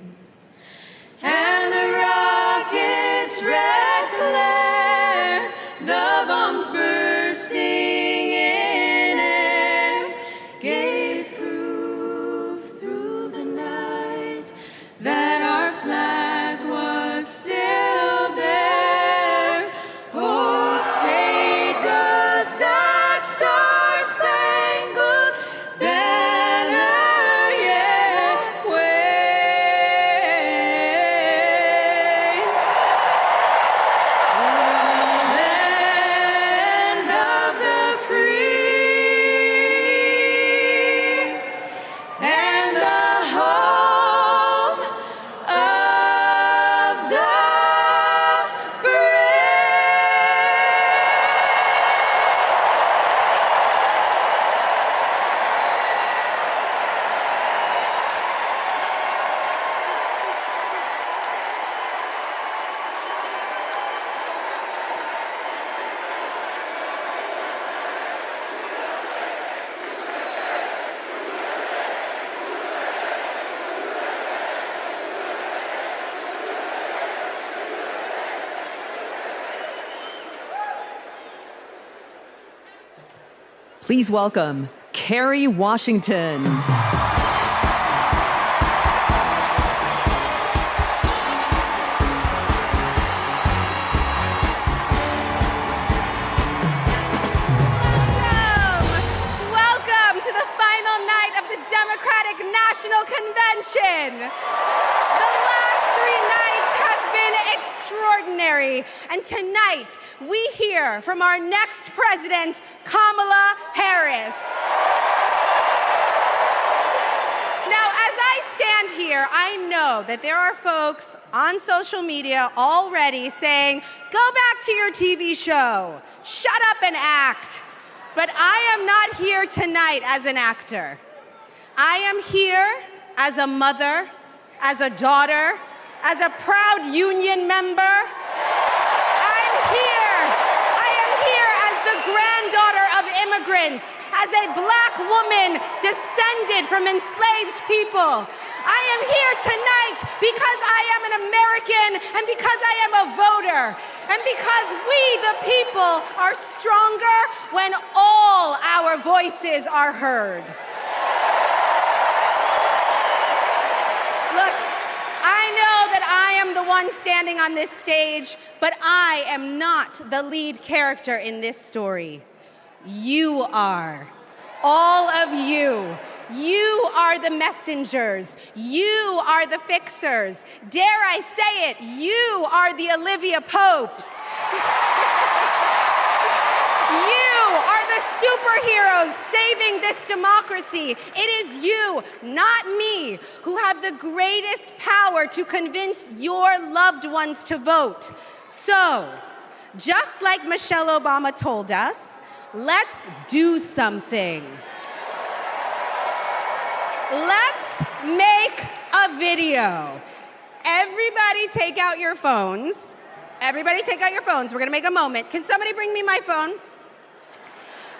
and the rockets' red glare, the bombs bursting in air, gave proof through the night that our flag was still there. Oh, say, does that star-spangled banner yet wave o'er the land of the free and the home of the brave? Please welcome Kerry Washington. Welcome to the final night of the Democratic National Convention. The last 3 nights have been extraordinary, and tonight we hear from our next president, Kamala Harris. Now, as I stand here, I know that there are folks on social media already saying, go back to your TV show, shut up and act. But I am not here tonight as an actor. I am here as a mother, as a daughter, as a proud union member. I am here as the granddaughter of immigrants, as a black woman descended from enslaved people. I am here tonight because I am an American and because I am a voter and because we, the people, are stronger when all our voices are heard. Look, I know that I am the one standing on this stage, but I am not the lead character in this story. You are. All of you. You are the messengers. You are the fixers. Dare I say it, you are the Olivia Popes. You are the superheroes saving this democracy. It is you, not me, who have the greatest power to convince your loved ones to vote. So, just like Michelle Obama told us, let's do something. Let's make a video. Everybody take out your phones. Everybody take out your phones. We're gonna make a moment. Can somebody bring me my phone?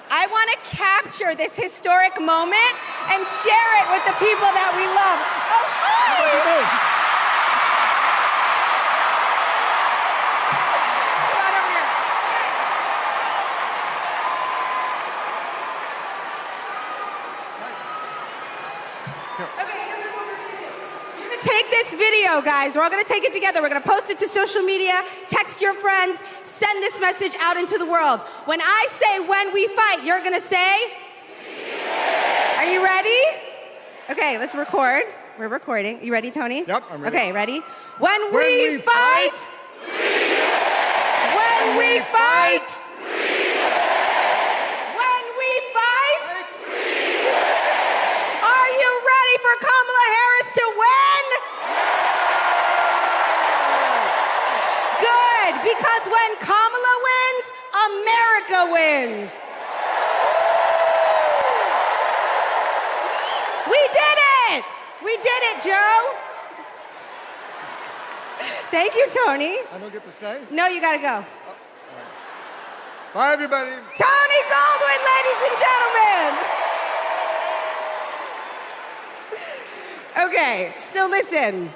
I wanna capture this historic moment and share it with the people that we love. Oh, hi! Take this this video, guys. We're all gonna take it together. We're gonna post it to social media, text your friends, send this message out into the world. When I say when we fight, you're gonna say? Are you ready? Okay, let's record. We're recording. You ready, Tony? Yep, I'm ready. Okay, ready? When we fight, when we fight, when we fight, are you ready for Kamala Harris to win? Good, because when Kamala wins, America wins. We did it! We did it, Joe. Thank you, Tony. I don't get to stay? No, you gotta go. Bye, everybody. Tony Goldwyn, ladies and gentlemen. Okay, so listen.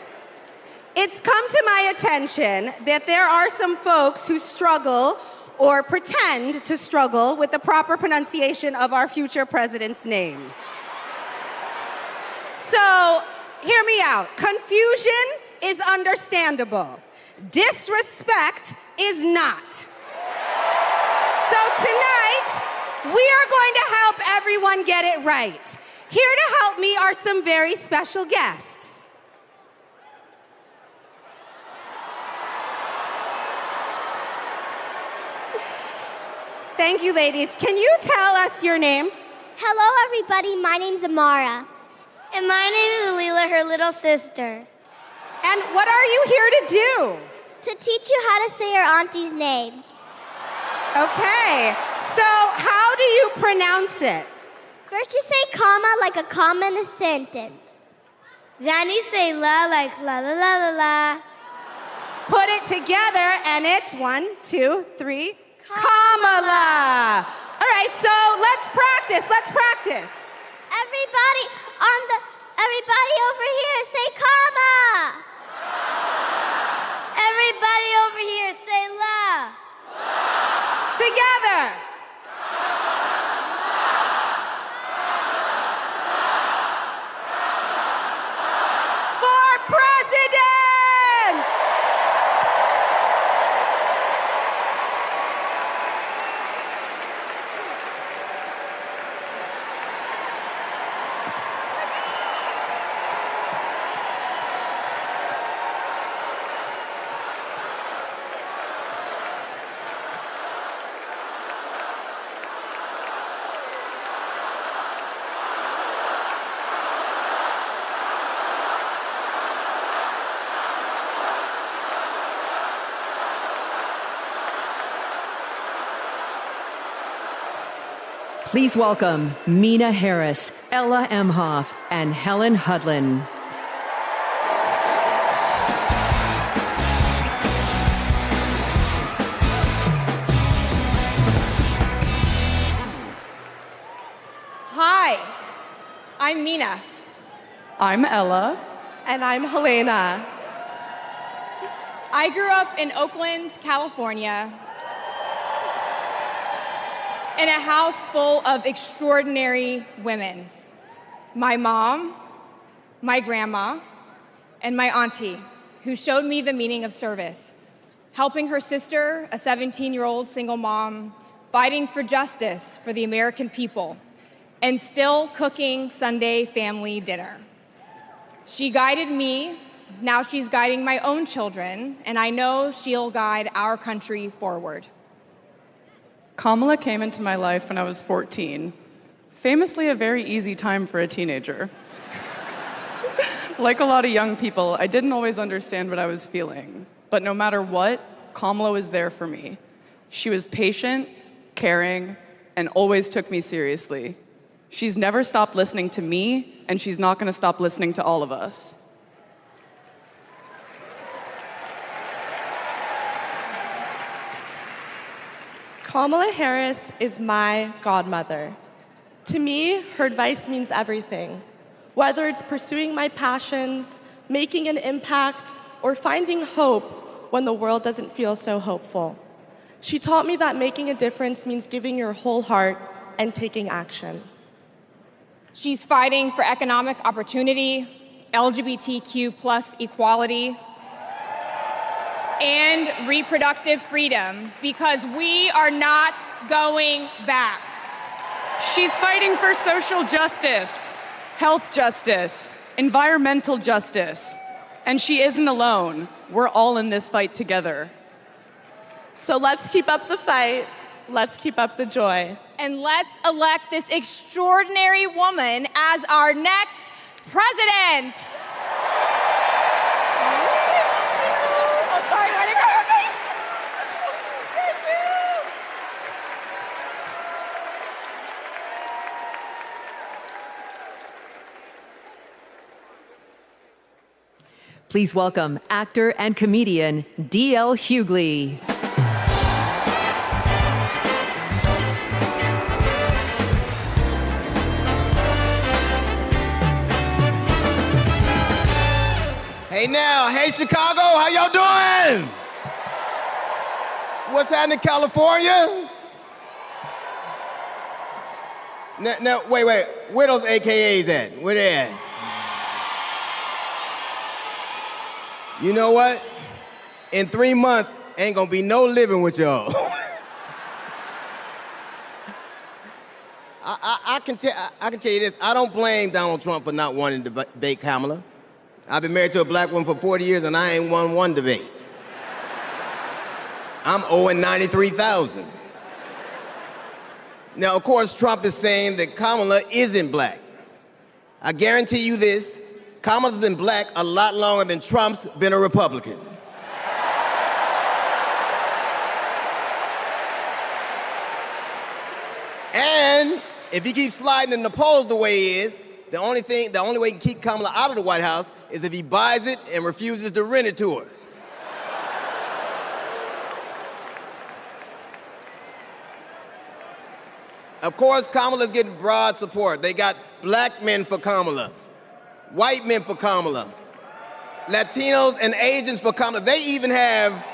It's come to my attention that there are some folks who struggle or pretend to struggle with the proper pronunciation of our future president's name. So, hear me out. Confusion is understandable. Disrespect is not. So tonight, we are going to help everyone get it right. Here to help me are some very special guests. Thank you, ladies. Can you tell us your names? Hello, everybody. My name's Amara. And my name is Leela, her little sister. And what are you here to do? To teach you how to say your auntie's name. Okay, so how do you pronounce it? First you say comma like a comma in a sentence. Then you say la like la la la la la. Put it together and it's 1, 2, 3, Kamala. All right, so let's practice, Everybody over here say comma. Everybody over here say la. Together. For president. Please welcome Mina Harris, Ella Emhoff, and Helen Hudlin. Hi, I'm Mina. I'm Ella. And I'm Helena. I grew up in Oakland, California, in a house full of extraordinary women. My mom, my grandma, and my auntie, who showed me the meaning of service, helping her sister, a 17-year-old single mom, fighting for justice for the American people, and still cooking Sunday family dinner. She guided me, now she's guiding my own children, and I know she'll guide our country forward. Kamala came into my life when I was 14. Famously a very easy time for a teenager. Like a lot of young people, I didn't always understand what I was feeling. But no matter what, Kamala was there for me. She was patient, caring, and always took me seriously. She's never stopped listening to me, and she's not going to stop listening to all of us. Kamala Harris is my godmother. To me, her advice means everything. Whether it's pursuing my passions, making an impact, or finding hope when the world doesn't feel so hopeful. She taught me that making a difference means giving your whole heart and taking action. She's fighting for economic opportunity, LGBTQ plus equality, and reproductive freedom, because we are not going back. She's fighting for social justice, health justice, environmental justice, and she isn't alone. We're all in this fight together. So let's keep up the fight. Let's keep up the joy. And let's elect this extraordinary woman as our next president. Please welcome actor and comedian D.L. Hughley. Hey now, hey Chicago, how y'all doing? What's happening, California? Now, wait, where those AKAs at? Where they at? You know what? In 3 months, ain't gonna be no living with y'all. I can tell you this, I don't blame Donald Trump for not wanting to debate Kamala. I've been married to a black woman for 40 years and I ain't won one debate. I'm owing $93,000. Now, of course, Trump is saying that Kamala isn't black. I guarantee you this, Kamala's been black a lot longer than Trump's been a Republican. And if he keeps sliding in the polls the way he is, the only way he can keep Kamala out of the White House is if he buys it and refuses to rent it to her. Of course, Kamala's getting broad support. They got black men for Kamala, white men for Kamala, Latinos and Asians for Kamala. They even have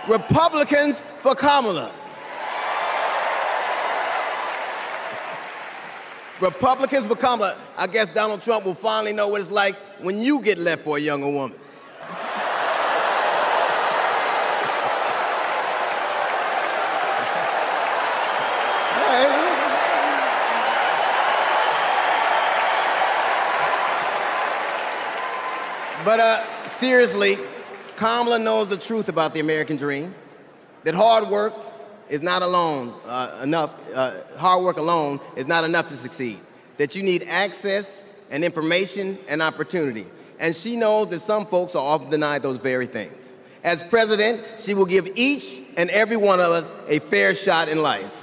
Republicans for Kamala. Republicans for Kamala. I guess Donald Trump will finally know what it's like when you get left for a younger woman. But seriously, Kamala knows the truth about the American dream, that hard work is not enough. Hard work alone is not enough to succeed. That you need access and information and opportunity. And she knows that some folks are often denied those very things. As president, she will give each and every one of us a fair shot in life.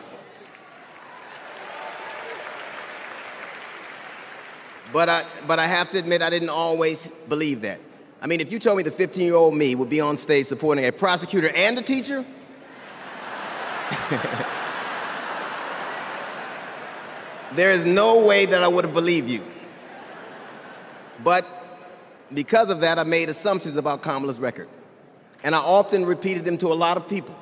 But I have to admit, I didn't always believe that. I mean, if you told me the 15-year-old me would be on stage supporting a prosecutor and a teacher, there is no way that I would have believed you. But because of that, I made assumptions about Kamala's record. And I often repeated them to a lot of people.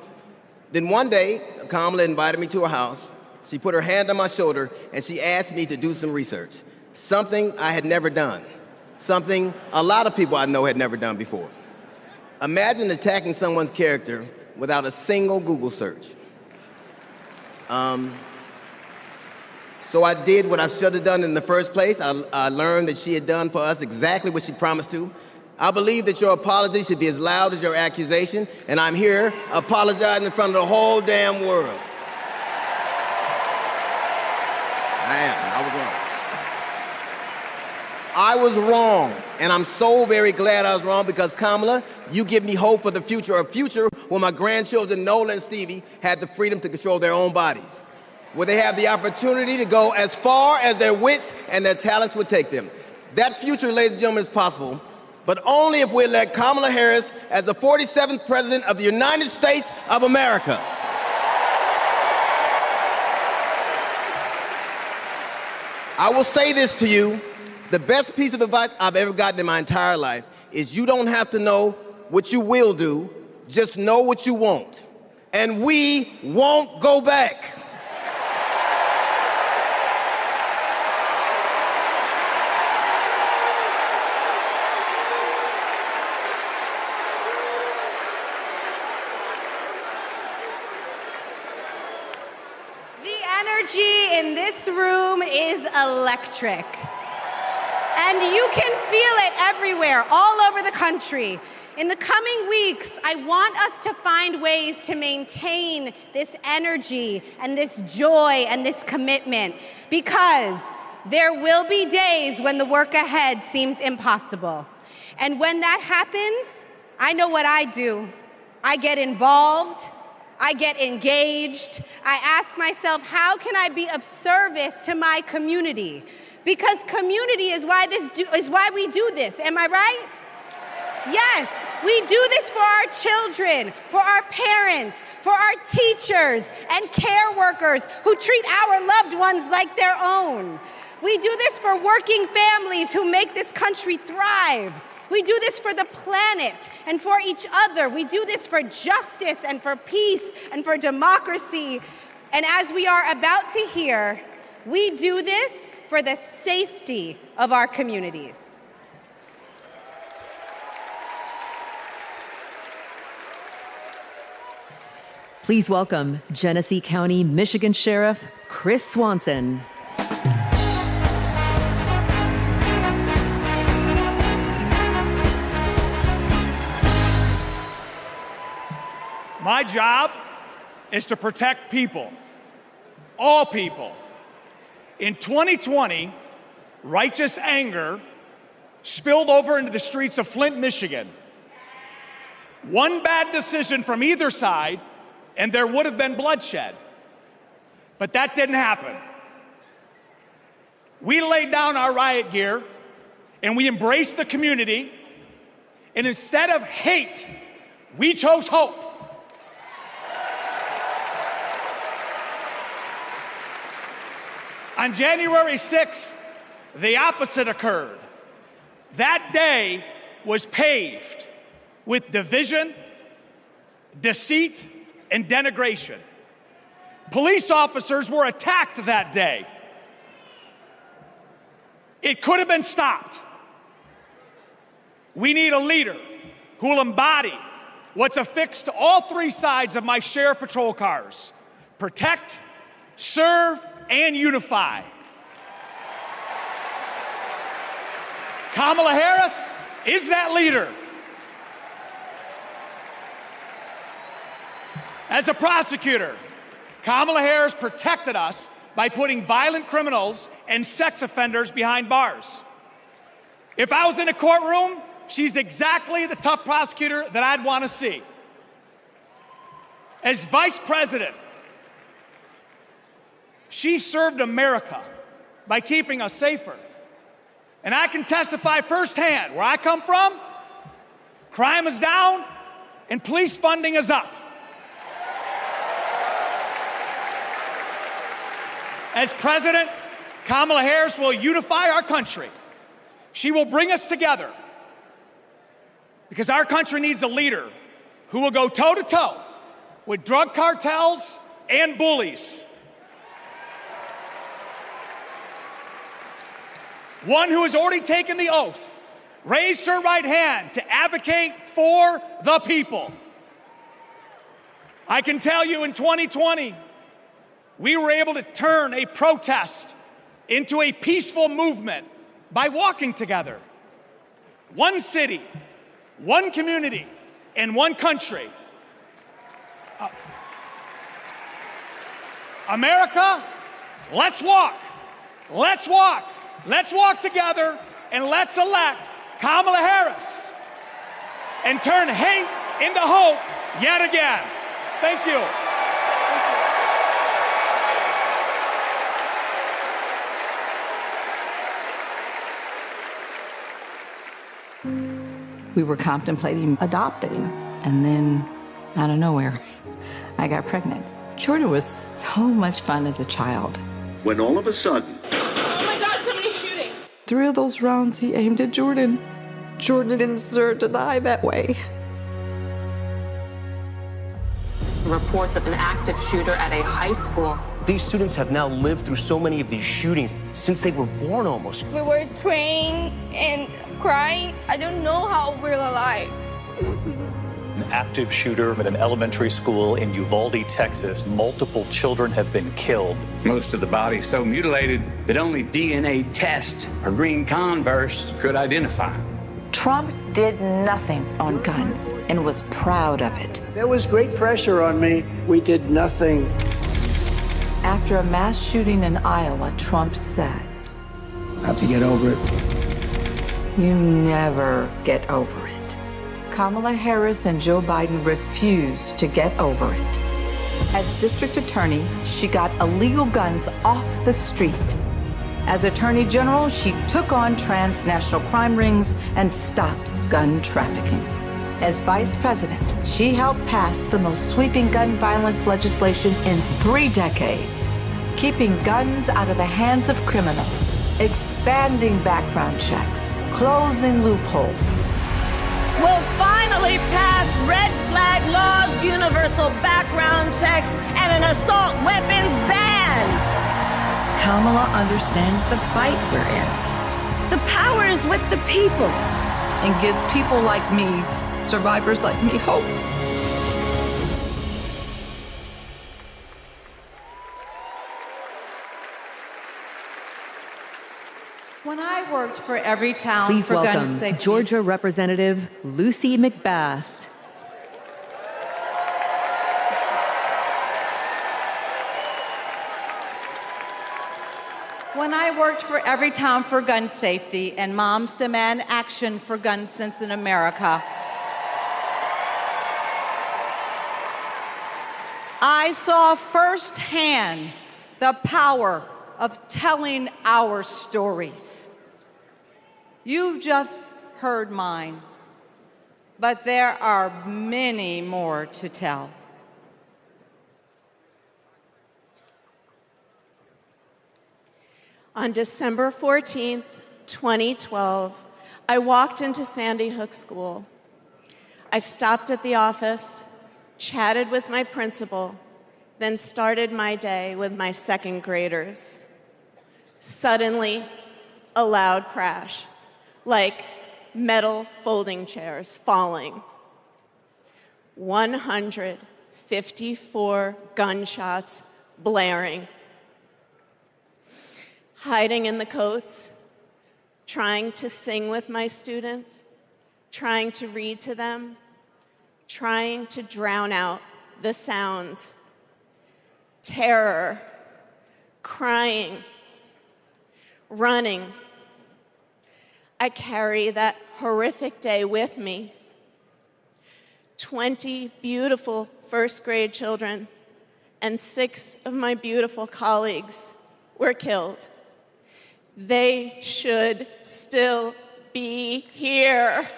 Then one day, Kamala invited me to her house. She put her hand on my shoulder and she asked me to do some research. Something I had never done. Something a lot of people I know had never done before. Imagine attacking someone's character without a single Google search. So I did what I should have done in the first place. I learned that she had done for us exactly what she promised to. I believe that your apology should be as loud as your accusation, and I'm here apologizing in front of the whole damn world. I was wrong. I was wrong, and I'm so very glad I was wrong because, Kamala, you give me hope for the future, a future where my grandchildren, Nola and Stevie, had the freedom to control their own bodies, where they have the opportunity to go as far as their wits and their talents would take them. That future, ladies and gentlemen, is possible, but only if we elect Kamala Harris as the 47th President of the United States of America. I will say this to you. The best piece of advice I've ever gotten in my entire life is you don't have to know what you will do, just know what you won't. And we won't go back. this room is electric. And you can feel it everywhere, all over the country. In the coming weeks, I want us to find ways to maintain this energy and this joy and this commitment, because there will be days when the work ahead seems impossible. And when that happens, I know what I do. I get involved, I get engaged, I ask myself, how can I be of service to my community? Because community is why we do this, am I right? Yes, we do this for our children, for our parents, for our teachers and care workers who treat our loved ones like their own. We do this for working families who make this country thrive. We do this for the planet and for each other. We do this for justice and for peace and for democracy. And as we are about to hear, we do this for the safety of our communities. Please welcome Genesee County, Michigan Sheriff Chris Swanson. My job is to protect people, all people. In 2020, righteous anger spilled over into the streets of Flint, Michigan. One bad decision from either side, and there would have been bloodshed. But that didn't happen. We laid down our riot gear, and we embraced the community, and instead of hate, we chose hope. On January 6th, the opposite occurred. That day was paved with division, deceit, and denigration. Police officers were attacked that day. It could have been stopped. We need a leader who will embody what's affixed to all three sides of my sheriff patrol cars: protect, serve, and unify. Kamala Harris is that leader. As a prosecutor, Kamala Harris protected us by putting violent criminals and sex offenders behind bars. If I was in a courtroom, she's exactly the tough prosecutor that I'd want to see. As vice president, she served America by keeping us safer. And I can testify firsthand, where I come from, crime is down and police funding is up. As president, Kamala Harris will unify our country. She will bring us together, because our country needs a leader who will go toe-to-toe with drug cartels and bullies. One who has already taken the oath, raised her right hand to advocate for the people. I can tell you, in 2020, we were able to turn a protest into a peaceful movement by walking together. One city, one community, and one country. America, let's walk. Let's walk. Let's walk together, and let's elect Kamala Harris and turn hate into hope yet again. Thank you. We were contemplating adopting, and then out of nowhere, I got pregnant. Jordan was so much fun as a child. When all of a sudden, oh my God, somebody's shooting! 3 of those rounds he aimed at Jordan. Jordan didn't deserve to die that way. Reports of an active shooter at a high school. These students have now lived through so many of these shootings since they were born almost. We were praying and crying. I don't know how we're alive. active shooter at an elementary school in Uvalde, Texas. Multiple children have been killed. Most of the body so mutilated that only DNA tests or green Converse could identify. Trump did nothing on guns and was proud of it. There was great pressure on me. We did nothing. After a mass shooting in Iowa, Trump said, I have to get over it. "You never get over it." Kamala Harris and Joe Biden refused to get over it. As district attorney, she got illegal guns off the street. As attorney general, she took on transnational crime rings and stopped gun trafficking. As vice president, she helped pass the most sweeping gun violence legislation in 3 decades, keeping guns out of the hands of criminals, expanding background checks, closing loopholes. We'll finally pass red flag laws, universal background checks, and an assault weapons ban. Kamala understands the fight we're in. The power is with the people. And gives people like me, survivors like me, hope. When I worked for every town Please for gun welcome safety. Georgia Representative Lucy McBath. When I worked for every town for gun safety and moms demand action for gun sense in America, I saw firsthand the power of telling our stories. You've just heard mine, but there are many more to tell. On December 14th, 2012, I walked into Sandy Hook School. I stopped at the office, chatted with my principal, then started my day with my second graders. Suddenly, a loud crash, like metal folding chairs falling. 154 gunshots blaring. Hiding in the coats, trying to sing with my students, trying to read to them, trying to drown out the sounds. Terror, crying, running. I carry that horrific day with me. 20 beautiful first grade children and 6 of my beautiful colleagues were killed. They should still be here.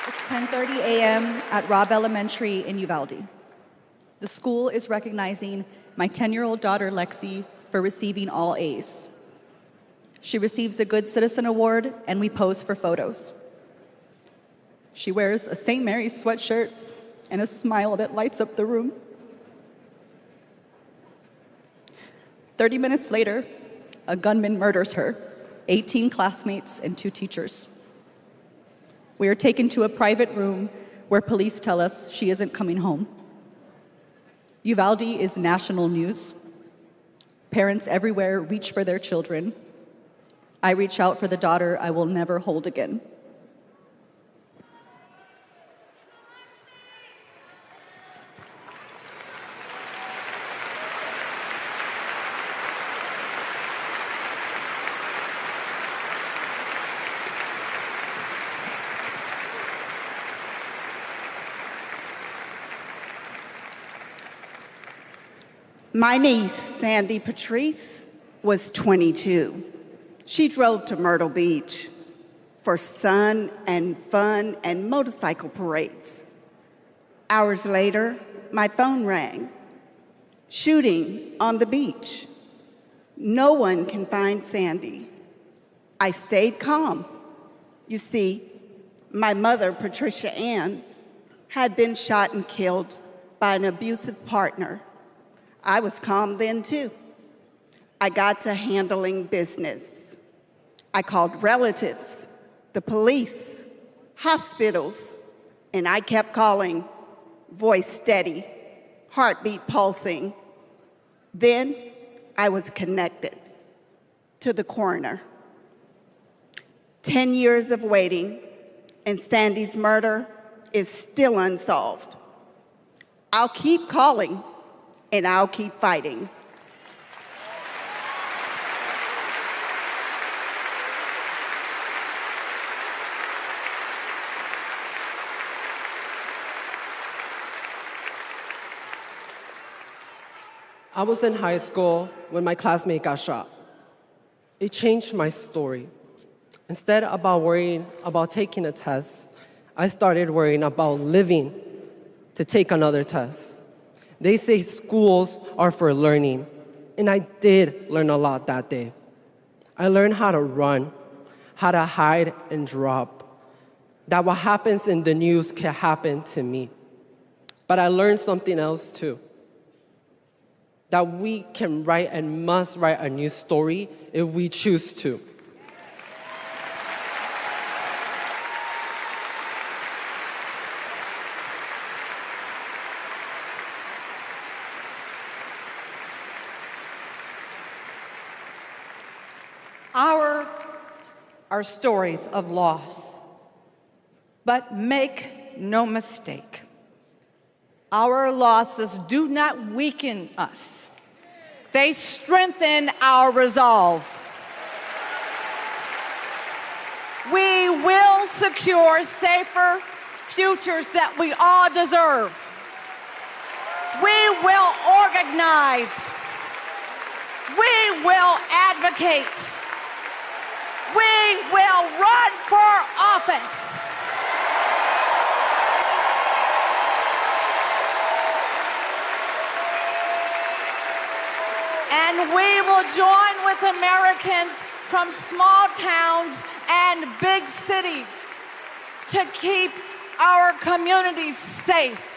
It's 10:30 a.m. at Robb Elementary in Uvalde. The school is recognizing my 10-year-old daughter, Lexi, for receiving all A's. She receives a Good Citizen Award, and we pose for photos. She wears a St. Mary's sweatshirt and a smile that lights up the room. 30 minutes later, a gunman murders her, 18 classmates, and 2 teachers. We are taken to a private room where police tell us she isn't coming home. Uvalde is national news. Parents everywhere reach for their children. I reach out for the daughter I will never hold again. My niece, Sandy Patrice, was 22. She drove to Myrtle Beach for sun and fun and motorcycle parades. Hours later, my phone rang. Shooting on the beach. No one can find Sandy. I stayed calm. You see, my mother, Patricia Ann, had been shot and killed by an abusive partner. I was calm then, too. I got to handling business. I called relatives, the police, hospitals, and I kept calling, voice steady, heartbeat pulsing. Then I was connected to the coroner. 10 years of waiting, and Sandy's murder is still unsolved. I'll keep calling, and I'll keep fighting. I was in high school when my classmate got shot. It changed my story. Instead of worrying about taking a test, I started worrying about living to take another test. They say schools are for learning, and I did learn a lot that day. I learned how to run, how to hide and drop, that what happens in the news can happen to me. But I learned something else too, that we can write and must write a new story if we choose to. Our are stories of loss. But make no mistake, our losses do not weaken us. They strengthen our resolve. We will secure safer futures that we all deserve. We will organize. We will advocate. We will run for office. And we will join with Americans from small towns and big cities to keep our communities safe.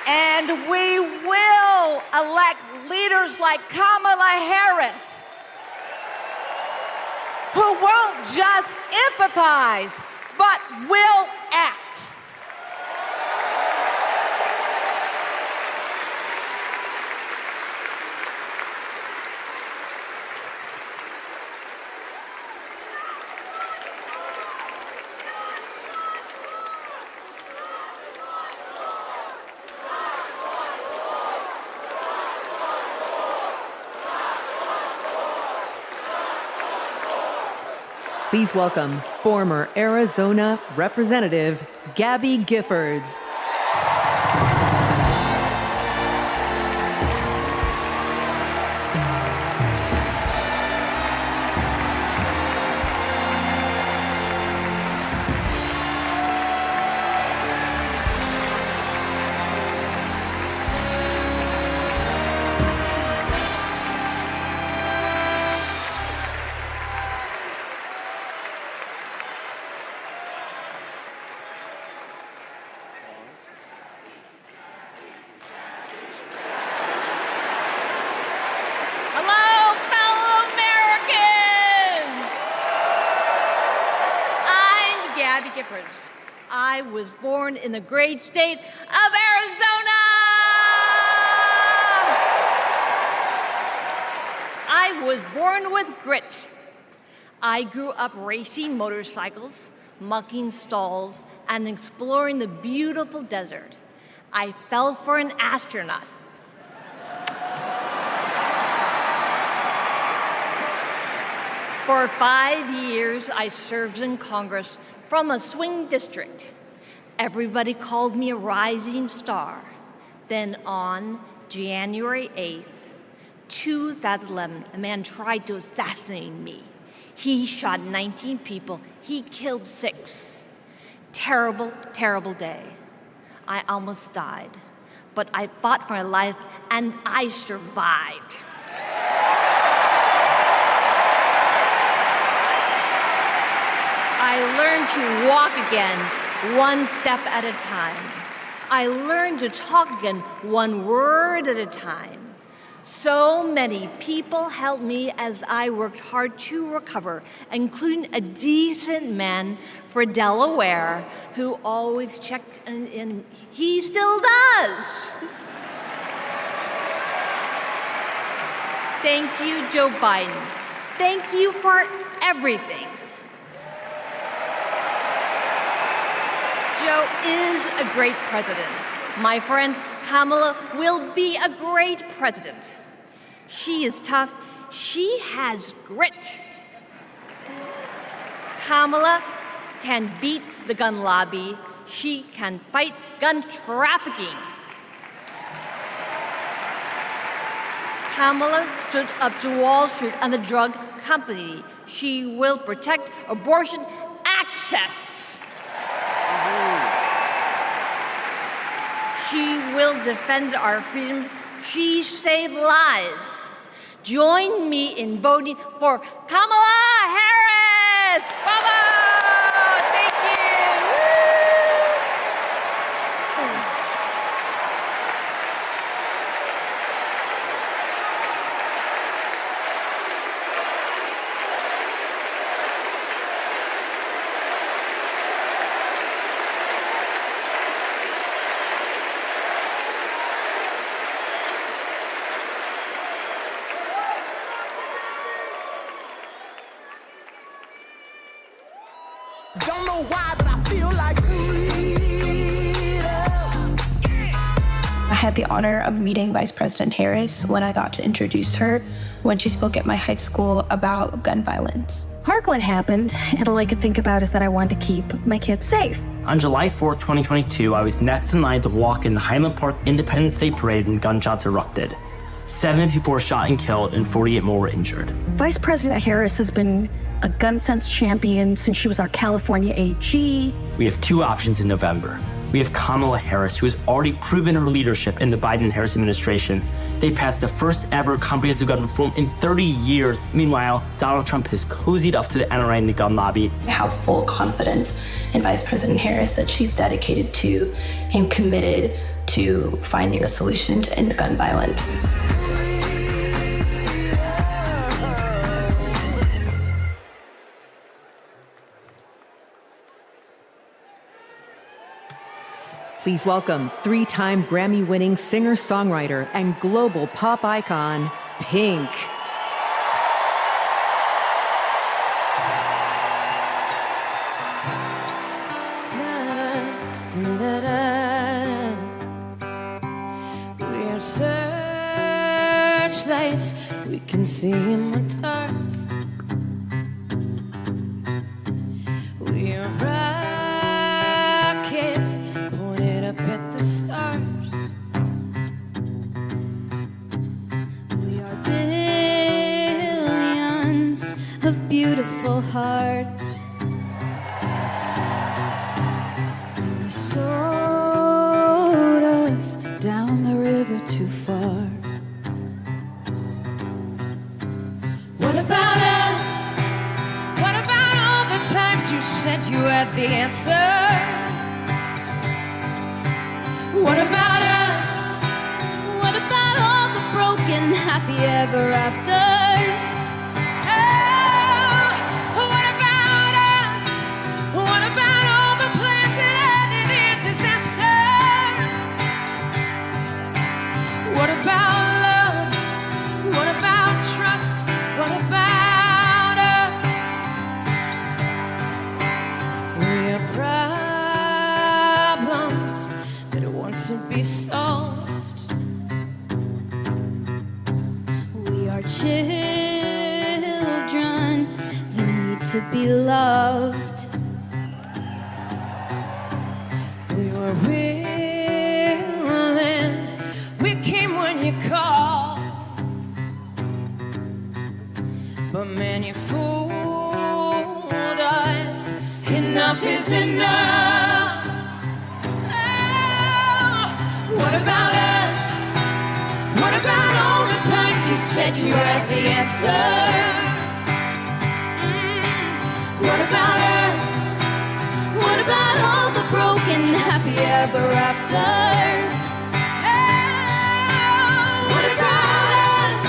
And we will elect leaders like Kamala Harris, who won't just empathize, but will act. Please welcome former Arizona Representative Gabby Giffords. I was born in the great state of Arizona. I was born with grit. I grew up racing motorcycles, mucking stalls, and exploring the beautiful desert. I fell for an astronaut. For 5 years, I served in Congress from a swing district. Everybody called me a rising star. Then on January 8th, 2011, a man tried to assassinate me. He shot 19 people. He killed 6. Terrible, terrible day. I almost died, but I fought for my life and I survived. I learned to walk again, one step at a time. I learned to talk again, one word at a time. So many people helped me as I worked hard to recover, including a decent man for Delaware who always checked in. He still does. Thank you, Joe Biden. Thank you for everything. Joe is a great president. My friend Kamala will be a great president. She is tough. She has grit. Kamala can beat the gun lobby. She can fight gun trafficking. Kamala stood up to Wall Street and the drug company. She will protect abortion access. She will defend our freedom. She saved lives. Join me in voting for Kamala Harris. Bravo! Thank you. Don't know why, but I feel like I had the honor of meeting Vice President Harris when I got to introduce her when she spoke at my high school about gun violence. Parkland happened, and all I could think about is that I wanted to keep my kids safe. On July 4th, 2022, I was next in line to walk in the Highland Park Independence Day Parade when gunshots erupted. 7 people were shot and killed, and 48 more were injured. Vice President Harris has been a gun sense champion since she was our California AG. We have 2 options in November. We have Kamala Harris, who has already proven her leadership in the Biden-Harris administration. They passed the first ever comprehensive gun reform in 30 years. Meanwhile, Donald Trump has cozied up to the NRA and the gun lobby. I have full confidence in Vice President Harris that she's dedicated to and committed to finding a solution to end gun violence. Please welcome 3-time Grammy-winning singer-songwriter and global pop icon, Pink. We're searchlights we can see in the dark. We're rockets pointed up at the stars. We are billions of beautiful hearts. You sold us down the river too far. What about us? What about all the times you said you had the answer? What about us? What about all the broken happy ever afters? Oh, what about us? What about all the plans that ended in disaster? What about love? What about trust? What about us? We're problems that want to be solved. We are children that need to be loved. We were willing, we came when you called. But man, you fooled us. Enough is enough. Oh, What about us? What about all the times you said you had the answer? What about us? What about all the broken happy ever afters? What about us?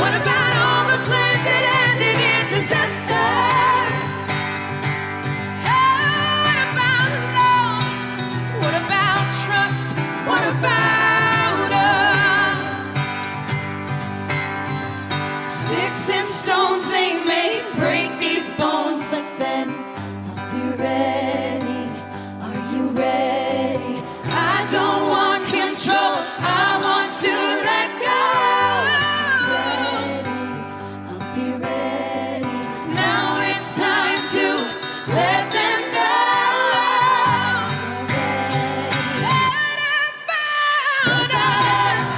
What about all the plans that ended in disaster? What about love? What about trust? What about us? Sticks and stones, they may break these bones, but then I'll be ready. Are you ready? I don't want control, I want to let go. I'll be ready. 'Cause now it's time to let them know. What about us?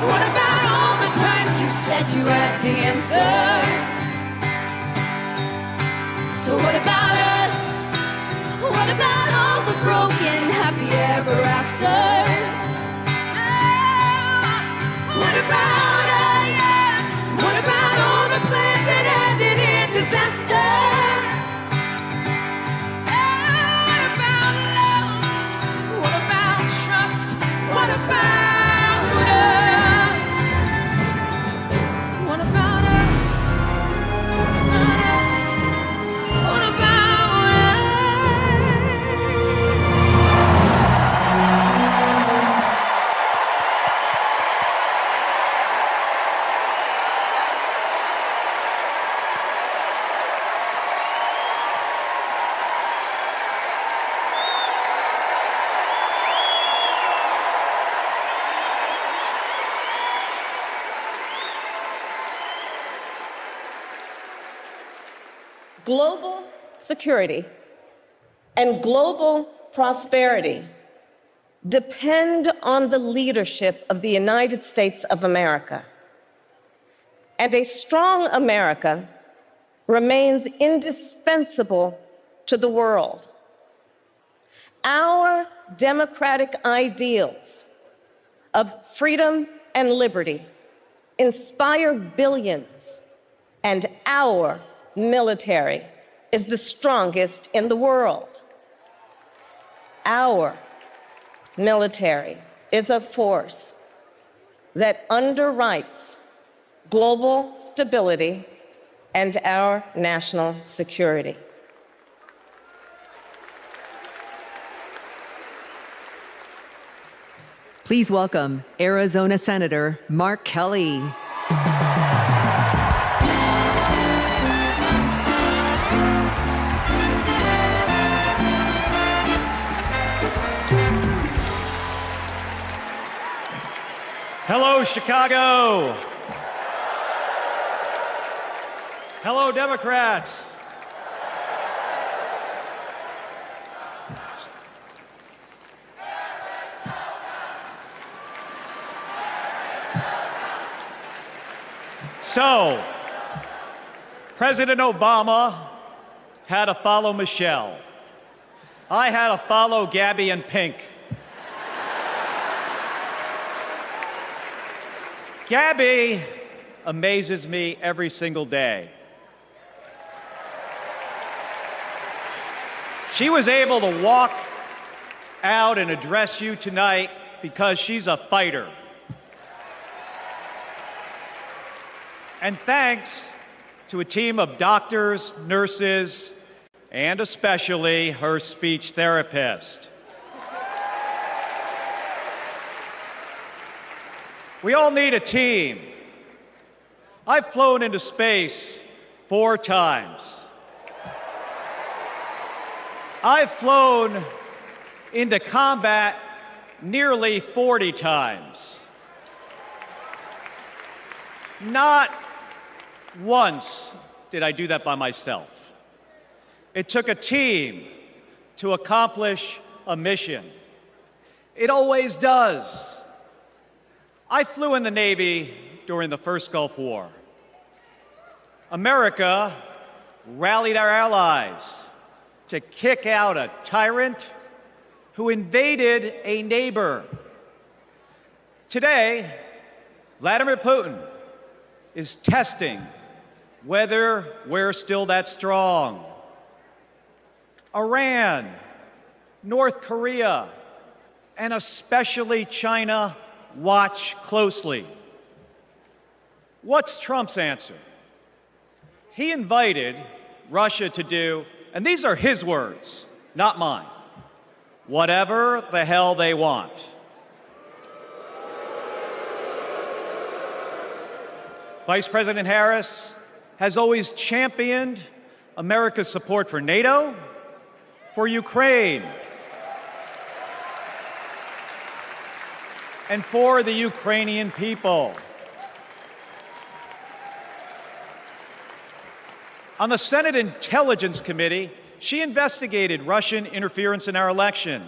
What about all the times you said you had the answers? So what about us? What about all the broken happy ever afters? What about us? What about all the plans that ended in disaster? What about love? What about trust? What about us? What about us? What about us? Global security and global prosperity depend on the leadership of the United States of America. And a strong America remains indispensable to the world. Our democratic ideals of freedom and liberty inspire billions, and our military is the strongest in the world. Our military is a force that underwrites global stability and our national security. Please welcome Arizona Senator Mark Kelly. Hello, Chicago. Hello, Democrats. So, President Obama had to follow Michelle. I had to follow Gabby and Pink. Gabby amazes me every single day. She was able to walk out and address you tonight because she's a fighter. And thanks to a team of doctors, nurses, and especially her speech therapist. We all need a team. I've flown into space 4 times. I've flown into combat nearly 40 times. Not once did I do that by myself. It took a team to accomplish a mission. It always does. I flew in the Navy during the first Gulf War. America rallied our allies to kick out a tyrant who invaded a neighbor Today, Vladimir Putin is testing whether we're still that strong. Iran, North Korea, and especially China watch closely. What's Trump's answer? He invited Russia to do, and these are his words, not mine, whatever the hell they want. Vice President Harris has always championed America's support for NATO, for Ukraine, and for the Ukrainian people. On the Senate Intelligence Committee, she investigated Russian interference in our election.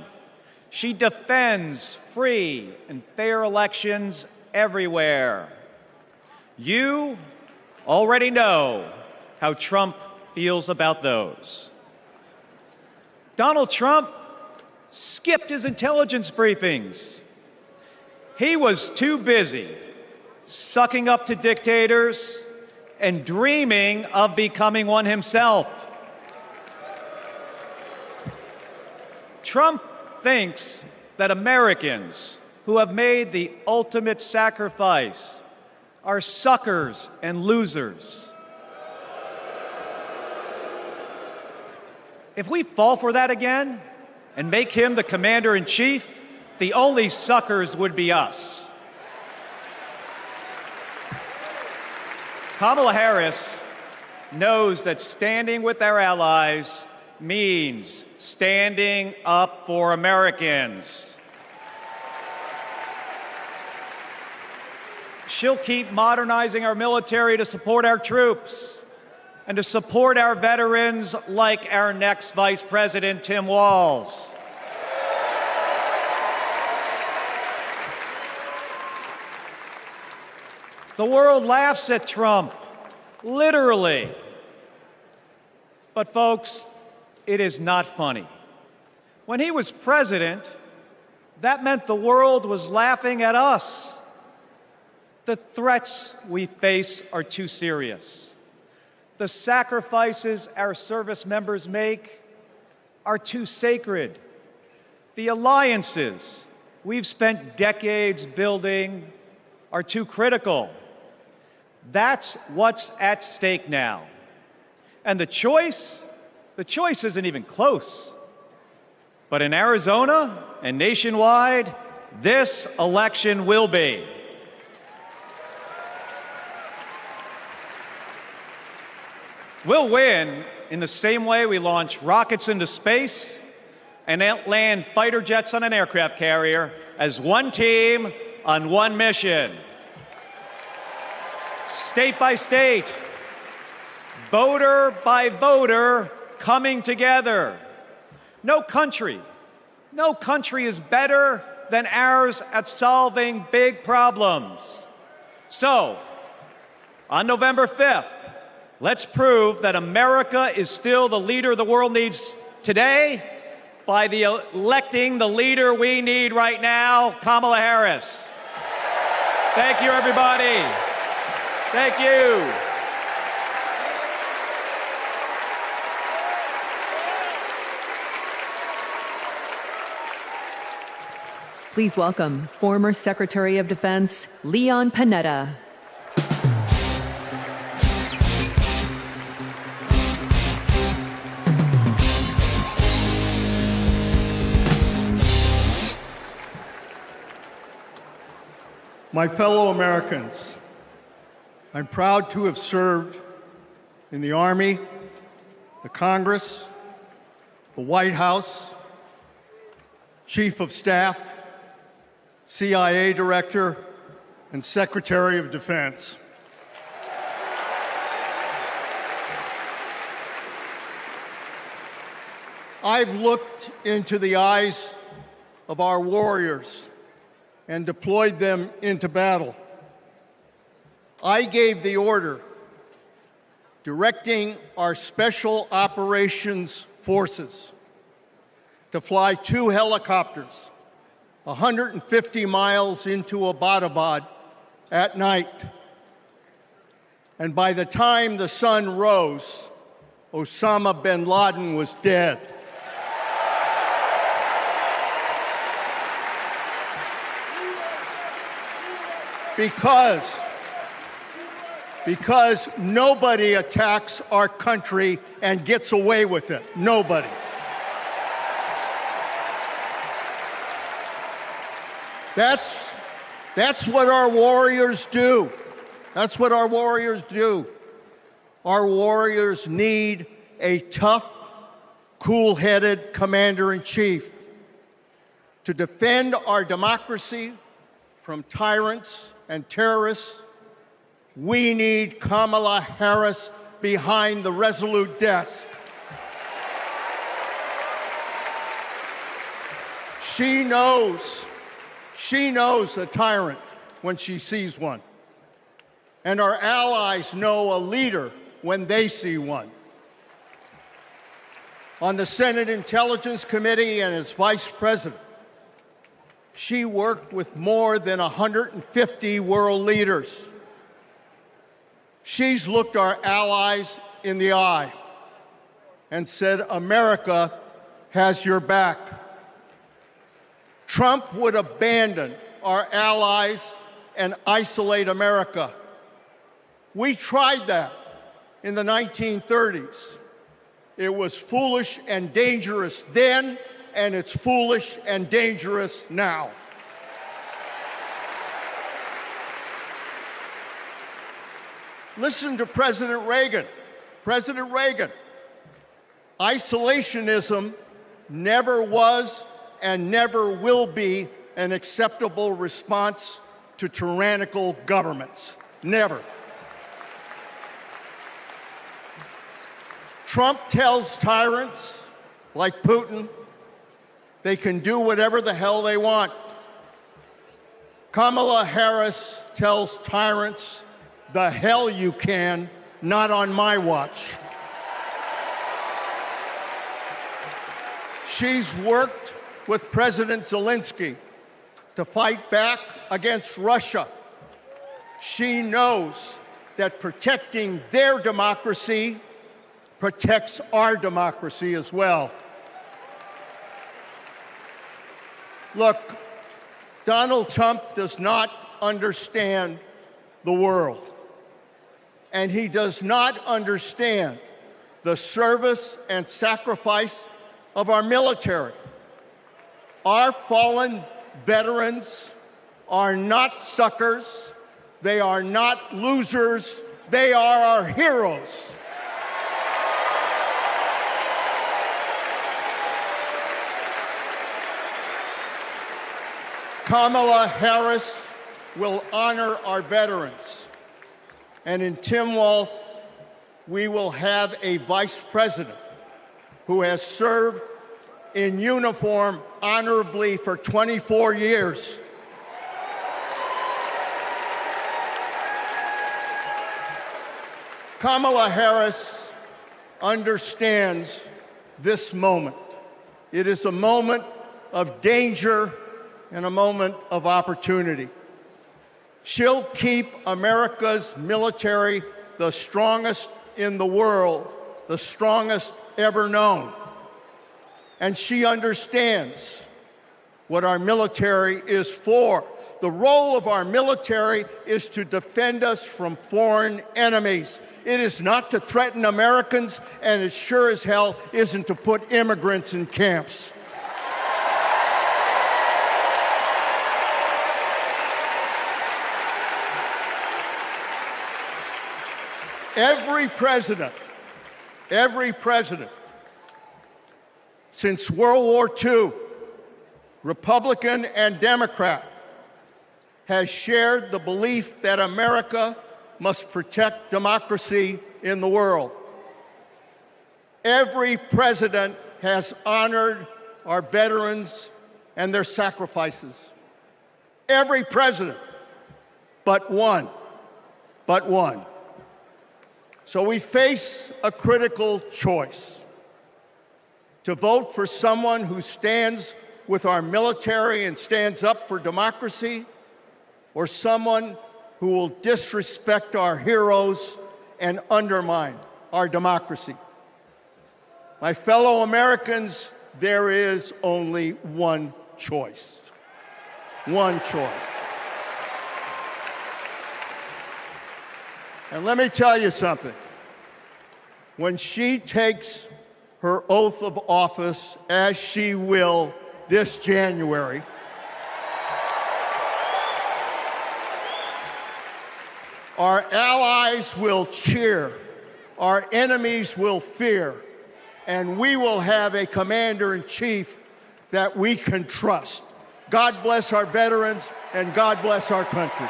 She defends free and fair elections everywhere. You already know how Trump feels about those. Donald Trump skipped his intelligence briefings. He was too busy sucking up to dictators and dreaming of becoming one himself. Trump thinks that Americans who have made the ultimate sacrifice are suckers and losers. If we fall for that again and make him the commander-in-chief, the only suckers would be us. Kamala Harris knows that standing with our allies means standing up for Americans. She'll keep modernizing our military to support our troops and to support our veterans like our next Vice President, Tim Walz. The world laughs at Trump, literally. But folks, it is not funny. When he was president, that meant the world was laughing at us. The threats we face are too serious. The sacrifices our service members make are too sacred. The alliances we've spent decades building are too critical. That's what's at stake now. And the choice isn't even close. But in Arizona and nationwide, this election will be. We'll win in the same way we launch rockets into space and land fighter jets on an aircraft carrier as one team on one mission. State by state, voter by voter, coming together. No country is better than ours at solving big problems. So, on November 5th, let's prove that America is still the leader the world needs today by electing the leader we need right now, Kamala Harris. Thank you, everybody. Thank you. Please welcome former Secretary of Defense Leon Panetta. My fellow Americans, I'm proud to have served in the Army, the Congress, the White House, Chief of Staff, CIA Director, and Secretary of Defense. I've looked into the eyes of our warriors and deployed them into battle. I gave the order directing our Special Operations Forces to fly 2 helicopters 150 miles into Abbottabad at night. And by the time the sun rose, Osama bin Laden was dead. Because nobody attacks our country and gets away with it. Nobody. That's what our warriors do. That's what our warriors do. Our warriors need a tough, cool-headed commander-in-chief to defend our democracy from tyrants and terrorists. We need Kamala Harris behind the resolute desk. She knows a tyrant when she sees one. And our allies know a leader when they see one. On the Senate Intelligence Committee and as vice president, she worked with more than 150 world leaders. She's looked our allies in the eye and said, America has your back. Trump would abandon our allies and isolate America. We tried that in the 1930s. It was foolish and dangerous then, and it's foolish and dangerous now. Listen to President Reagan. President Reagan. Isolationism never was and never will be an acceptable response to tyrannical governments. Never. Trump tells tyrants like Putin they can do whatever the hell they want. Kamala Harris tells tyrants, the hell you can, not on my watch. She's worked with President Zelensky to fight back against Russia. She knows that protecting their democracy protects our democracy as well. Look, Donald Trump does not understand the world, and he does not understand the service and sacrifice of our military. Our fallen veterans are not suckers. They are not losers. They are our heroes. Kamala Harris will honor our veterans. And in Tim Walz, we will have a vice president who has served in uniform honorably for 24 years. Kamala Harris understands this moment. It is a moment of danger and a moment of opportunity. She'll keep America's military the strongest in the world, the strongest ever known. And she understands what our military is for. The role of our military is to defend us from foreign enemies. It is not to threaten Americans, and it sure as hell isn't to put immigrants in camps. Every president since World War II, Republican and Democrat, has shared the belief that America must protect democracy in the world. Every president has honored our veterans and their sacrifices. Every president, but one. So we face a critical choice: to vote for someone who stands with our military and stands up for democracy, or someone who will disrespect our heroes and undermine our democracy. My fellow Americans, there is only one choice. One choice. And let me tell you something. When she takes her oath of office, as she will this January, our allies will cheer, our enemies will fear, and we will have a commander-in-chief that we can trust. God bless our veterans, and God bless our country.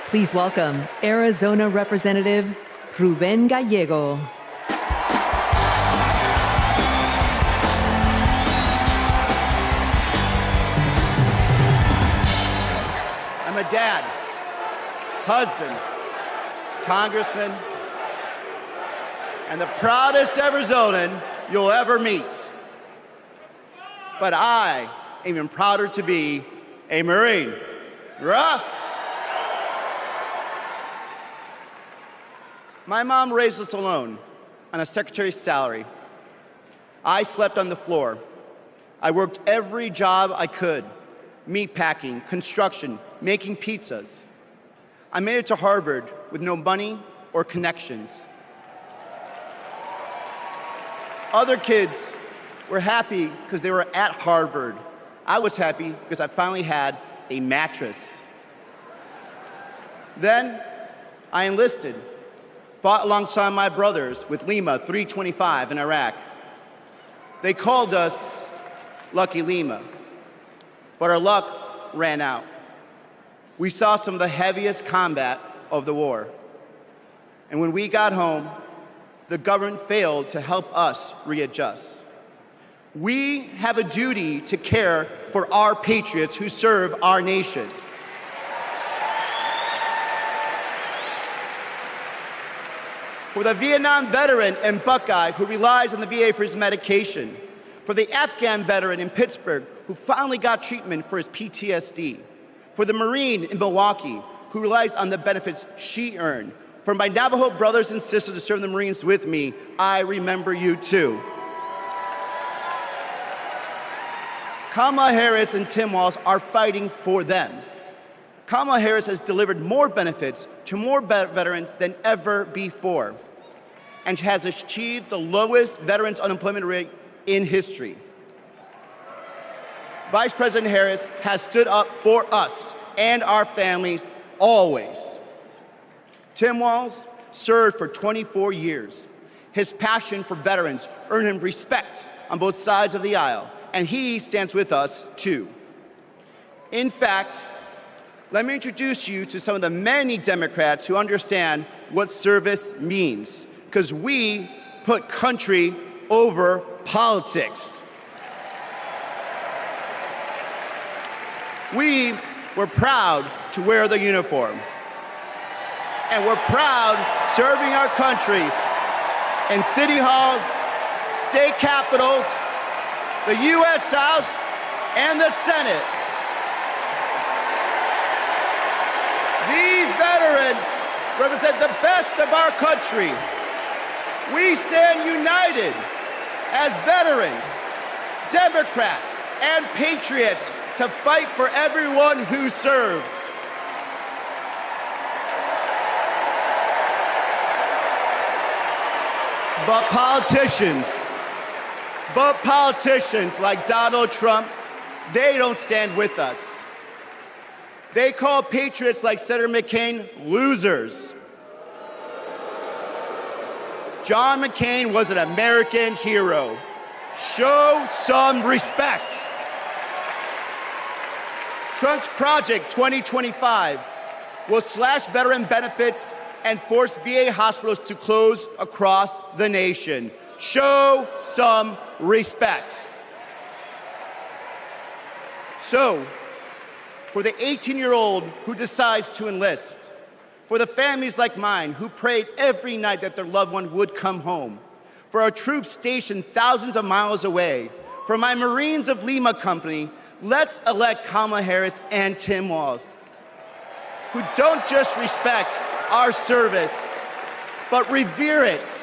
Please welcome Arizona Representative Ruben Gallego. I'm a dad, husband, congressman, and the proudest Arizonan you'll ever meet. But I am even prouder to be a Marine. Rah! My mom raised us alone on a secretary's salary. I slept on the floor. I worked every job I could: meat packing, construction, making pizzas. I made it to Harvard with no money or connections. Other kids were happy because they were at Harvard. I was happy because I finally had a mattress. Then I enlisted, fought alongside my brothers with Lima 325 in Iraq. They called us Lucky Lima, but our luck ran out. We saw some of the heaviest combat of the war. And when we got home, the government failed to help us readjust. We have a duty to care for our patriots who serve our nation. For the Vietnam veteran and Buckeye who relies on the VA for his medication. For the Afghan veteran in Pittsburgh who finally got treatment for his PTSD. For the Marine in Milwaukee who relies on the benefits she earned. For my Navajo brothers and sisters who serve in the Marines with me, I remember you too. Kamala Harris and Tim Walz are fighting for them. Kamala Harris has delivered more benefits to more veterans than ever before, and has achieved the lowest veterans unemployment rate in history. Vice President Harris has stood up for us and our families always. Tim Walz served for 24 years. His passion for veterans earned him respect on both sides of the aisle, and he stands with us too. In fact, let me introduce you to some of the many Democrats who understand what service means, because we put country over politics. We were proud to wear the uniform, and we're proud serving our countries in city halls, state capitals, the U.S. House, and the Senate. These veterans represent the best of our country. We stand united as veterans, Democrats, and patriots to fight for everyone who serves. But politicians like Donald Trump, they don't stand with us. They call patriots like Senator McCain losers. John McCain was an American hero. Show some respect. Trump's Project 2025 will slash veteran benefits and force VA hospitals to close across the nation. Show some respect. So, for the 18-year-old who decides to enlist, For the families like mine who prayed every night that their loved one would come home. For our troops stationed thousands of miles away. For my Marines of Lima Company, let's elect Kamala Harris and Tim Walz, who don't just respect our service, but revere it.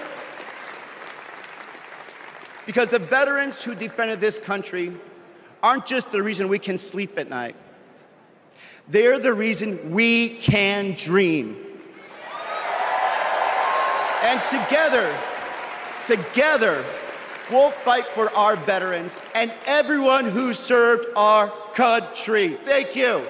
Because the veterans who defended this country aren't just the reason we can sleep at night. They're the reason we can dream. And together, we'll fight for our veterans and everyone who served our country. Thank you.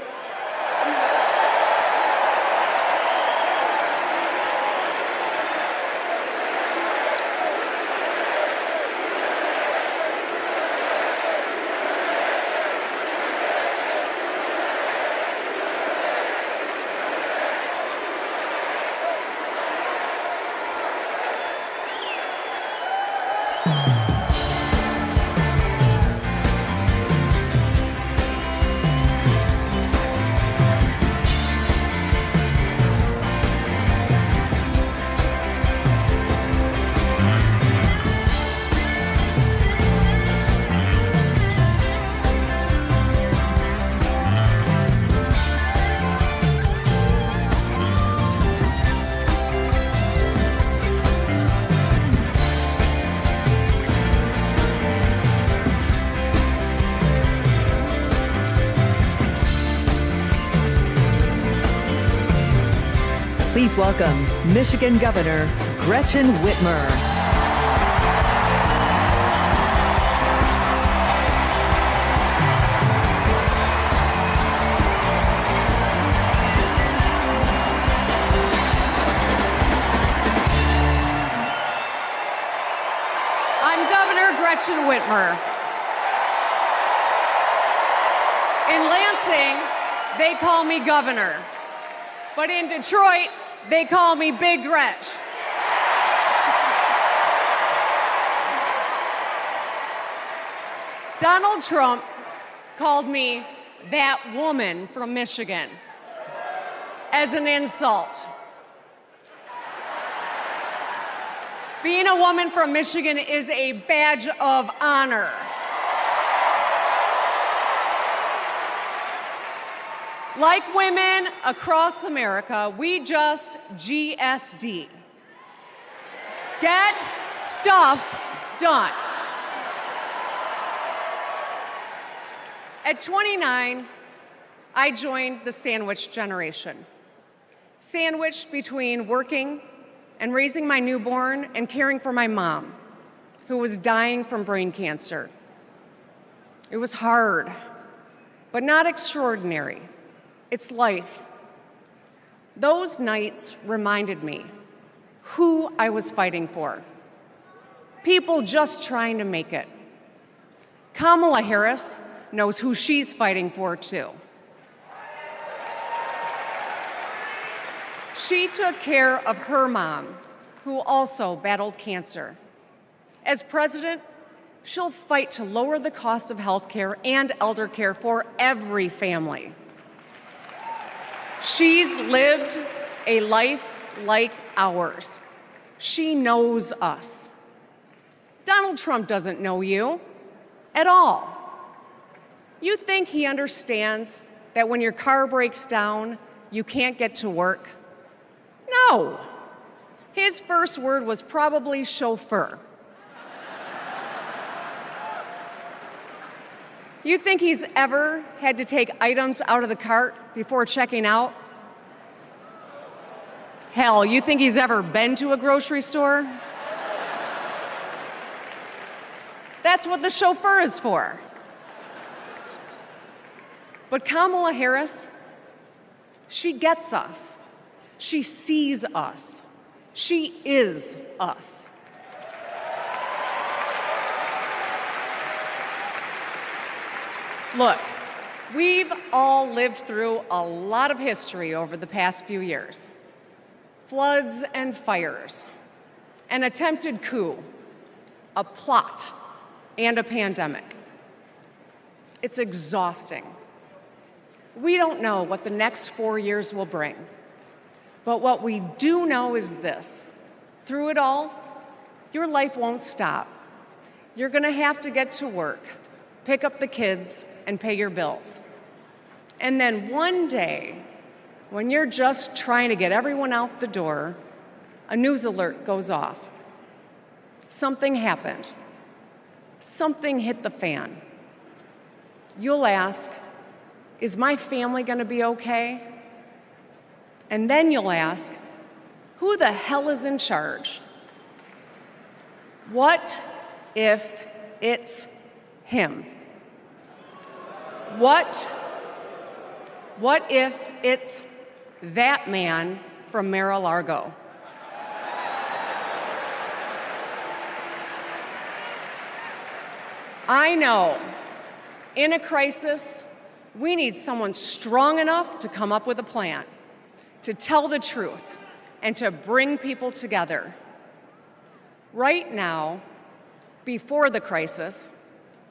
Please welcome Michigan Governor Gretchen Whitmer. I'm Governor Gretchen Whitmer. In Lansing, they call me governor. But in Detroit, they call me Big Gretch. Donald Trump called me that woman from Michigan as an insult. Being a woman from Michigan is a badge of honor. Like women across America, we just GSD. Get stuff done. At 29, I joined the sandwich generation. Sandwiched between working and raising my newborn and caring for my mom, who was dying from brain cancer. It was hard, but not extraordinary. It's life. Those nights reminded me who I was fighting for. People just trying to make it. Kamala Harris knows who she's fighting for, too. She took care of her mom, who also battled cancer. As president, she'll fight to lower the cost of health care and elder care for every family. She's lived a life like ours. She knows us. Donald Trump doesn't know you at all. You think he understands that when your car breaks down, you can't get to work? No. His first word was probably chauffeur. You think he's ever had to take items out of the cart before checking out? Hell, you think he's ever been to a grocery store? That's what the chauffeur is for. But Kamala Harris, she gets us. She sees us. She is us. Look, we've all lived through a lot of history over the past few years. Floods and fires, an attempted coup, a plot, and a pandemic. It's exhausting. We don't know what the next 4 years will bring. But what we do know is this. Through it all, your life won't stop. You're going to have to get to work, pick up the kids, and pay your bills. And then one day, when you're just trying to get everyone out the door, a news alert goes off. Something happened. Something hit the fan. You'll ask, is my family going to be okay? And then you'll ask, who the hell is in charge? What if it's him? What if it's that man from Mar-a-Lago? I know, in a crisis, we need someone strong enough to come up with a plan, to tell the truth, and to bring people together. Right now, before the crisis,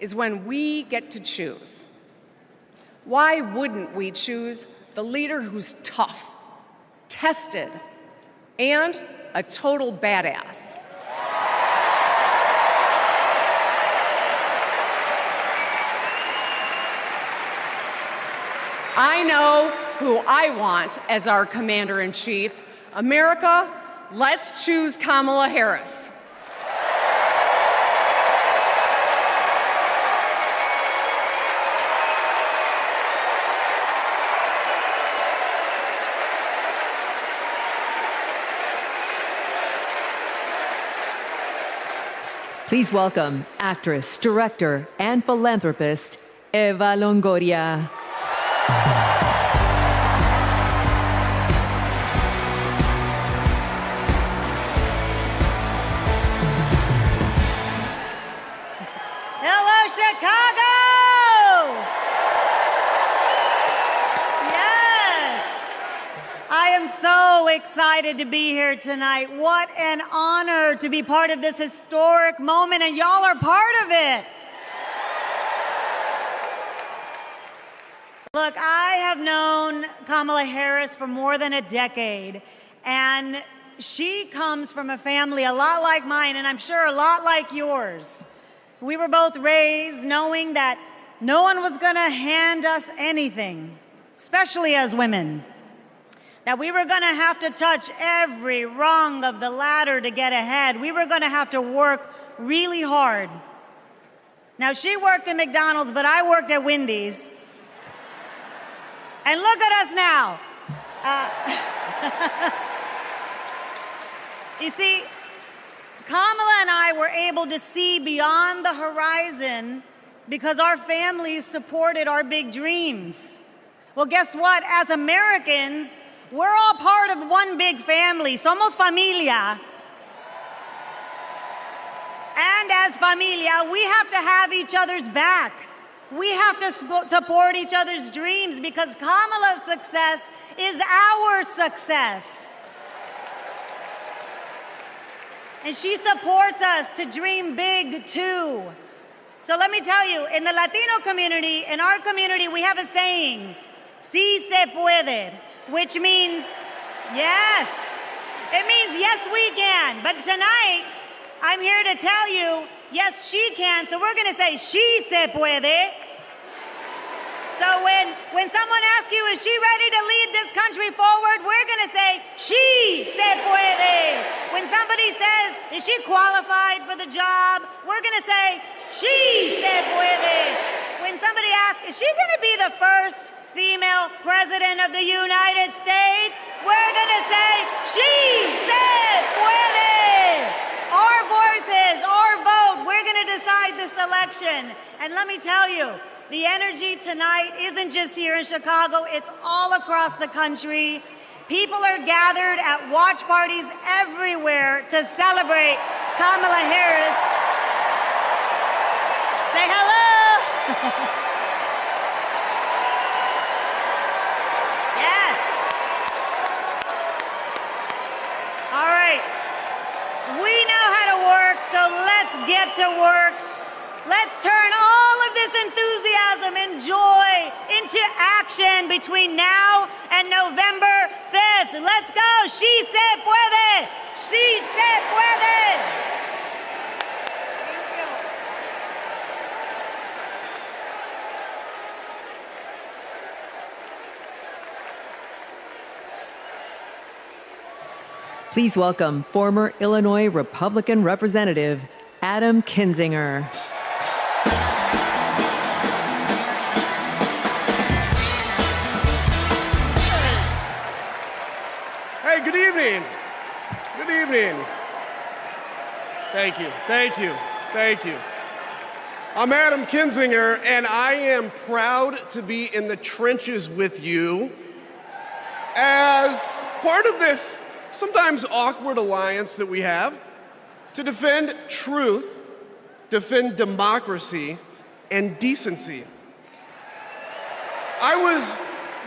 is when we get to choose. Why wouldn't we choose the leader who's tough, tested, and a total badass? I know who I want as our commander-in-chief. America, let's choose Kamala Harris. Please welcome actress, director, and philanthropist, Eva Longoria. Hello, Chicago! Yes! I am so excited to be here tonight. What an honor to be part of this historic moment, and y'all are part of it. Look, I have known Kamala Harris for more than a decade, and she comes from a family a lot like mine, and I'm sure a lot like yours. We were both raised knowing that no one was going to hand us anything, especially as women. That we were going to have to touch every rung of the ladder to get ahead. We were going to have to work really hard. Now, she worked at McDonald's, but I worked at Wendy's. And look at us now. You see, Kamala and I were able to see beyond the horizon because our families supported our big dreams. Well, guess what? As Americans, we're all part of one big family. Somos familia. And as familia, we have to have each other's back. We have to support each other's dreams because Kamala's success is our success. And she supports us to dream big too. So let me tell you, in the Latino community, in our community, we have a saying, sí se puede, which means yes. It means yes, we can. But tonight, I'm here to tell you, yes, she can. So we're going to say, she se puede. So when someone asks you, is she ready to lead this country forward? We're going to say, she se puede. When somebody says, is she qualified for the job? We're going to say, she se puede. When somebody asks, is she going to be the first female president of the United States? We're going to say, she se puede. Our voices, our vote, we're going to decide this election. And let me tell you, the energy tonight isn't just here in Chicago, it's all across the country. People are gathered at watch parties everywhere to celebrate Kamala Harris. Say hello. Yes. All right. We know how to work, so let's get to work. Let's turn all of this enthusiasm and joy into action between now and November 5th. Let's go. She se puede. She se puede. Please welcome former Illinois Republican Representative Adam Kinzinger. Hey, good evening. Good evening. Thank you, thank you, thank you. I'm Adam Kinzinger, and I am proud to be in the trenches with you as part of this sometimes awkward alliance that we have to defend truth, defend democracy, and decency. I was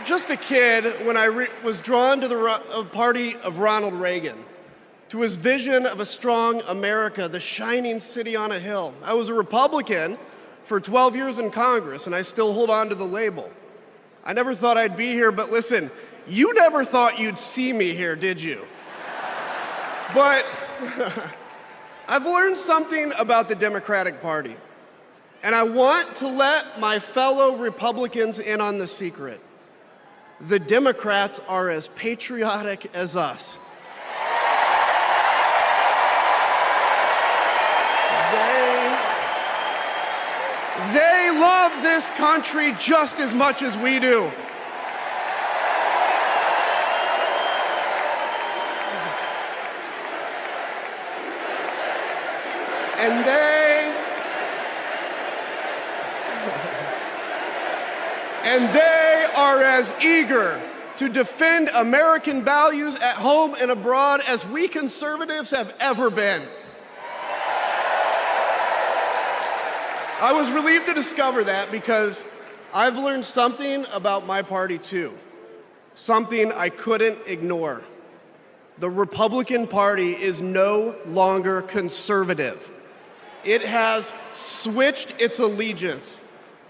just a kid when I was drawn to the party of Ronald Reagan, to his vision of a strong America, the shining city on a hill. I was a Republican for 12 years in Congress, and I still hold on to the label. I never thought I'd be here, but listen, you never thought you'd see me here, did you? But I've learned something about the Democratic Party, and I want to let my fellow Republicans in on the secret. The Democrats are as patriotic as us. They love this country just as much as we do. And they are as eager to defend American values at home and abroad as we conservatives have ever been. I was relieved to discover that because I've learned something about my party too, something I couldn't ignore. The Republican Party is no longer conservative. It has switched its allegiance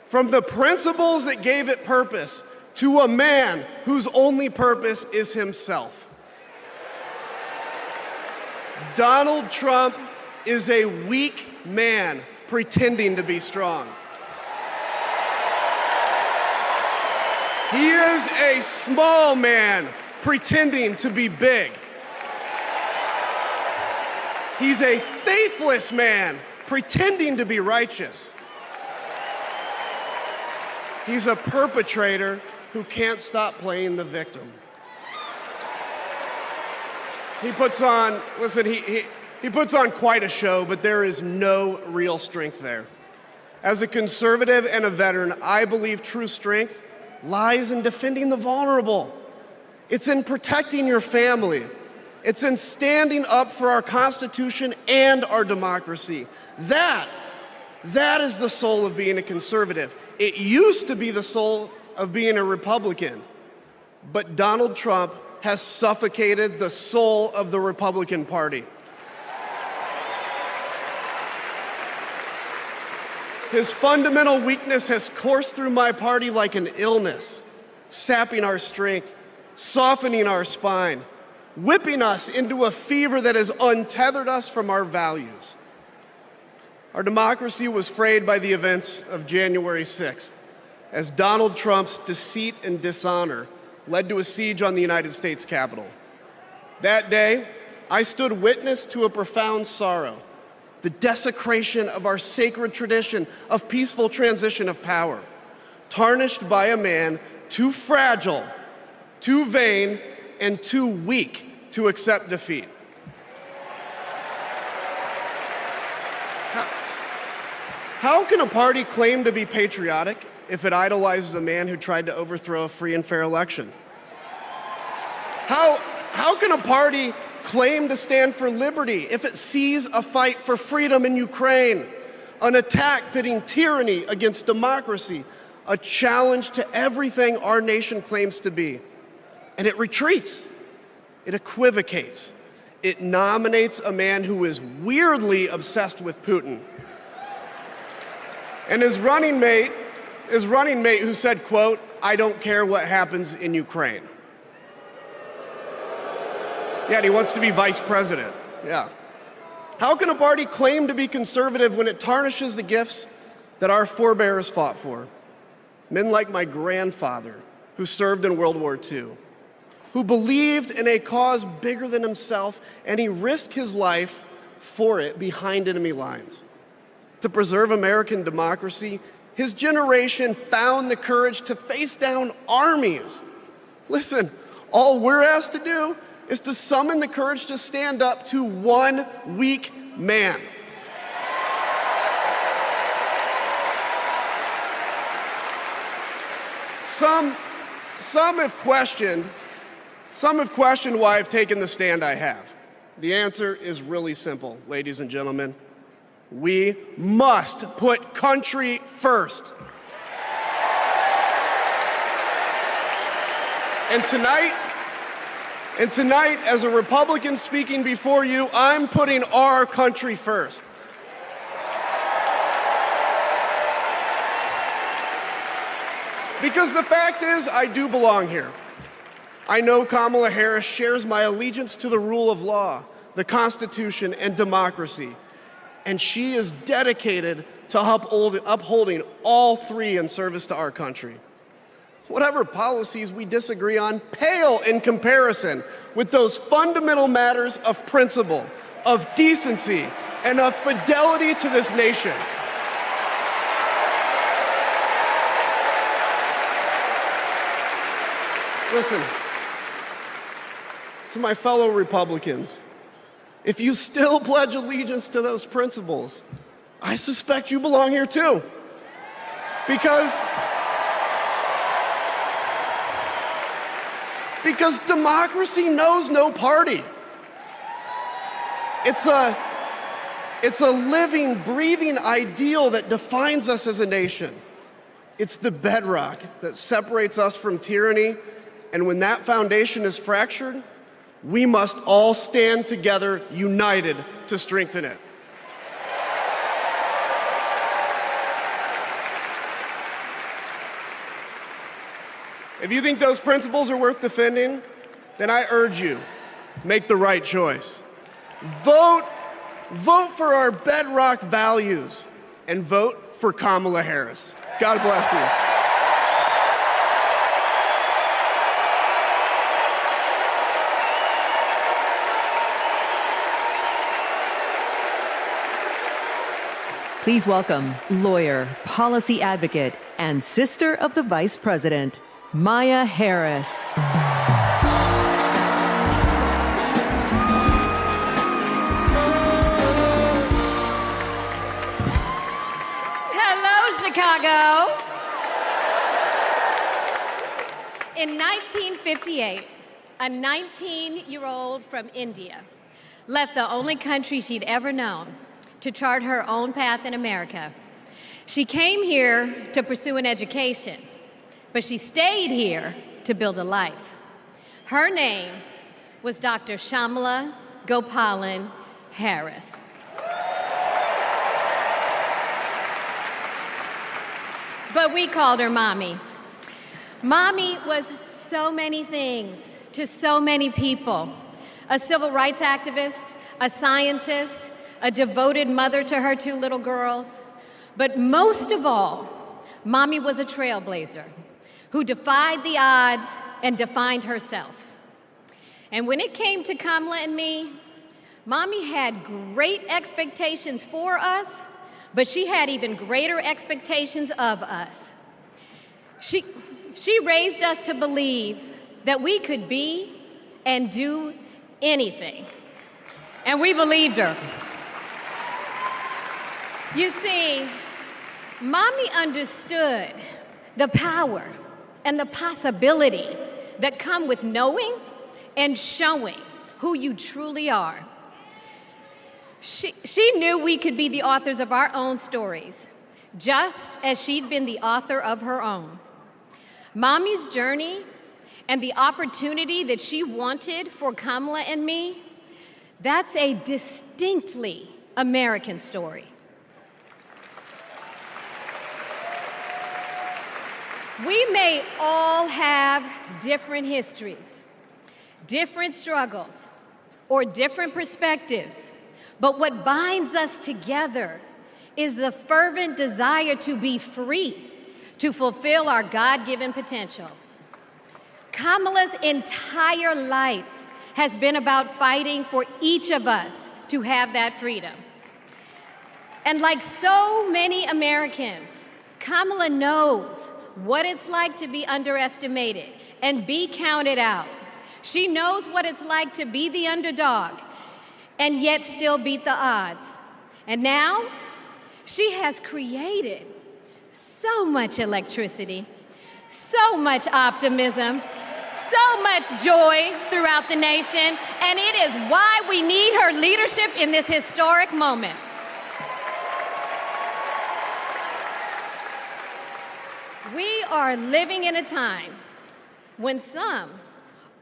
from the principles that gave it purpose to a man whose only purpose is himself. Donald Trump is a weak man pretending to be strong. He is a small man pretending to be big. He's a faithless man pretending to be righteous. He's a perpetrator who can't stop playing the victim. He puts on, listen, he puts on quite a show, but there is no real strength there. As a conservative and a veteran, I believe true strength lies in defending the vulnerable. It's in protecting your family. It's in standing up for our Constitution and our democracy. That is the soul of being a conservative. It used to be the soul of being a Republican, but Donald Trump has suffocated the soul of the Republican Party. His fundamental weakness has coursed through my party like an illness, sapping our strength, softening our spine, whipping us into a fever that has untethered us from our values. Our democracy was frayed by the events of January 6th, as Donald Trump's deceit and dishonor led to a siege on the United States Capitol. That day, I stood witness to a profound sorrow, the desecration of our sacred tradition of peaceful transition of power, tarnished by a man too fragile, too vain, and too weak to accept defeat. How can a party claim to be patriotic if it idolizes a man who tried to overthrow a free and fair election? How can a party claim to stand for liberty if it sees a fight for freedom in Ukraine, an attack pitting tyranny against democracy, a challenge to everything our nation claims to be, and it retreats, it equivocates, it nominates a man who is weirdly obsessed with Putin? And his running mate who said, quote, "I don't care what happens in Ukraine." Yeah, and he wants to be vice president. Yeah. How can a party claim to be conservative when it tarnishes the gifts that our forebears fought for? Men like my grandfather, who served in World War II, who believed in a cause bigger than himself, and he risked his life for it behind enemy lines. To preserve American democracy, his generation found the courage to face down armies. Listen, all we're asked to do is to summon the courage to stand up to one weak man. Some have questioned why I've taken the stand I have. The answer is really simple, ladies and gentlemen. We must put country first. And tonight, as a Republican speaking before you, I'm putting our country first. Because the fact is, I do belong here. I know Kamala Harris shares my allegiance to the rule of law, the Constitution, and democracy. And she is dedicated to upholding all three in service to our country. Whatever policies we disagree on pale in comparison with those fundamental matters of principle, of decency, and of fidelity to this nation. Listen, to my fellow Republicans, if you still pledge allegiance to those principles, I suspect you belong here too. Because democracy knows no party. It's a living, breathing ideal that defines us as a nation. It's the bedrock that separates us from tyranny, and when that foundation is fractured, we must all stand together, united, to strengthen it. If you think those principles are worth defending, then I urge you, make the right choice. Vote for our bedrock values, and vote for Kamala Harris. God bless you. Please welcome lawyer, policy advocate, and sister of the Vice President, Maya Harris. Hello, Chicago. In 1958, a 19-year-old from India left the only country she'd ever known to chart her own path in America. She came here to pursue an education, but she stayed here to build a life. Her name was Dr. Kamala Gopalan Harris. But we called her Mommy. Mommy was so many things to so many people. A civil rights activist, a scientist, a devoted mother to her two little girls. But most of all, Mommy was a trailblazer who defied the odds and defined herself. And when it came to Kamala and me, Mommy had great expectations for us, but she had even greater expectations of us. She raised us to believe that we could be and do anything. And we believed her. You see, Mommy understood the power and the possibility that come with knowing and showing who you truly are. She knew we could be the authors of our own stories, just as she'd been the author of her own. Mommy's journey and the opportunity that she wanted for Kamala and me, that's a distinctly American story. We may all have different histories, different struggles, or different perspectives, but what binds us together is the fervent desire to be free, to fulfill our God-given potential. Kamala's entire life has been about fighting for each of us to have that freedom. And like so many Americans, Kamala knows what it's like to be underestimated and be counted out. She knows what it's like to be the underdog and yet still beat the odds. And now, she has created so much electricity, so much optimism, so much joy throughout the nation, and it is why we need her leadership in this historic moment. We are living in a time when some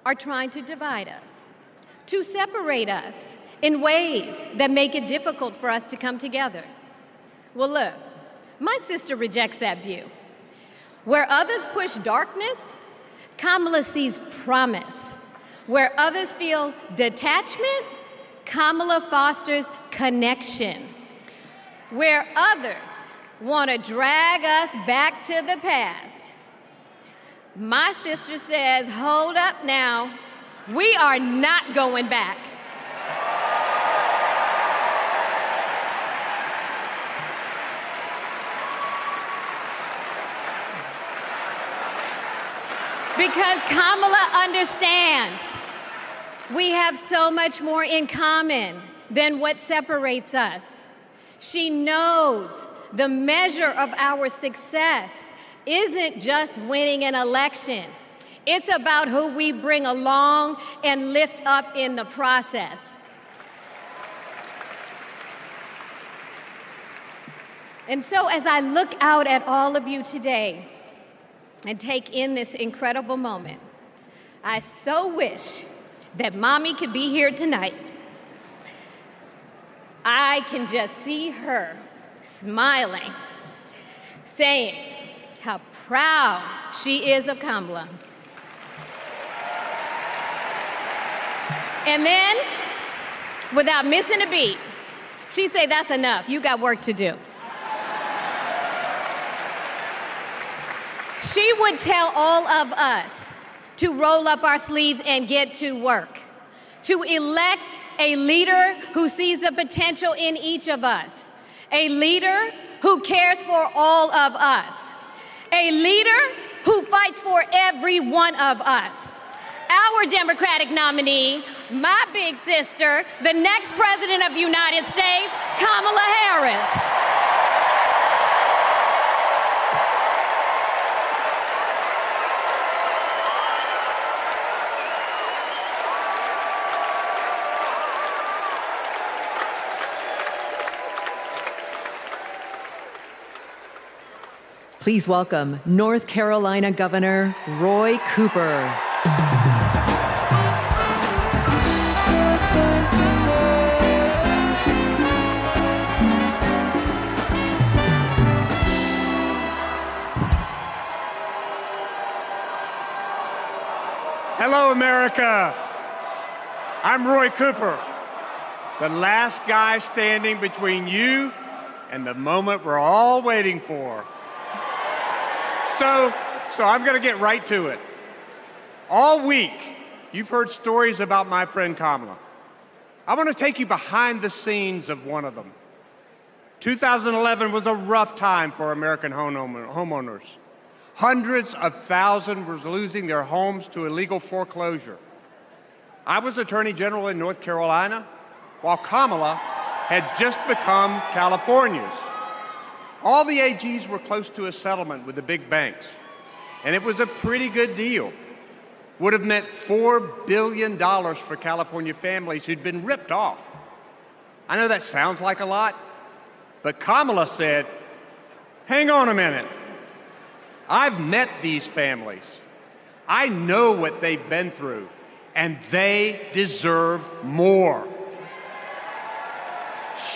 are trying to divide us, to separate us in ways that make it difficult for us to come together. Well, look, my sister rejects that view. Where others push darkness, Kamala sees promise. Where others feel detachment, Kamala fosters connection. Where others want to drag us back to the past, my sister says, hold up now, we are not going back. Because Kamala understands we have so much more in common than what separates us. She knows the measure of our success isn't just winning an election. It's about who we bring along and lift up in the process. And so as I look out at all of you today and take in this incredible moment, I so wish that Mommy could be here tonight. I can just see her smiling, saying how proud she is of Kamala. And then, without missing a beat, she'd say, that's enough, you got work to do. She would tell all of us to roll up our sleeves and get to work, to elect a leader who sees the potential in each of us, a leader who cares for all of us, a leader who fights for every one of us. Our Democratic nominee, my big sister, the next President of the United States, Kamala Harris. Please welcome North Carolina Governor Roy Cooper. Hello, America. I'm Roy Cooper, the last guy standing between you and the moment we're all waiting for. So I'm going to get right to it. All week, you've heard stories about my friend Kamala. I want to take you behind the scenes of one of them. 2011 was a rough time for American homeowners. Hundreds of thousands were losing their homes to illegal foreclosure. I was Attorney General in North Carolina, while Kamala had just become California's. All the AGs were close to a settlement with the big banks, and it was a pretty good deal. Would have meant $4 billion for California families who'd been ripped off. I know that sounds like a lot, but Kamala said, hang on a minute. I've met these families. I know what they've been through, and they deserve more.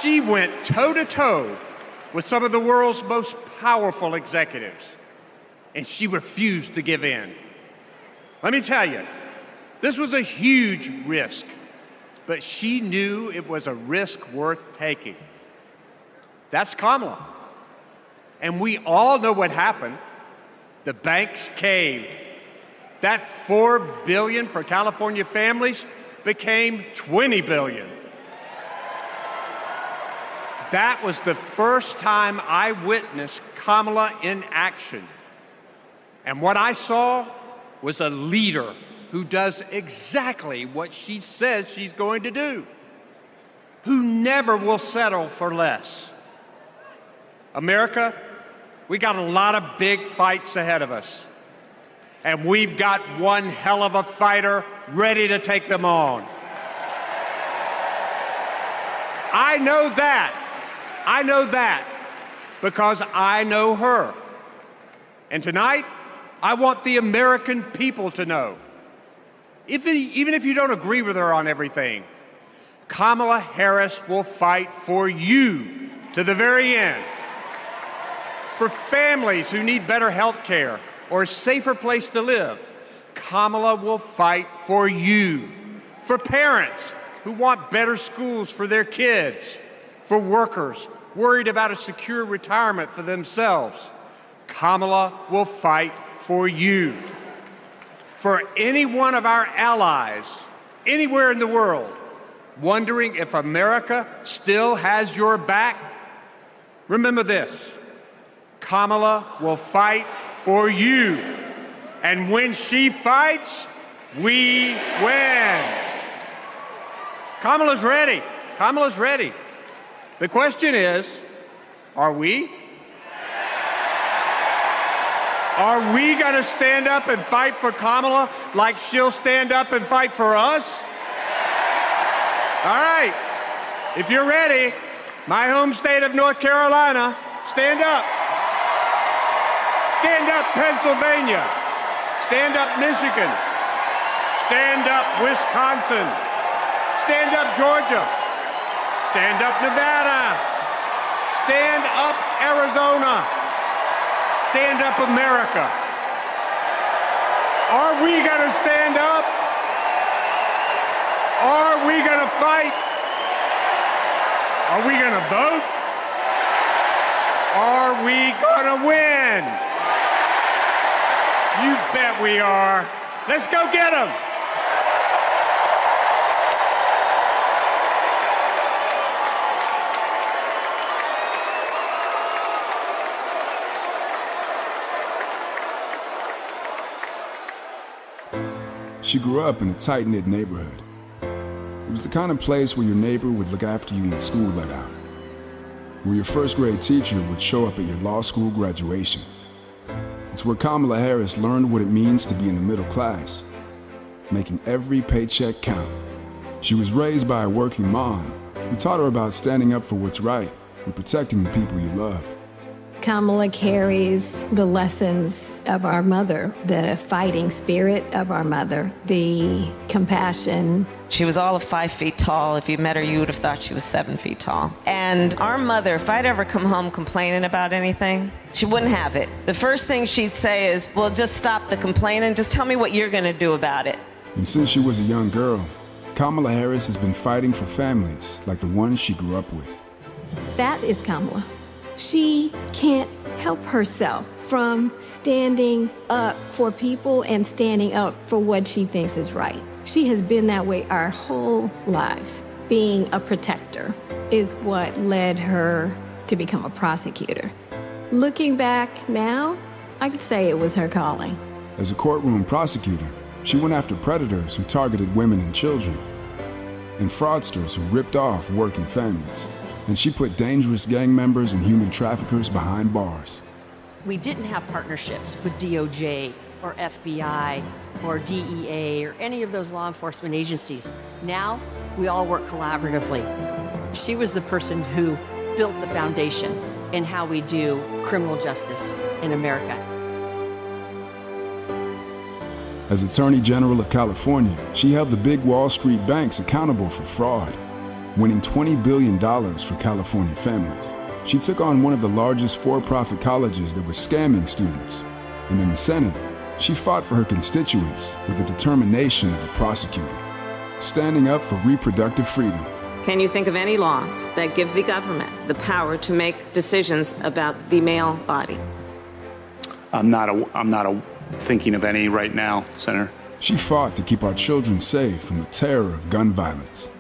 She went toe-to-toe with some of the world's most powerful executives, and she refused to give in. Let me tell you, this was a huge risk, but she knew it was a risk worth taking. That's Kamala. And we all know what happened. The banks caved. That $4 billion for California families became $20 billion. That was the first time I witnessed Kamala in action. And what I saw was a leader who does exactly what she says she's going to do, who never will settle for less. America, we got a lot of big fights ahead of us. And we've got one hell of a fighter ready to take them on. I know that because I know her. And tonight, I want the American people to know, even if you don't agree with her on everything, Kamala Harris will fight for you to the very end. For families who need better health care or a safer place to live, Kamala will fight for you. For parents who want better schools for their kids, for workers worried about a secure retirement for themselves, Kamala will fight for you. For any one of our allies, anywhere in the world, wondering if America still has your back, remember this: Kamala will fight for you. And when she fights, we win. Kamala's ready. Kamala's ready. The question is, are we? Are we going to stand up and fight for Kamala like she'll stand up and fight for us? All right. If you're ready, my home state of North Carolina, stand up. Stand up, Pennsylvania. Stand up, Michigan. Stand up, Wisconsin. Stand up, Georgia. Stand up, Nevada. Stand up, Arizona. Stand up, America. Are we going to stand up? Are we going to fight? Are we going to vote? Are we going to win? You bet we are. Let's go get them. She grew up in a tight-knit neighborhood. It was the kind of place where your neighbor would look after you when school let out, where your first-grade teacher would show up at your law school graduation. It's where Kamala Harris learned what it means to be in the middle class, making every paycheck count. She was raised by a working mom who taught her about standing up for what's right and protecting the people you love. Kamala carries the lessons of our mother, the fighting spirit of our mother, the compassion. She was all of 5 feet tall. If you met her, you would have thought she was 7 feet tall. And our mother, if I'd ever come home complaining about anything, she wouldn't have it. The first thing she'd say is, well, just stop the complaining. Just tell me what you're going to do about it. And since she was a young girl, Kamala Harris has been fighting for families like the ones she grew up with. That is Kamala. She can't help herself from standing up for people and standing up for what she thinks is right. She has been that way our whole lives. Being a protector is what led her to become a prosecutor. Looking back now, I could say it was her calling. As a courtroom prosecutor, she went after predators who targeted women and children, and fraudsters who ripped off working families. And she put dangerous gang members and human traffickers behind bars. We didn't have partnerships with DOJ or FBI or DEA or any of those law enforcement agencies. Now, we all work collaboratively. She was the person who built the foundation in how we do criminal justice in America. As Attorney General of California, she held the big Wall Street banks accountable for fraud, winning $20 billion for California families. She took on one of the largest for-profit colleges that was scamming students. And in the Senate, she fought for her constituents with the determination of a prosecutor. standing up for reproductive freedom. Can you think of any laws that give the government the power to make decisions about the male body? I'm not thinking of any right now, Senator. She fought to keep our children safe from the terror of gun violence.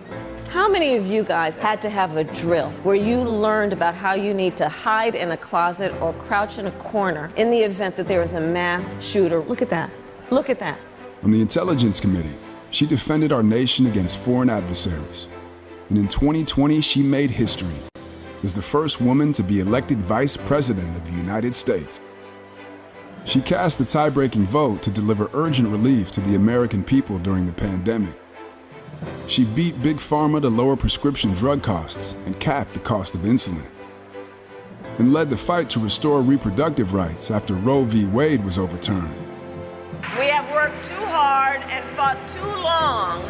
How many of you guys had to have a drill where you learned about how you need to hide in a closet or crouch in a corner in the event that there is a mass shooter? Look at that. Look at that. On the Intelligence Committee, she defended our nation against foreign adversaries. And in 2020, she made history as the first woman to be elected Vice President of the United States. She cast the tie-breaking vote to deliver urgent relief to the American people during the pandemic. She beat Big Pharma to lower prescription drug costs and cap the cost of insulin. And led the fight to restore reproductive rights after Roe v. Wade was overturned. We have worked too hard and fought too long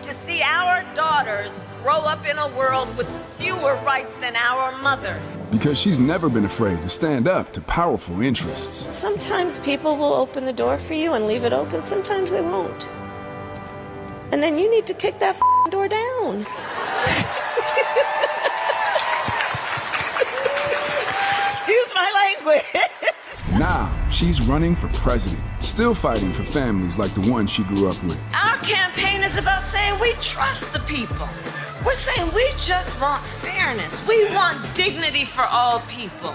to see our daughters grow up in a world with fewer rights than our mothers. Because she's never been afraid to stand up to powerful interests. Sometimes people will open the door for you and leave it open. Sometimes they won't. And then you need to kick that door down. Excuse my language. Now, she's running for president, still fighting for families like the one she grew up with. Our campaign is about saying we trust the people. We're saying we just want fairness. We want dignity for all people.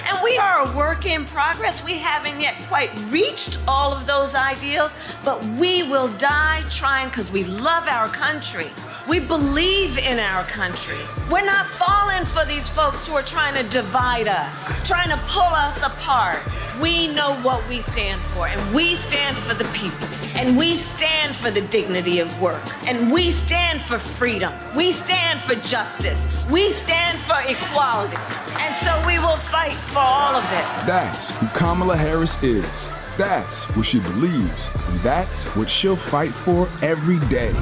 And we are a work in progress. We haven't yet quite reached all of those ideals, but we will die trying because we love our country. We believe in our country. We're not falling for these folks who are trying to divide us, trying to pull us apart. We know what we stand for, and we stand for the people, and we stand for the dignity of work, and we stand for freedom. We stand for justice. We stand for equality. And so we will fight for all of it. That's who Kamala Harris is. That's what she believes, and that's what she'll fight for every day.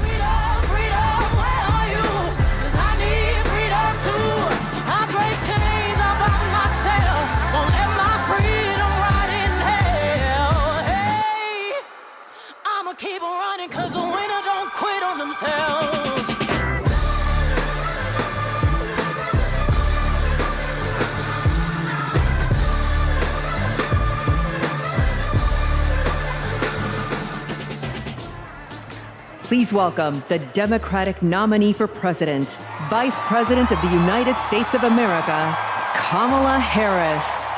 Keep on running, cause the winner don't quit on themselves. Please welcome the Democratic nominee for president, Vice President of the United States of America, Kamala Harris.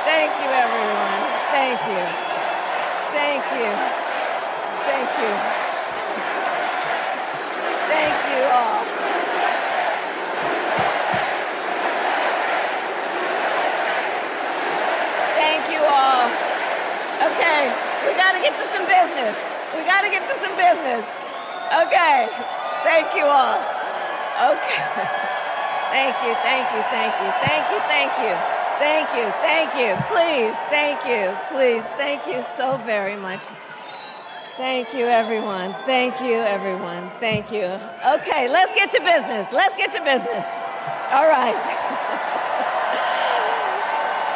Thank you, everyone. Thank you. Thank you. Thank you. Thank you all. Thank you all. Okay, we got to get to some business. We got to get to some business. Okay, thank you all. Okay. Thank you, thank you, thank you, thank you, thank you. Thank you, thank you, please, thank you, please, thank you so very much. Thank you, everyone. Thank you, everyone. Thank you. Okay, let's get to business. Let's get to business. All right.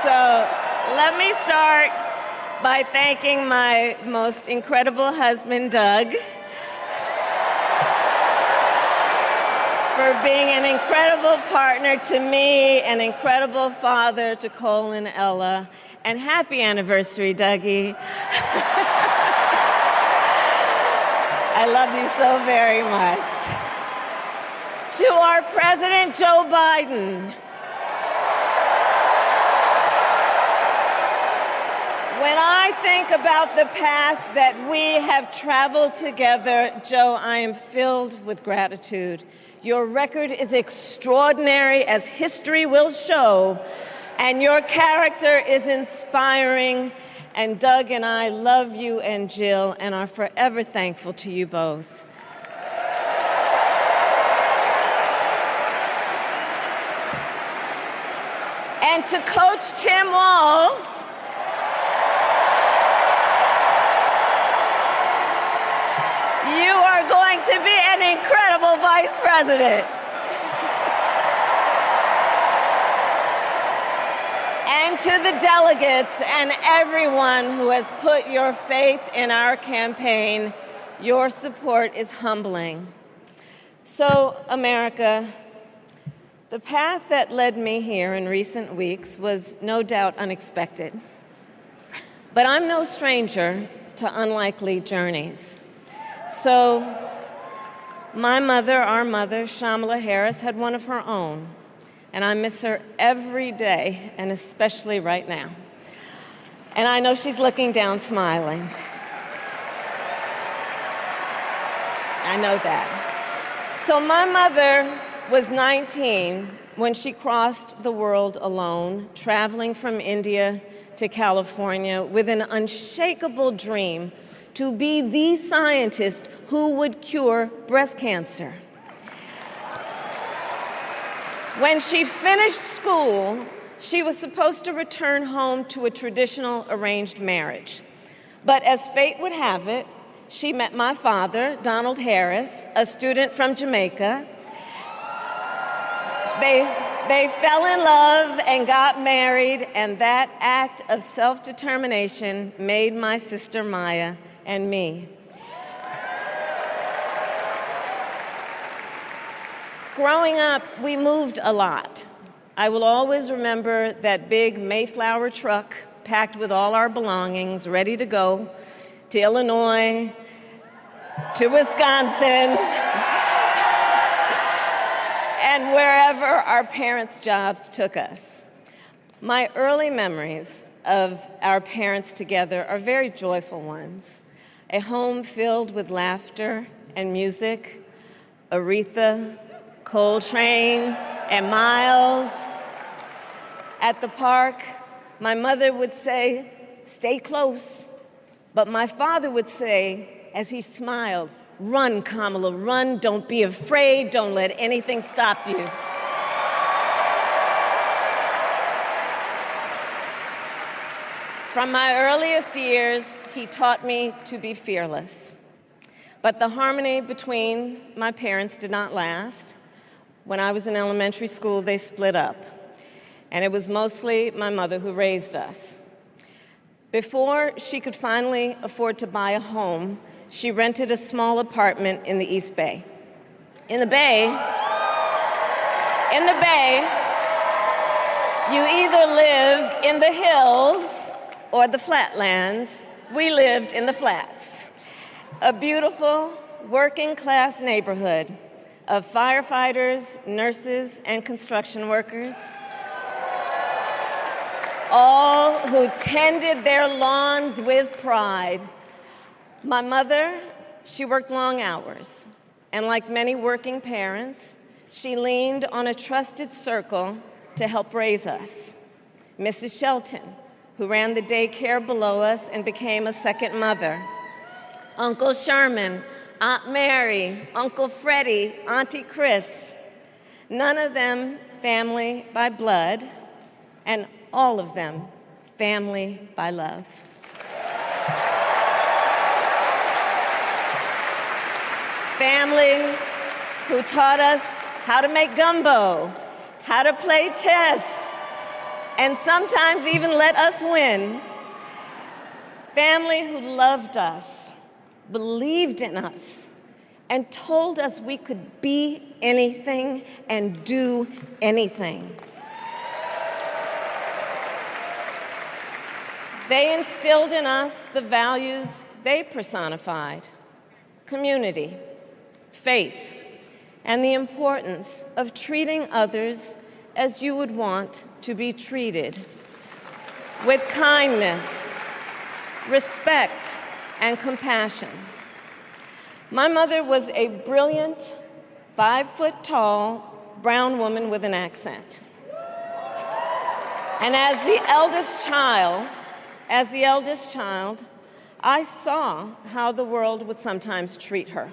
So let me start by thanking my most incredible husband, Doug, for being an incredible partner to me, an incredible father to Cole and Ella, and happy anniversary, Dougie. I love you so very much. To our President Joe Biden, when I think about the path that we have traveled together, Joe, I am filled with gratitude. Your record is extraordinary, as history will show, and your character is inspiring. And Doug and I love you and Jill and are forever thankful to you both. And to Coach Tim Walz, you are going to be an incredible vice president. And to the delegates and everyone who has put your faith in our campaign, your support is humbling. So, America, the path that led me here in recent weeks was no doubt unexpected. But I'm no stranger to unlikely journeys. So, my mother, our mother, Kamala Harris, had one of her own. And I miss her every day, and especially right now. And I know she's looking down smiling. I know that. So my mother was 19 when she crossed the world alone, traveling from India to California with an unshakable dream to be the scientist who would cure breast cancer. When she finished school, she was supposed to return home to a traditional arranged marriage. But as fate would have it, she met my father, Donald Harris, a student from Jamaica. They fell in love and got married, and that act of self-determination made my sister Maya and me. Growing up, we moved a lot. I will always remember that big Mayflower truck packed with all our belongings, ready to go to Illinois, to Wisconsin, and wherever our parents' jobs took us. My early memories of our parents together are very joyful ones. A home filled with laughter and music, Aretha, Coltrane, and Miles. At the park, my mother would say, "Stay close." But my father would say, as he smiled, "Run, Kamala, run. Don't be afraid. Don't let anything stop you." From my earliest years, he taught me to be fearless. But the harmony between my parents did not last. When I was in elementary school, they split up. And it was mostly my mother who raised us. Before she could finally afford to buy a home, she rented a small apartment in the East Bay. In the Bay, you either live in the hills or the flatlands. We lived in the flats. A beautiful working-class neighborhood of firefighters, nurses, and construction workers, all all who tended their lawns with pride. My mother, she worked long hours, and like many working parents, she leaned on a trusted circle to help raise us. Mrs. Shelton, who ran the daycare below us and became a second mother. Uncle Sherman, Aunt Mary, Uncle Freddie, Auntie Chris. None of them family by blood, and all of them family by love. Family who taught us how to make gumbo, how to play chess, and sometimes even let us win. Family who loved us, believed in us, and told us we could be anything and do anything. They instilled in us the values they personified: community, faith, and the importance of treating others as you would want to be treated, with kindness, respect, and compassion. My mother was a brilliant, 5-foot-tall brown woman with an accent. And as the eldest child, I saw how the world would sometimes treat her.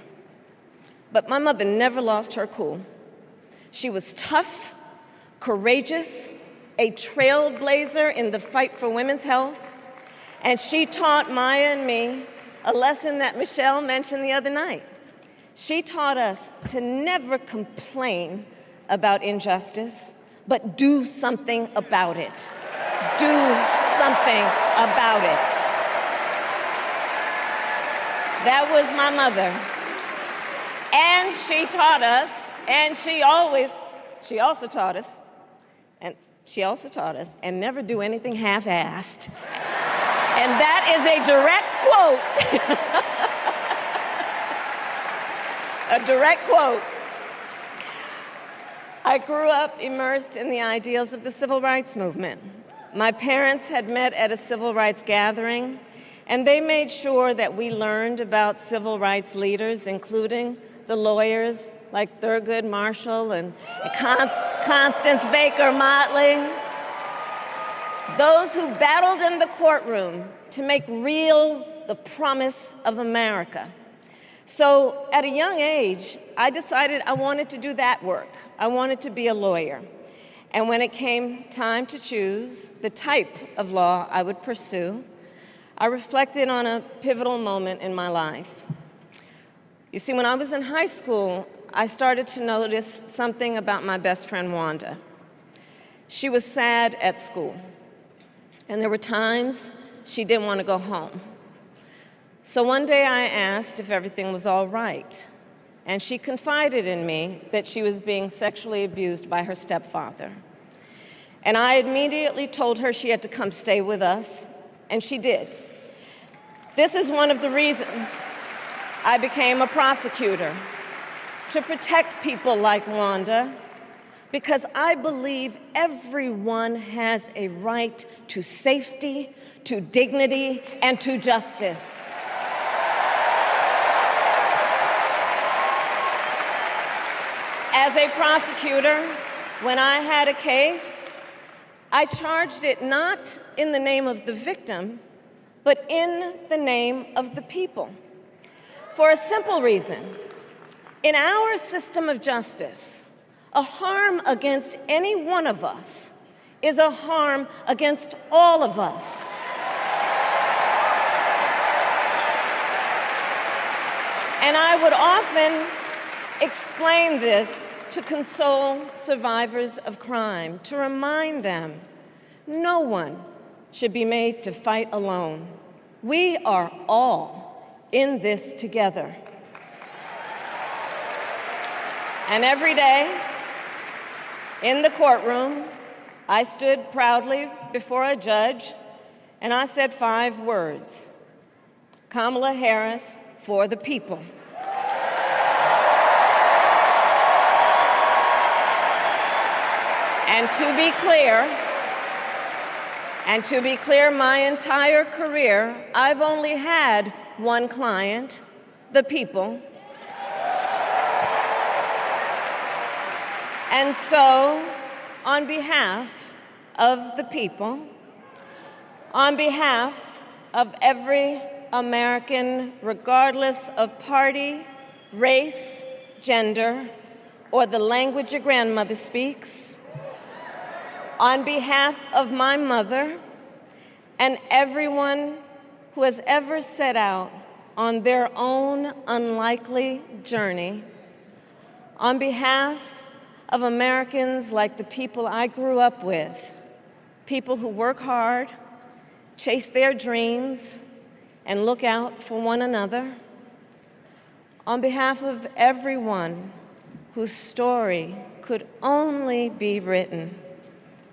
But my mother never lost her cool. She was tough, courageous, a trailblazer in the fight for women's health, and she taught Maya and me a lesson that Michelle mentioned the other night. She taught us to never complain about injustice, but do something about it. Do something about it. That was my mother. And she taught us, and she also taught us, and never do anything half-assed. And that is a direct quote. A direct quote. I grew up immersed in the ideals of the civil rights movement. My parents had met at a civil rights gathering, and they made sure that we learned about civil rights leaders, including the lawyers like Thurgood Marshall and Constance Baker Motley, those who battled in the courtroom to make real the promise of America. So at a young age, I decided I wanted to do that work. I wanted to be a lawyer. And when it came time to choose the type of law I would pursue, I reflected on a pivotal moment in my life. You see, when I was in high school, I started to notice something about my best friend, Wanda. She was sad at school, and there were times she didn't want to go home. So one day I asked if everything was all right, and she confided in me that she was being sexually abused by her stepfather. And I immediately told her she had to come stay with us, and she did. This is one of the reasons I became a prosecutor, to protect people like Wanda, because I believe everyone has a right to safety, to dignity, and to justice. As a prosecutor, when I had a case, I charged it not in the name of the victim, but in the name of the people. For a simple reason. In our system of justice, a harm against any one of us is a harm against all of us. And I would often explain this to console survivors of crime, to remind them no one should be made to fight alone. We are all in this together. And every day in the courtroom, I stood proudly before a judge and I said 5 words: Kamala Harris for the people. And to be clear, And to be clear, my entire career, I've only had one client, the people. And so, on behalf of the people, on behalf of every American, regardless of party, race, gender, or the language your grandmother speaks, on behalf of my mother and everyone who has ever set out on their own unlikely journey, on behalf of Americans like the people I grew up with, people who work hard, chase their dreams, and look out for one another, on behalf of everyone whose story could only be written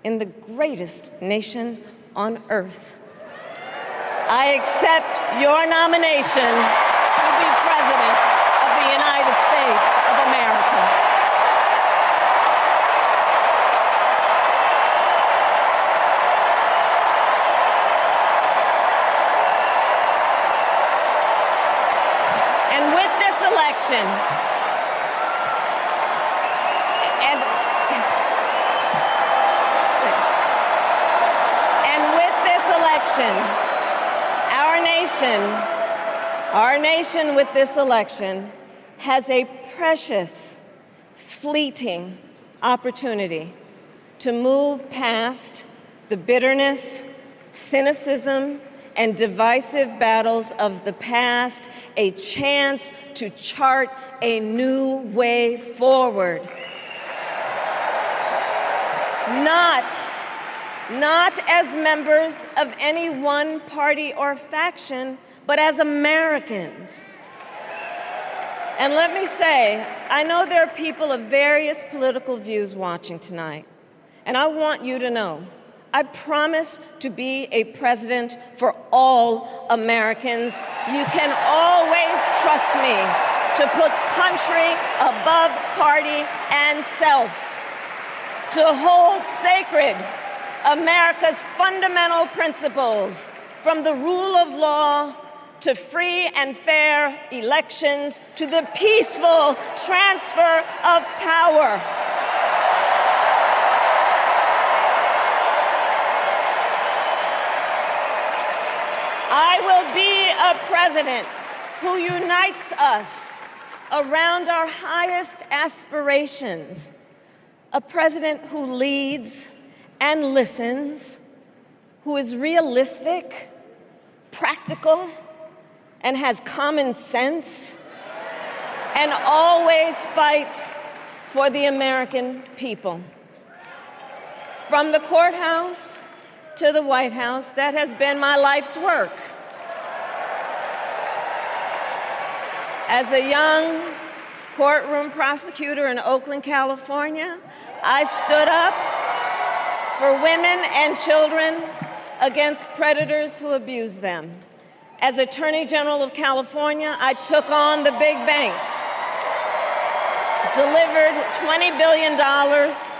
in the greatest nation on earth, I accept your nomination to be President of the United States of America. And with this election, our nation with this election has a precious, fleeting opportunity to move past the bitterness, cynicism, and divisive battles of the past, a chance to chart a new way forward. Not as members of any one party or faction, but as Americans. And let me say, I know there are people of various political views watching tonight, and I want you to know, I promise to be a president for all Americans. You can always trust me to put country above party and self, to hold sacred America's fundamental principles, from the rule of law to free and fair elections to the peaceful transfer of power. I will be a president who unites us around our highest aspirations, a president who leads and listens, who is realistic, practical, and has common sense, and always fights for the American people. From the courthouse to the White House, that has been my life's work. As a young courtroom prosecutor in Oakland, California, I stood up for women and children against predators who abuse them. As Attorney General of California, I took on the big banks, delivered $20 billion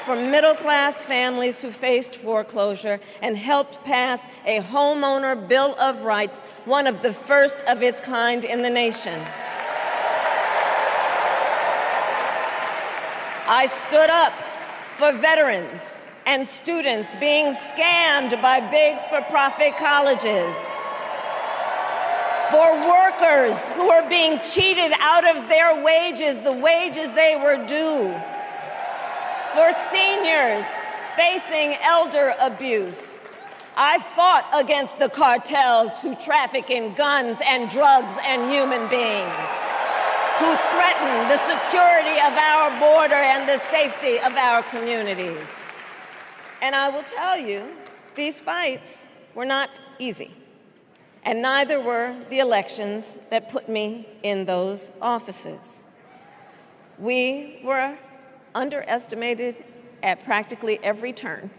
for middle-class families who faced foreclosure, and helped pass a homeowner Bill of Rights, one of the first of its kind in the nation. I stood up for veterans and students being scammed by big for-profit colleges, for workers who are being cheated out of their wages, the wages they were due, for seniors facing elder abuse. I fought against the cartels who traffic in guns and drugs and human beings, who threaten the security of our border and the safety of our communities. And I will tell you, these fights were not easy, and neither were the elections that put me in those offices. We were underestimated at practically every turn,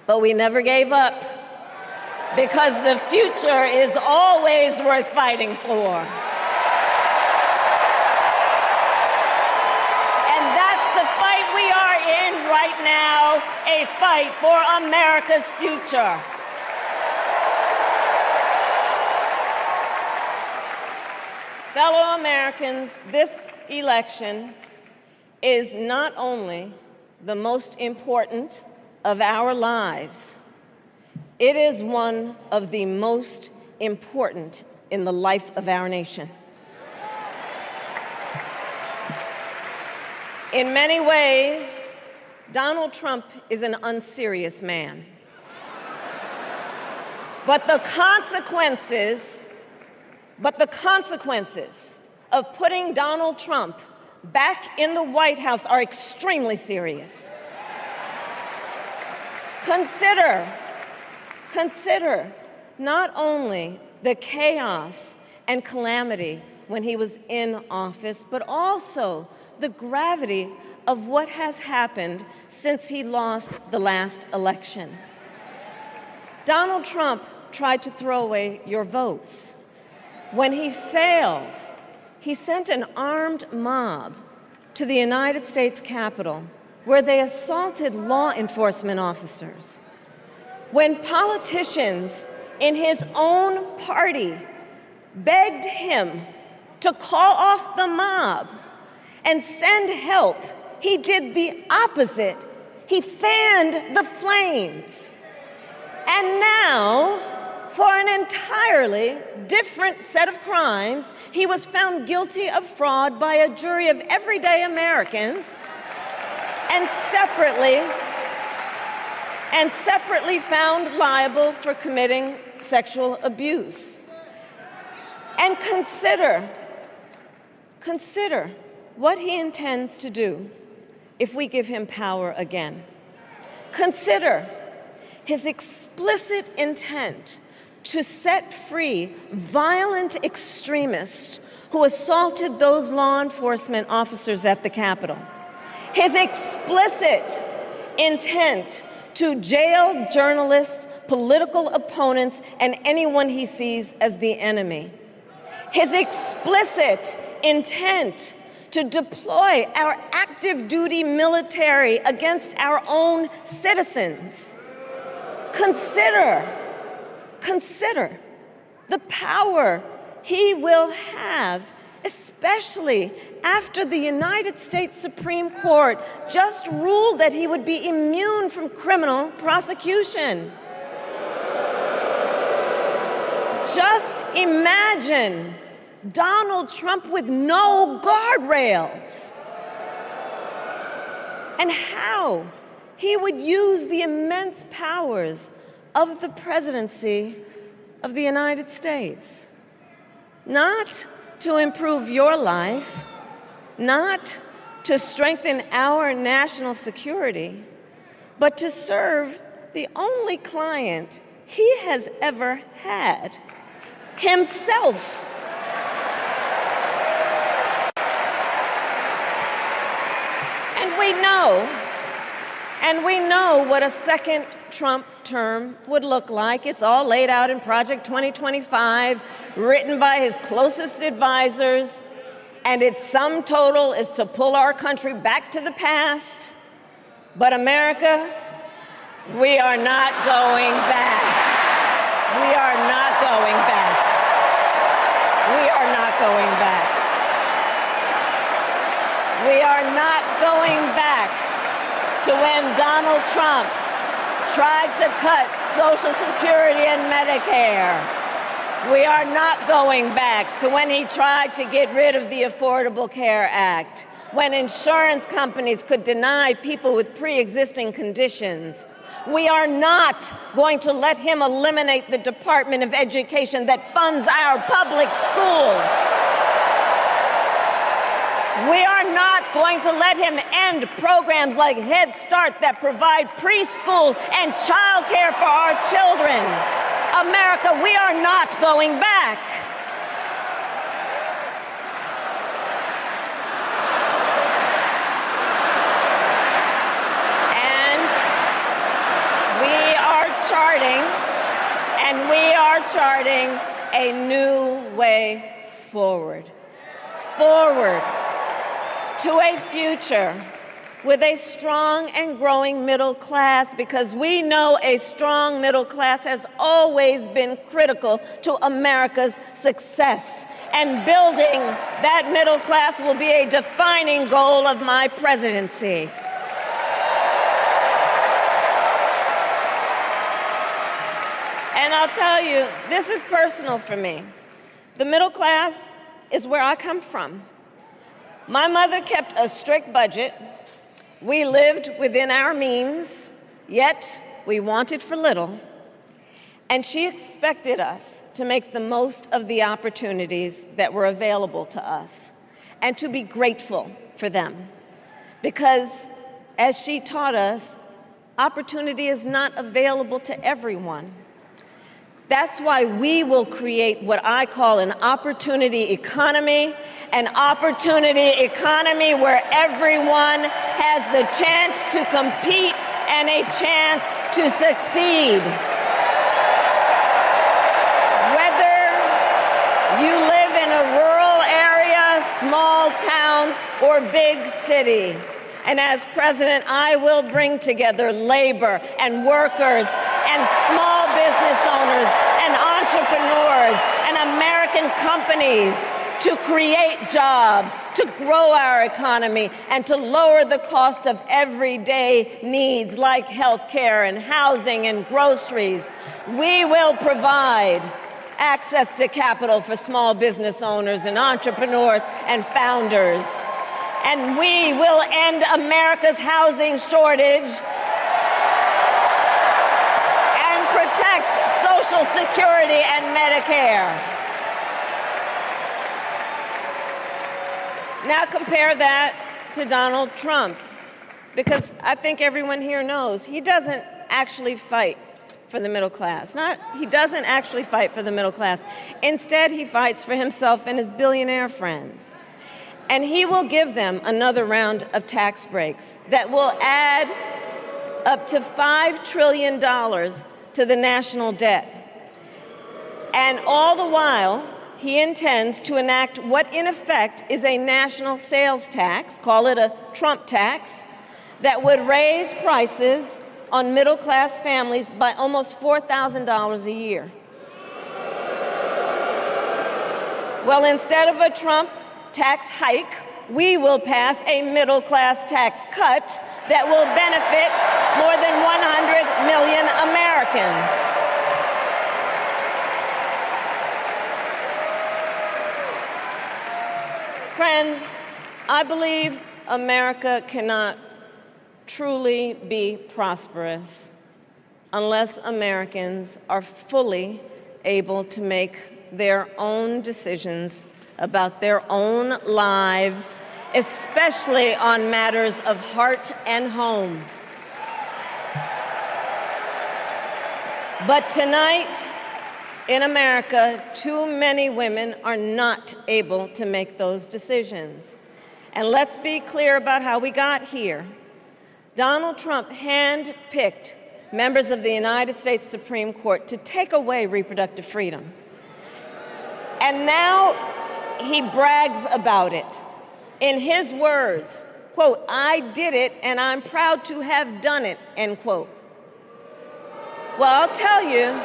but we never gave up, because the future is always worth fighting for. And that's the fight we are in right now a fight for America's future. Fellow Americans, this election is not only the most important of our lives, it is one of the most important in the life of our nation. In many ways, Donald Trump is an unserious man. But the consequences of putting Donald Trump back in the White House are extremely serious. Consider not only the chaos and calamity when he was in office, but also the gravity of what has happened since he lost the last election. Donald Trump tried to throw away your votes. When he failed, he sent an armed mob to the United States Capitol, where they assaulted law enforcement officers. When politicians in his own party begged him to call off the mob and send help, he did the opposite. He fanned the flames. And now, for an entirely different set of crimes, he was found guilty of fraud by a jury of everyday Americans and separately found liable for committing sexual abuse. And consider what he intends to do if we give him power again. Consider his explicit intent to set free violent extremists who assaulted those law enforcement officers at the Capitol. His explicit intent to jail journalists, political opponents, and anyone he sees as the enemy. His explicit intent to deploy our active duty military against our own citizens. Consider the power he will have, especially after the United States Supreme Court just ruled that he would be immune from criminal prosecution. Just imagine Donald Trump with no guardrails, and how he would use the immense powers of the presidency of the United States, not to improve your life, not to strengthen our national security, but to serve the only client he has ever had, himself. And we know what a second Trump term would look like. It's all laid out in Project 2025, written by his closest advisors, and its sum total is to pull our country back to the past. But America, we are not going back. We are not going back. We are not going back. We are not going back to when Donald Trump tried to cut Social Security and Medicare. We are not going back to when he tried to get rid of the Affordable Care Act, when insurance companies could deny people with pre-existing conditions. We are not going to let him eliminate the Department of Education that funds our public schools. We are not going to let him end programs like Head Start that provide preschool and childcare for our children. America, we are not going back. And we are charting a new way forward. To a future with a strong and growing middle class, because we know a strong middle class has always been critical to America's success. And building that middle class will be a defining goal of my presidency. And I'll tell you, this is personal for me. The middle class is where I come from. My mother kept a strict budget. We lived within our means, yet we wanted for little. And she expected us to make the most of the opportunities that were available to us and to be grateful for them. Because, as she taught us, opportunity is not available to everyone. That's why we will create what I call an opportunity economy where everyone has the chance to compete and a chance to succeed. Whether you live in a rural area, small town, or big city. And as president, I will bring together labor and workers and small business owners and entrepreneurs and American companies to create jobs, to grow our economy, and to lower the cost of everyday needs like health care and housing and groceries. We will provide access to capital for small business owners and entrepreneurs and founders. And we will end America's housing shortage and protect Social Security and Medicare. Now compare that to Donald Trump, because I think everyone here knows he doesn't actually fight for the middle class. He doesn't actually fight for the middle class. Instead, he fights for himself and his billionaire friends. And he will give them another round of tax breaks that will add up to $5 trillion to the national debt. And all the while, he intends to enact what in effect is a national sales tax, call it a Trump tax, that would raise prices on middle-class families by almost $4,000 a year. Well, instead of a Trump tax hike, we will pass a middle-class tax cut that will benefit more than 100 million Americans. Friends, I believe America cannot truly be prosperous unless Americans are fully able to make their own decisions about their own lives, especially on matters of heart and home. But tonight, in America, too many women are not able to make those decisions. And let's be clear about how we got here. Donald Trump handpicked members of the United States Supreme Court to take away reproductive freedom. And now he brags about it. In his words, quote, "I did it and I'm proud to have done it," end quote. Well, I'll tell you,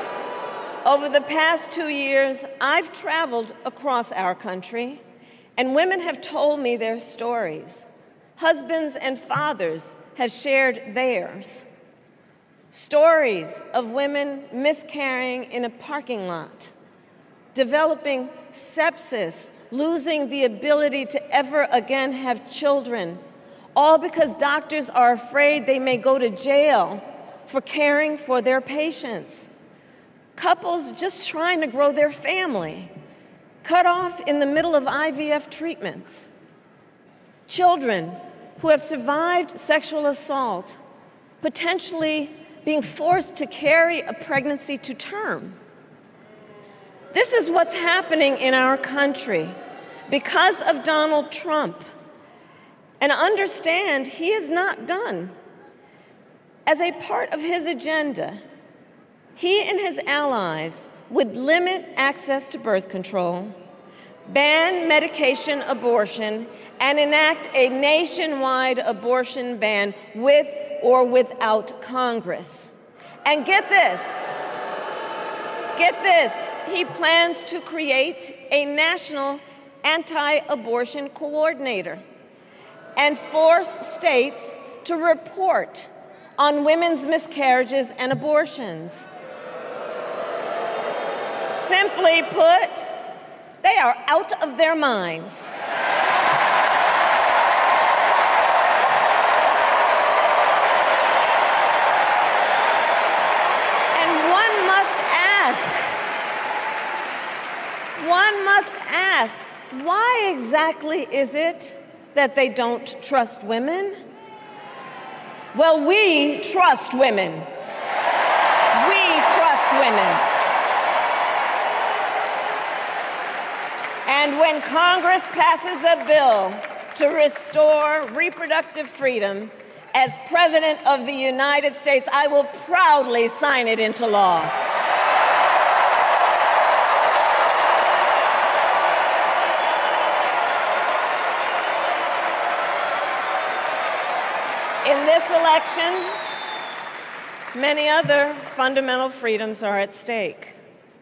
over the past 2 years, I've traveled across our country, and women have told me their stories. Husbands and fathers have shared theirs. Stories of women miscarrying in a parking lot, developing sepsis, losing the ability to ever again have children, all because doctors are afraid they may go to jail for caring for their patients. Couples just trying to grow their family, cut off in the middle of IVF treatments. Children who have survived sexual assault, potentially being forced to carry a pregnancy to term. This is what's happening in our country because of Donald Trump. And understand, he is not done. As a part of his agenda, he and his allies would limit access to birth control, ban medication abortion, and enact a nationwide abortion ban with or without Congress. And get this, he plans to create a national anti-abortion coordinator and force states to report on women's miscarriages and abortions. Simply put, they are out of their minds. And one must ask, why exactly is it that they don't trust women? Well, we trust women. We trust women. And when Congress passes a bill to restore reproductive freedom, as President of the United States, I will proudly sign it into law. In this election, many other fundamental freedoms are at stake.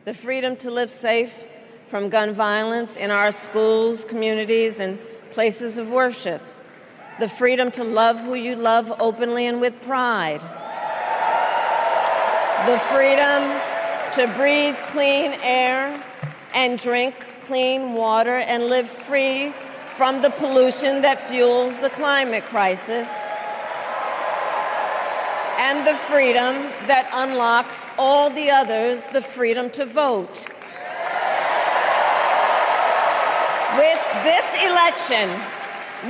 The freedom to live safe from gun violence in our schools, communities, and places of worship. The freedom to love who you love openly and with pride. The freedom to breathe clean air and drink clean water and live free from the pollution that fuels the climate crisis. And the freedom that unlocks all the others, the freedom to vote. With this election,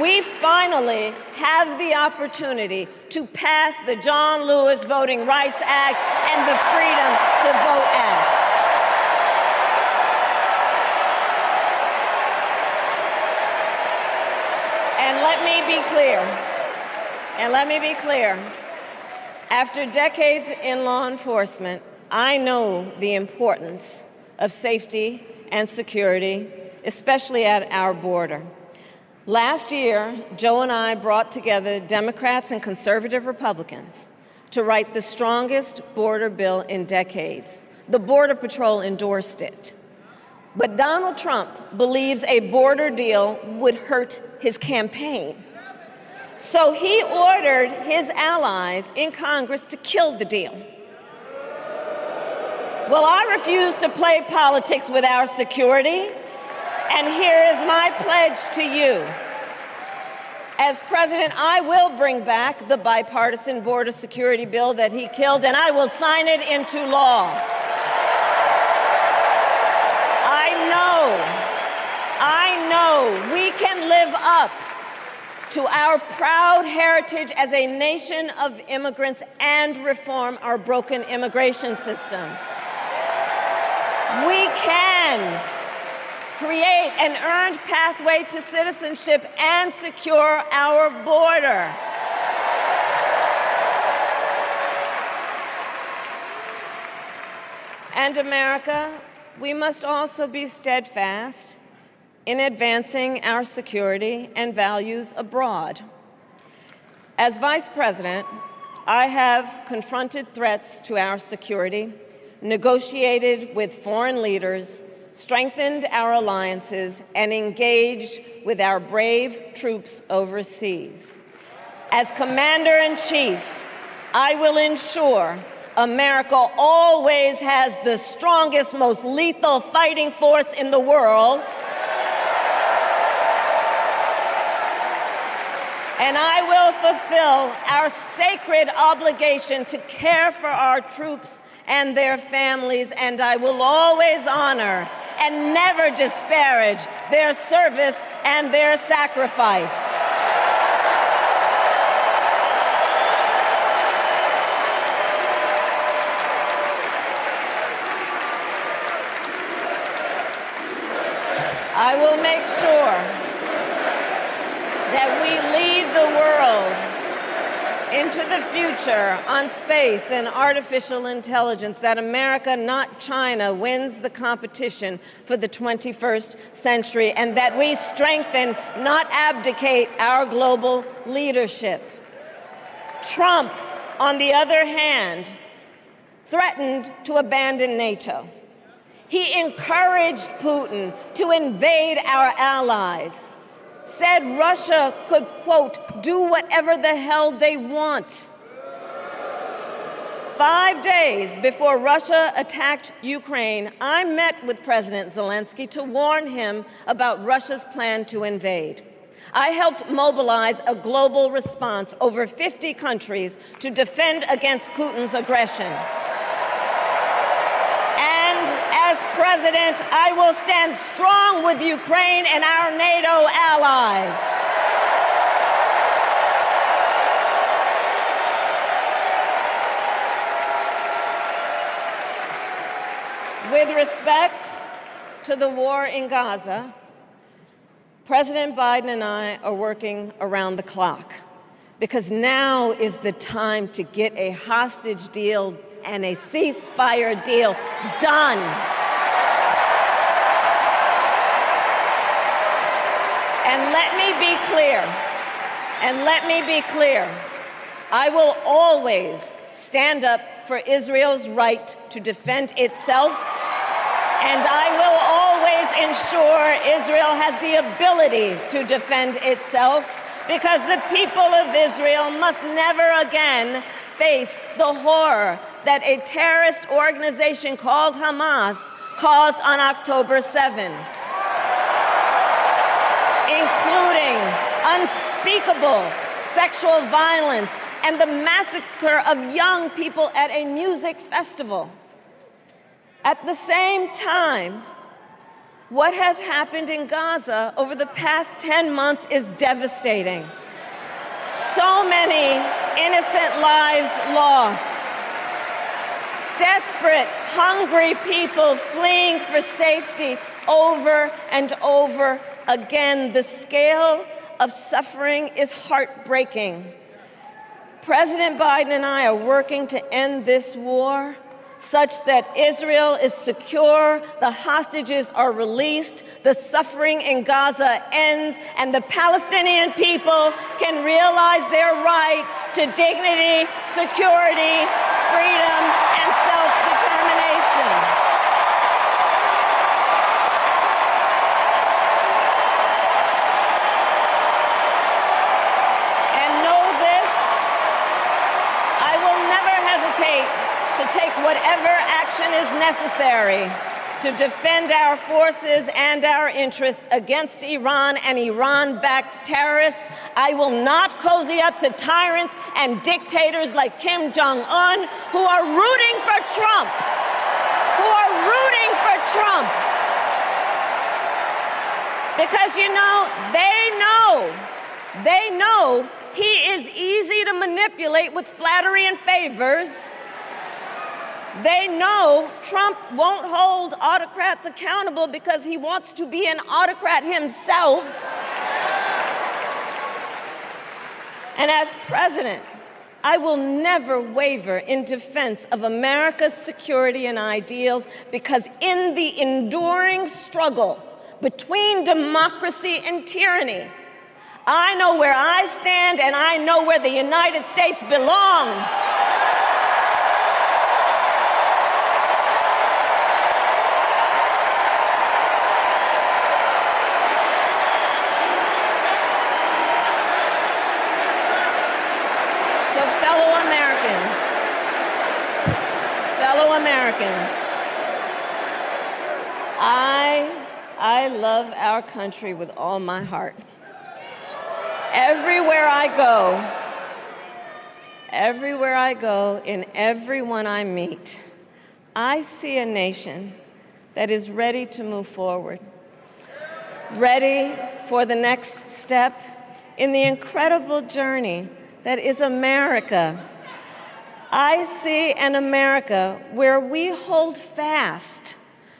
we finally have the opportunity to pass the John Lewis Voting Rights Act and the Freedom to Vote Act. And let me be clear. After decades in law enforcement, I know the importance of safety and security, especially at our border. Last year, Joe and I brought together Democrats and conservative Republicans to write the strongest border bill in decades. The Border Patrol endorsed it. But Donald Trump believes a border deal would hurt his campaign. So he ordered his allies in Congress to kill the deal. Well, I refuse to play politics with our security, and here is my pledge to you. As president, I will bring back the bipartisan border security bill that he killed, and I will sign it into law. I know we can live up to our proud heritage as a nation of immigrants and reform our broken immigration system. We can create an earned pathway to citizenship and secure our border. And America, we must also be steadfast in advancing our security and values abroad. As Vice President, I have confronted threats to our security, negotiated with foreign leaders, strengthened our alliances, and engaged with our brave troops overseas. As Commander-in-Chief, I will ensure America always has the strongest, most lethal fighting force in the world. And I will fulfill our sacred obligation to care for our troops and their families, and I will always honor and never disparage their service and their sacrifice. I will make sure that we lead the world into the future on space and artificial intelligence, that America, not China, wins the competition for the 21st century, and that we strengthen, not abdicate, our global leadership. Trump, on the other hand, threatened to abandon NATO. He encouraged Putin to invade our allies, said Russia could, quote, do whatever the hell they want. 5 days before Russia attacked Ukraine, I met with President Zelensky to warn him about Russia's plan to invade. I helped mobilize a global response, over 50 countries, to defend against Putin's aggression. And as president, I will stand strong with Ukraine and our NATO allies. With respect to the war in Gaza, President Biden and I are working around the clock, because now is the time to get a hostage deal and a ceasefire deal done. And let me be clear, I will always stand up for Israel's right to defend itself, and I will always ensure Israel has the ability to defend itself, because the people of Israel must never again face the horror that a terrorist organization called Hamas caused on October 7, including unspeakable sexual violence and the massacre of young people at a music festival. At the same time, what has happened in Gaza over the past 10 months is devastating. So many innocent lives lost. Desperate, hungry people fleeing for safety over and over again. The scale of suffering is heartbreaking. President Biden and I are working to end this war such that Israel is secure, the hostages are released, the suffering in Gaza ends, and the Palestinian people can realize their right to dignity, security, freedom, and self-determination. To take whatever action is necessary to defend our forces and our interests against Iran and Iran-backed terrorists. I will not cozy up to tyrants and dictators like Kim Jong-un, who are rooting for Trump, Because, you know, they know he is easy to manipulate with flattery and favors. They know Trump won't hold autocrats accountable because he wants to be an autocrat himself. And as president, I will never waver in defense of America's security and ideals, because in the enduring struggle between democracy and tyranny, I know where I stand and I know where the United States belongs. I love our country with all my heart. Everywhere I go, in everyone I meet, I see a nation that is ready to move forward, ready for the next step in the incredible journey that is America. I see an America where we hold fast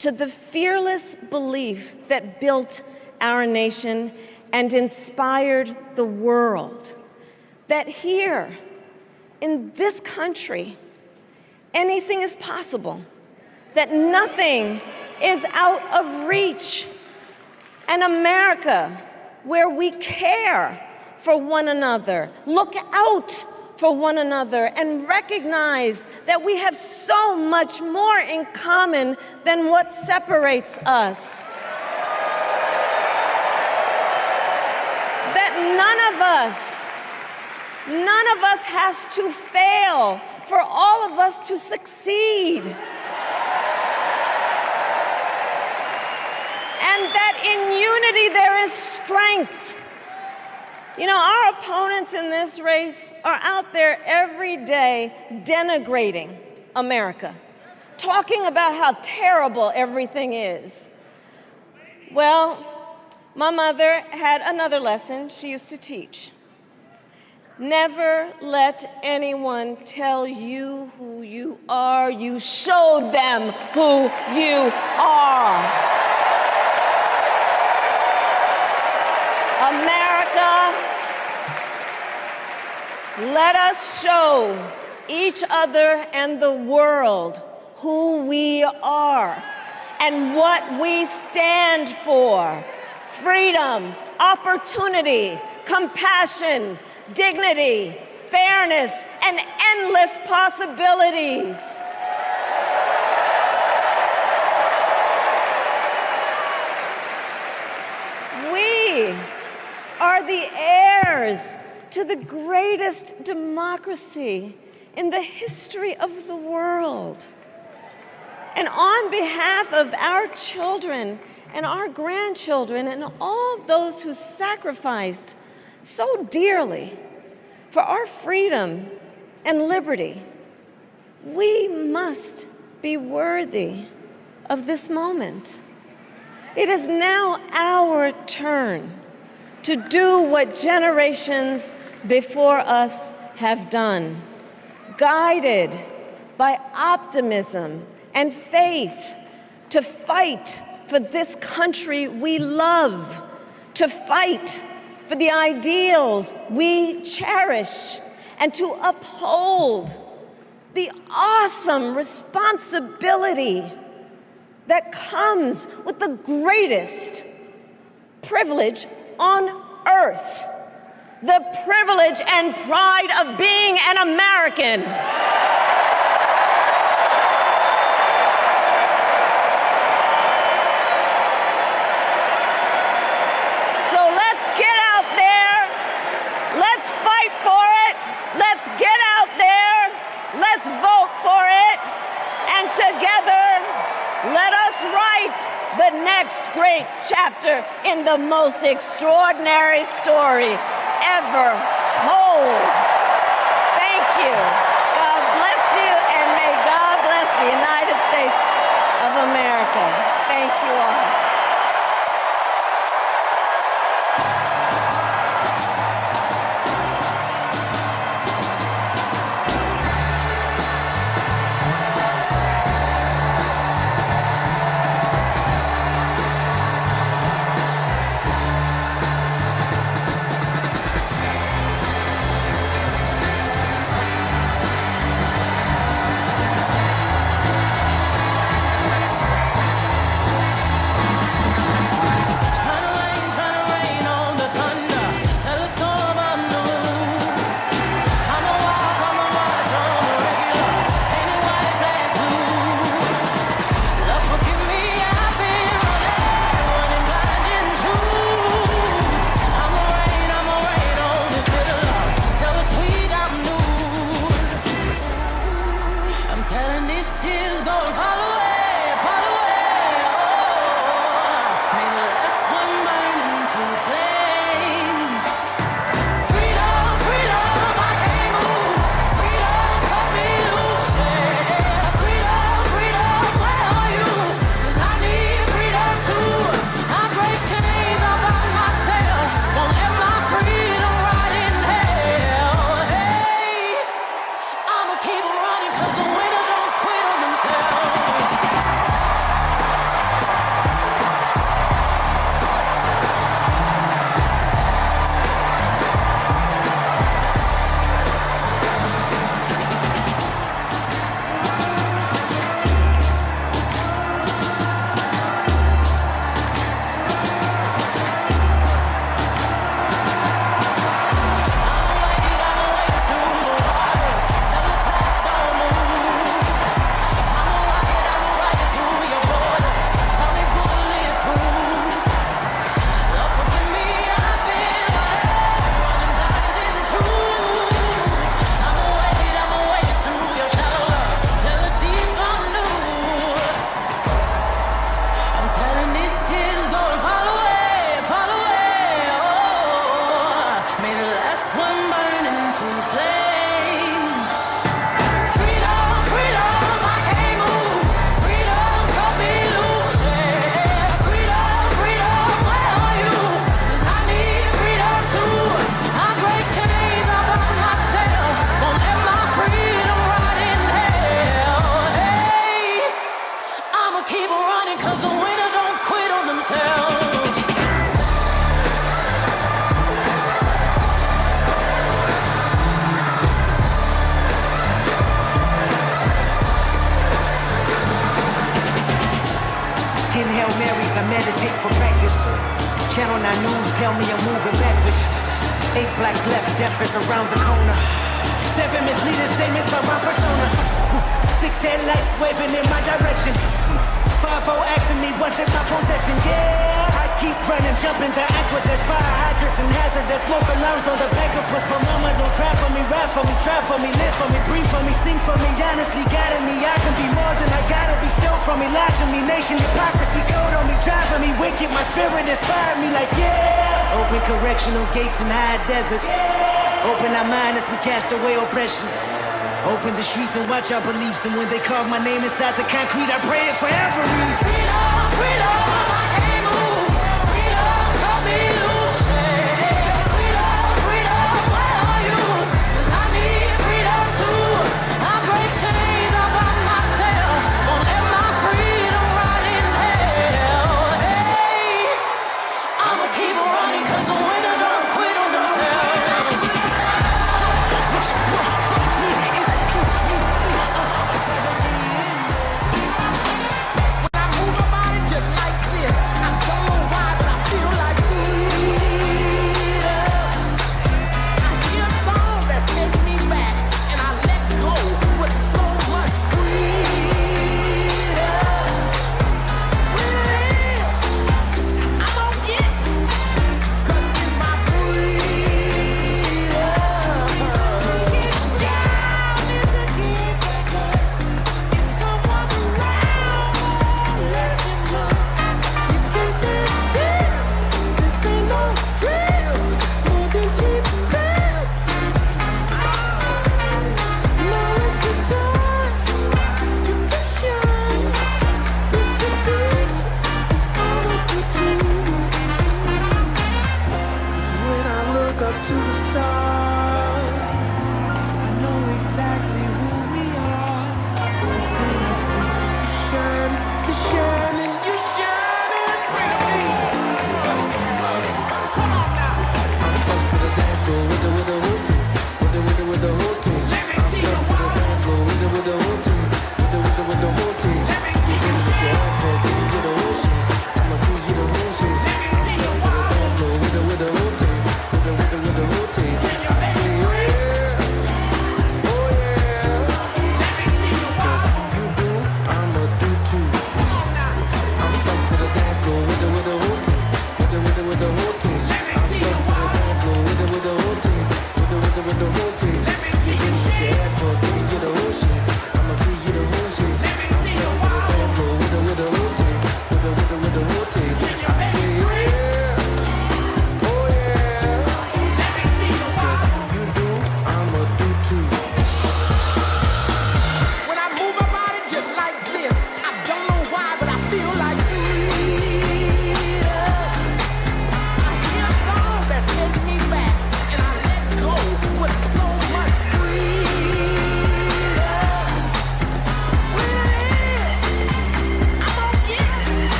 to the fearless belief that built our nation and inspired the world, that here in this country, anything is possible, that nothing is out of reach. An America where we care for one another, look out for one another, and recognize that we have so much more in common than what separates us. That none of us has to fail for all of us to succeed. And that in unity there is strength. You know, our opponents in this race are out there every day denigrating America, talking about how terrible everything is. Well, my mother had another lesson she used to teach. Never let anyone tell you who you are. You show them who you are. America, let us show each other and the world who we are and what we stand for. Freedom, opportunity, compassion, dignity, fairness, and endless possibilities. We are the heirs to the greatest democracy in the history of the world. And on behalf of our children and our grandchildren and all those who sacrificed so dearly for our freedom and liberty, we must be worthy of this moment. It is now our turn to do what generations before us have done, guided by optimism and faith, to fight for this country we love, to fight for the ideals we cherish, and to uphold the awesome responsibility that comes with the greatest privilege on earth, the privilege and pride of being an American. So let's get out there, let's fight for it, let's get out there, let's vote for it, and together let us write the next great chapter in the most extraordinary story ever told. Thank you. God bless you, and may God bless the United States of America. Thank you all. 10 Hail Marys, I meditate for practice. Channel 9 News tell me I'm moving backwards. 8 blacks left, death is around the corner. 7 misleading statements by my persona. 6 headlights waving in my direction. 5-0 asking me what's in my possession. Yeah, I keep running, jumping the aqueducts, fire hydrants and hazardous smoke alarms on the back of us. But mama don't cry for me, ride for me, try for me, live for me, breathe for me, sing for me, honestly guiding me. I can be more than I gotta be, still from me, lie to me, nation hypocrisy, code on me, driving me wicked. My spirit inspired me like yeah. Open correctional gates in high desert. Yeah. Open our mind as we cast away oppression. Open the streets and watch our beliefs. And when they carve my name inside the concrete, I pray it forever reads. Freedom, freedom, I can't move. Freedom, cut me loose. Freedom, freedom, where are you? 'Cause I need freedom too. I break chains up on myself. Won't let my freedom rot in hell. Hey, I'ma keep running 'cause the winner don't quit on themselves. When I move my body just like this,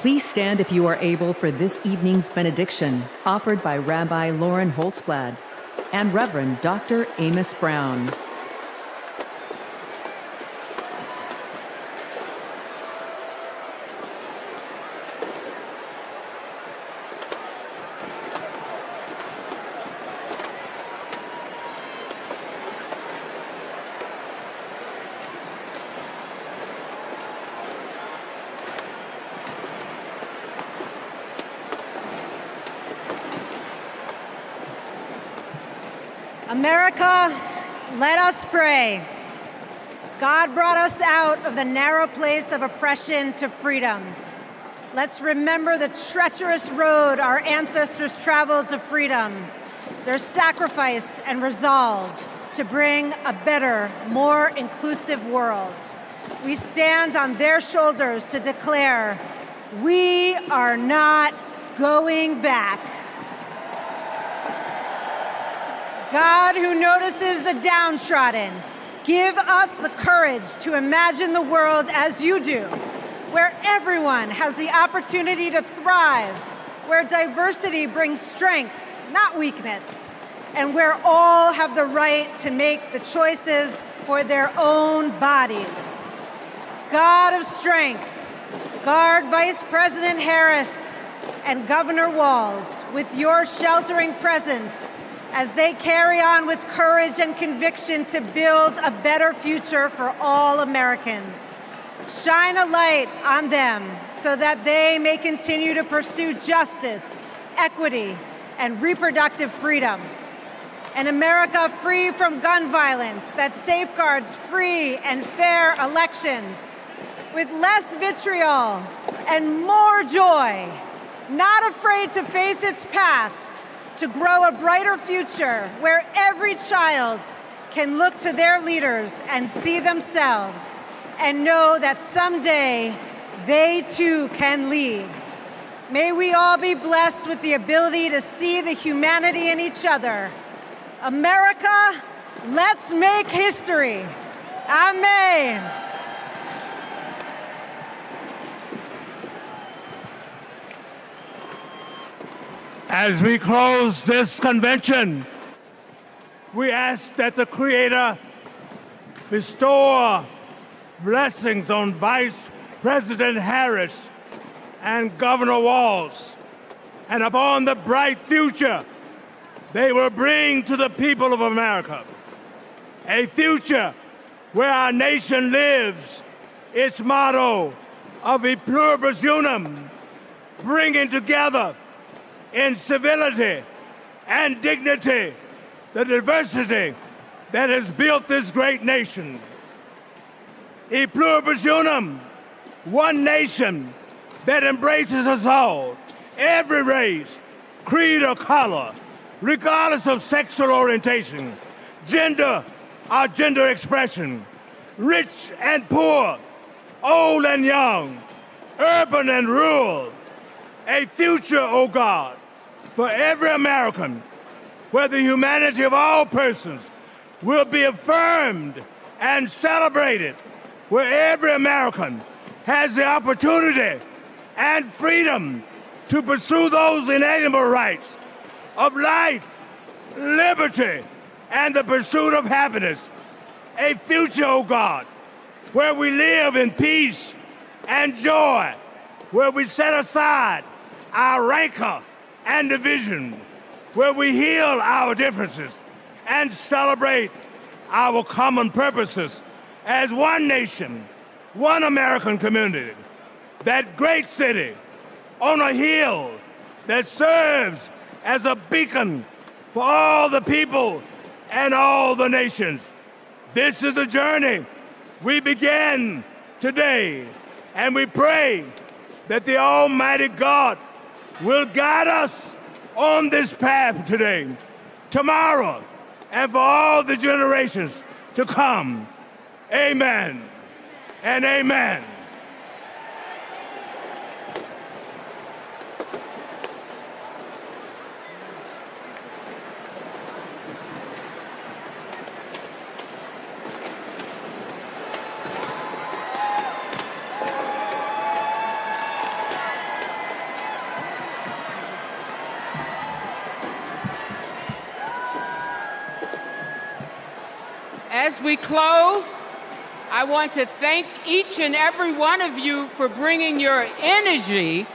Please stand if you are able for this evening's benediction, offered by Rabbi Lauren Holtzblad and Reverend Dr. Amos Brown. America, let us pray. God brought us out of the narrow place of oppression to freedom. Let's remember the treacherous road our ancestors traveled to freedom, their sacrifice and resolve to bring a better, more inclusive world. We stand on their shoulders to declare, we are not going back. God, who notices the downtrodden, give us the courage to imagine the world as you do, where everyone has the opportunity to thrive, where diversity brings strength, not weakness, and where all have the right to make the choices for their own bodies. God of strength, guard Vice President Harris and Governor Walz with your sheltering presence as they carry on with courage and conviction to build a better future for all Americans. Shine a light on them so that they may continue to pursue justice, equity, and reproductive freedom. An America free from gun violence that safeguards free and fair elections, with less vitriol and more joy, not afraid to face its past, to grow a brighter future where every child can look to their leaders and see themselves and know that someday they too can lead. May we all be blessed with the ability to see the humanity in each other. America, let's make history. Amen. As we close this convention, we ask that the Creator bestow blessings on Vice President Harris and Governor Walz, and upon the bright future they will bring to the people of America. A future where our nation lives its motto of e pluribus unum, bringing together in civility and dignity the diversity that has built this great nation. E pluribus unum, one nation that embraces us all, every race, creed, or color, regardless of sexual orientation, gender, or gender expression, rich and poor, old and young, urban and rural. A future, O God, for every American, where the humanity of all persons will be affirmed and celebrated, where every American has the opportunity and freedom to pursue those inalienable rights of life, liberty, and the pursuit of happiness. A future, O God, where we live in peace and joy, where we set aside our rancor and division, where we heal our differences and celebrate our common purposes as one nation, one American community, that great city on a hill that serves as a beacon for all the people and all the nations. This is a journey we begin today, and we pray that the Almighty God will guide us on this path today, tomorrow, and for all the generations to come. Amen and amen. As we close, I want to thank each and every one of you for bringing your energy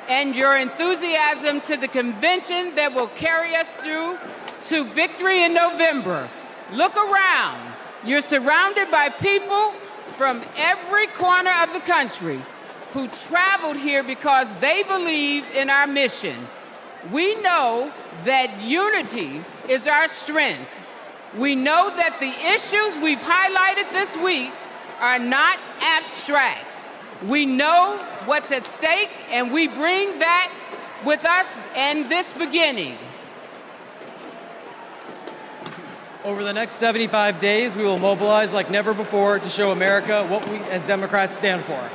and your enthusiasm to the convention that will carry us through to victory in November. Look around. You're surrounded by people from every corner of the country who traveled here because they believe in our mission. We know that unity is our strength. We know that the issues we've highlighted this week are not abstract. We know what's at stake, and we bring that with us in this beginning. Over the next 75 days, we will mobilize like never before to show America what we as Democrats stand for.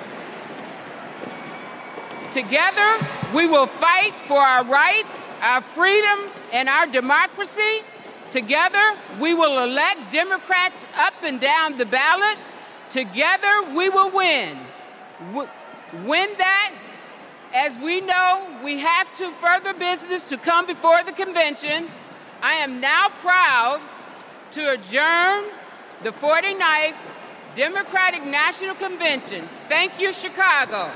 Together, we will fight for our rights, our freedom, and our democracy. Together, we will elect Democrats up and down the ballot. Together, we will win. Win that, as we know, we have to further business to come before the convention. I am now proud to adjourn the 49th Democratic National Convention. Thank you, Chicago.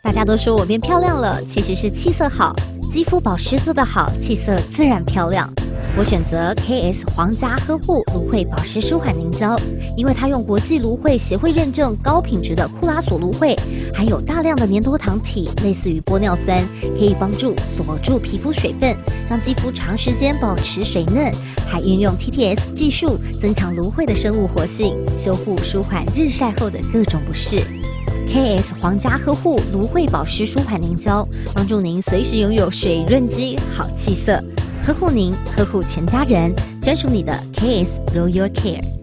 大家都说我变漂亮了，其实是气色好，肌肤保湿做得好，气色自然漂亮。我选择 KS 皇家呵护芦荟保湿舒缓凝胶，因为它用国际芦荟协会认证高品质的库拉索芦荟，含有大量的粘多糖体，类似于玻尿酸，可以帮助锁住皮肤水分，让肌肤长时间保持水嫩，还运用 TTS 技术增强芦荟的生物活性，修护舒缓日晒后的各种不适。KS 皇家呵护芦荟保湿舒缓凝胶，帮助您随时拥有水润肌、好气色，呵护您，呵护全家人，专属你的 KS Royal Care。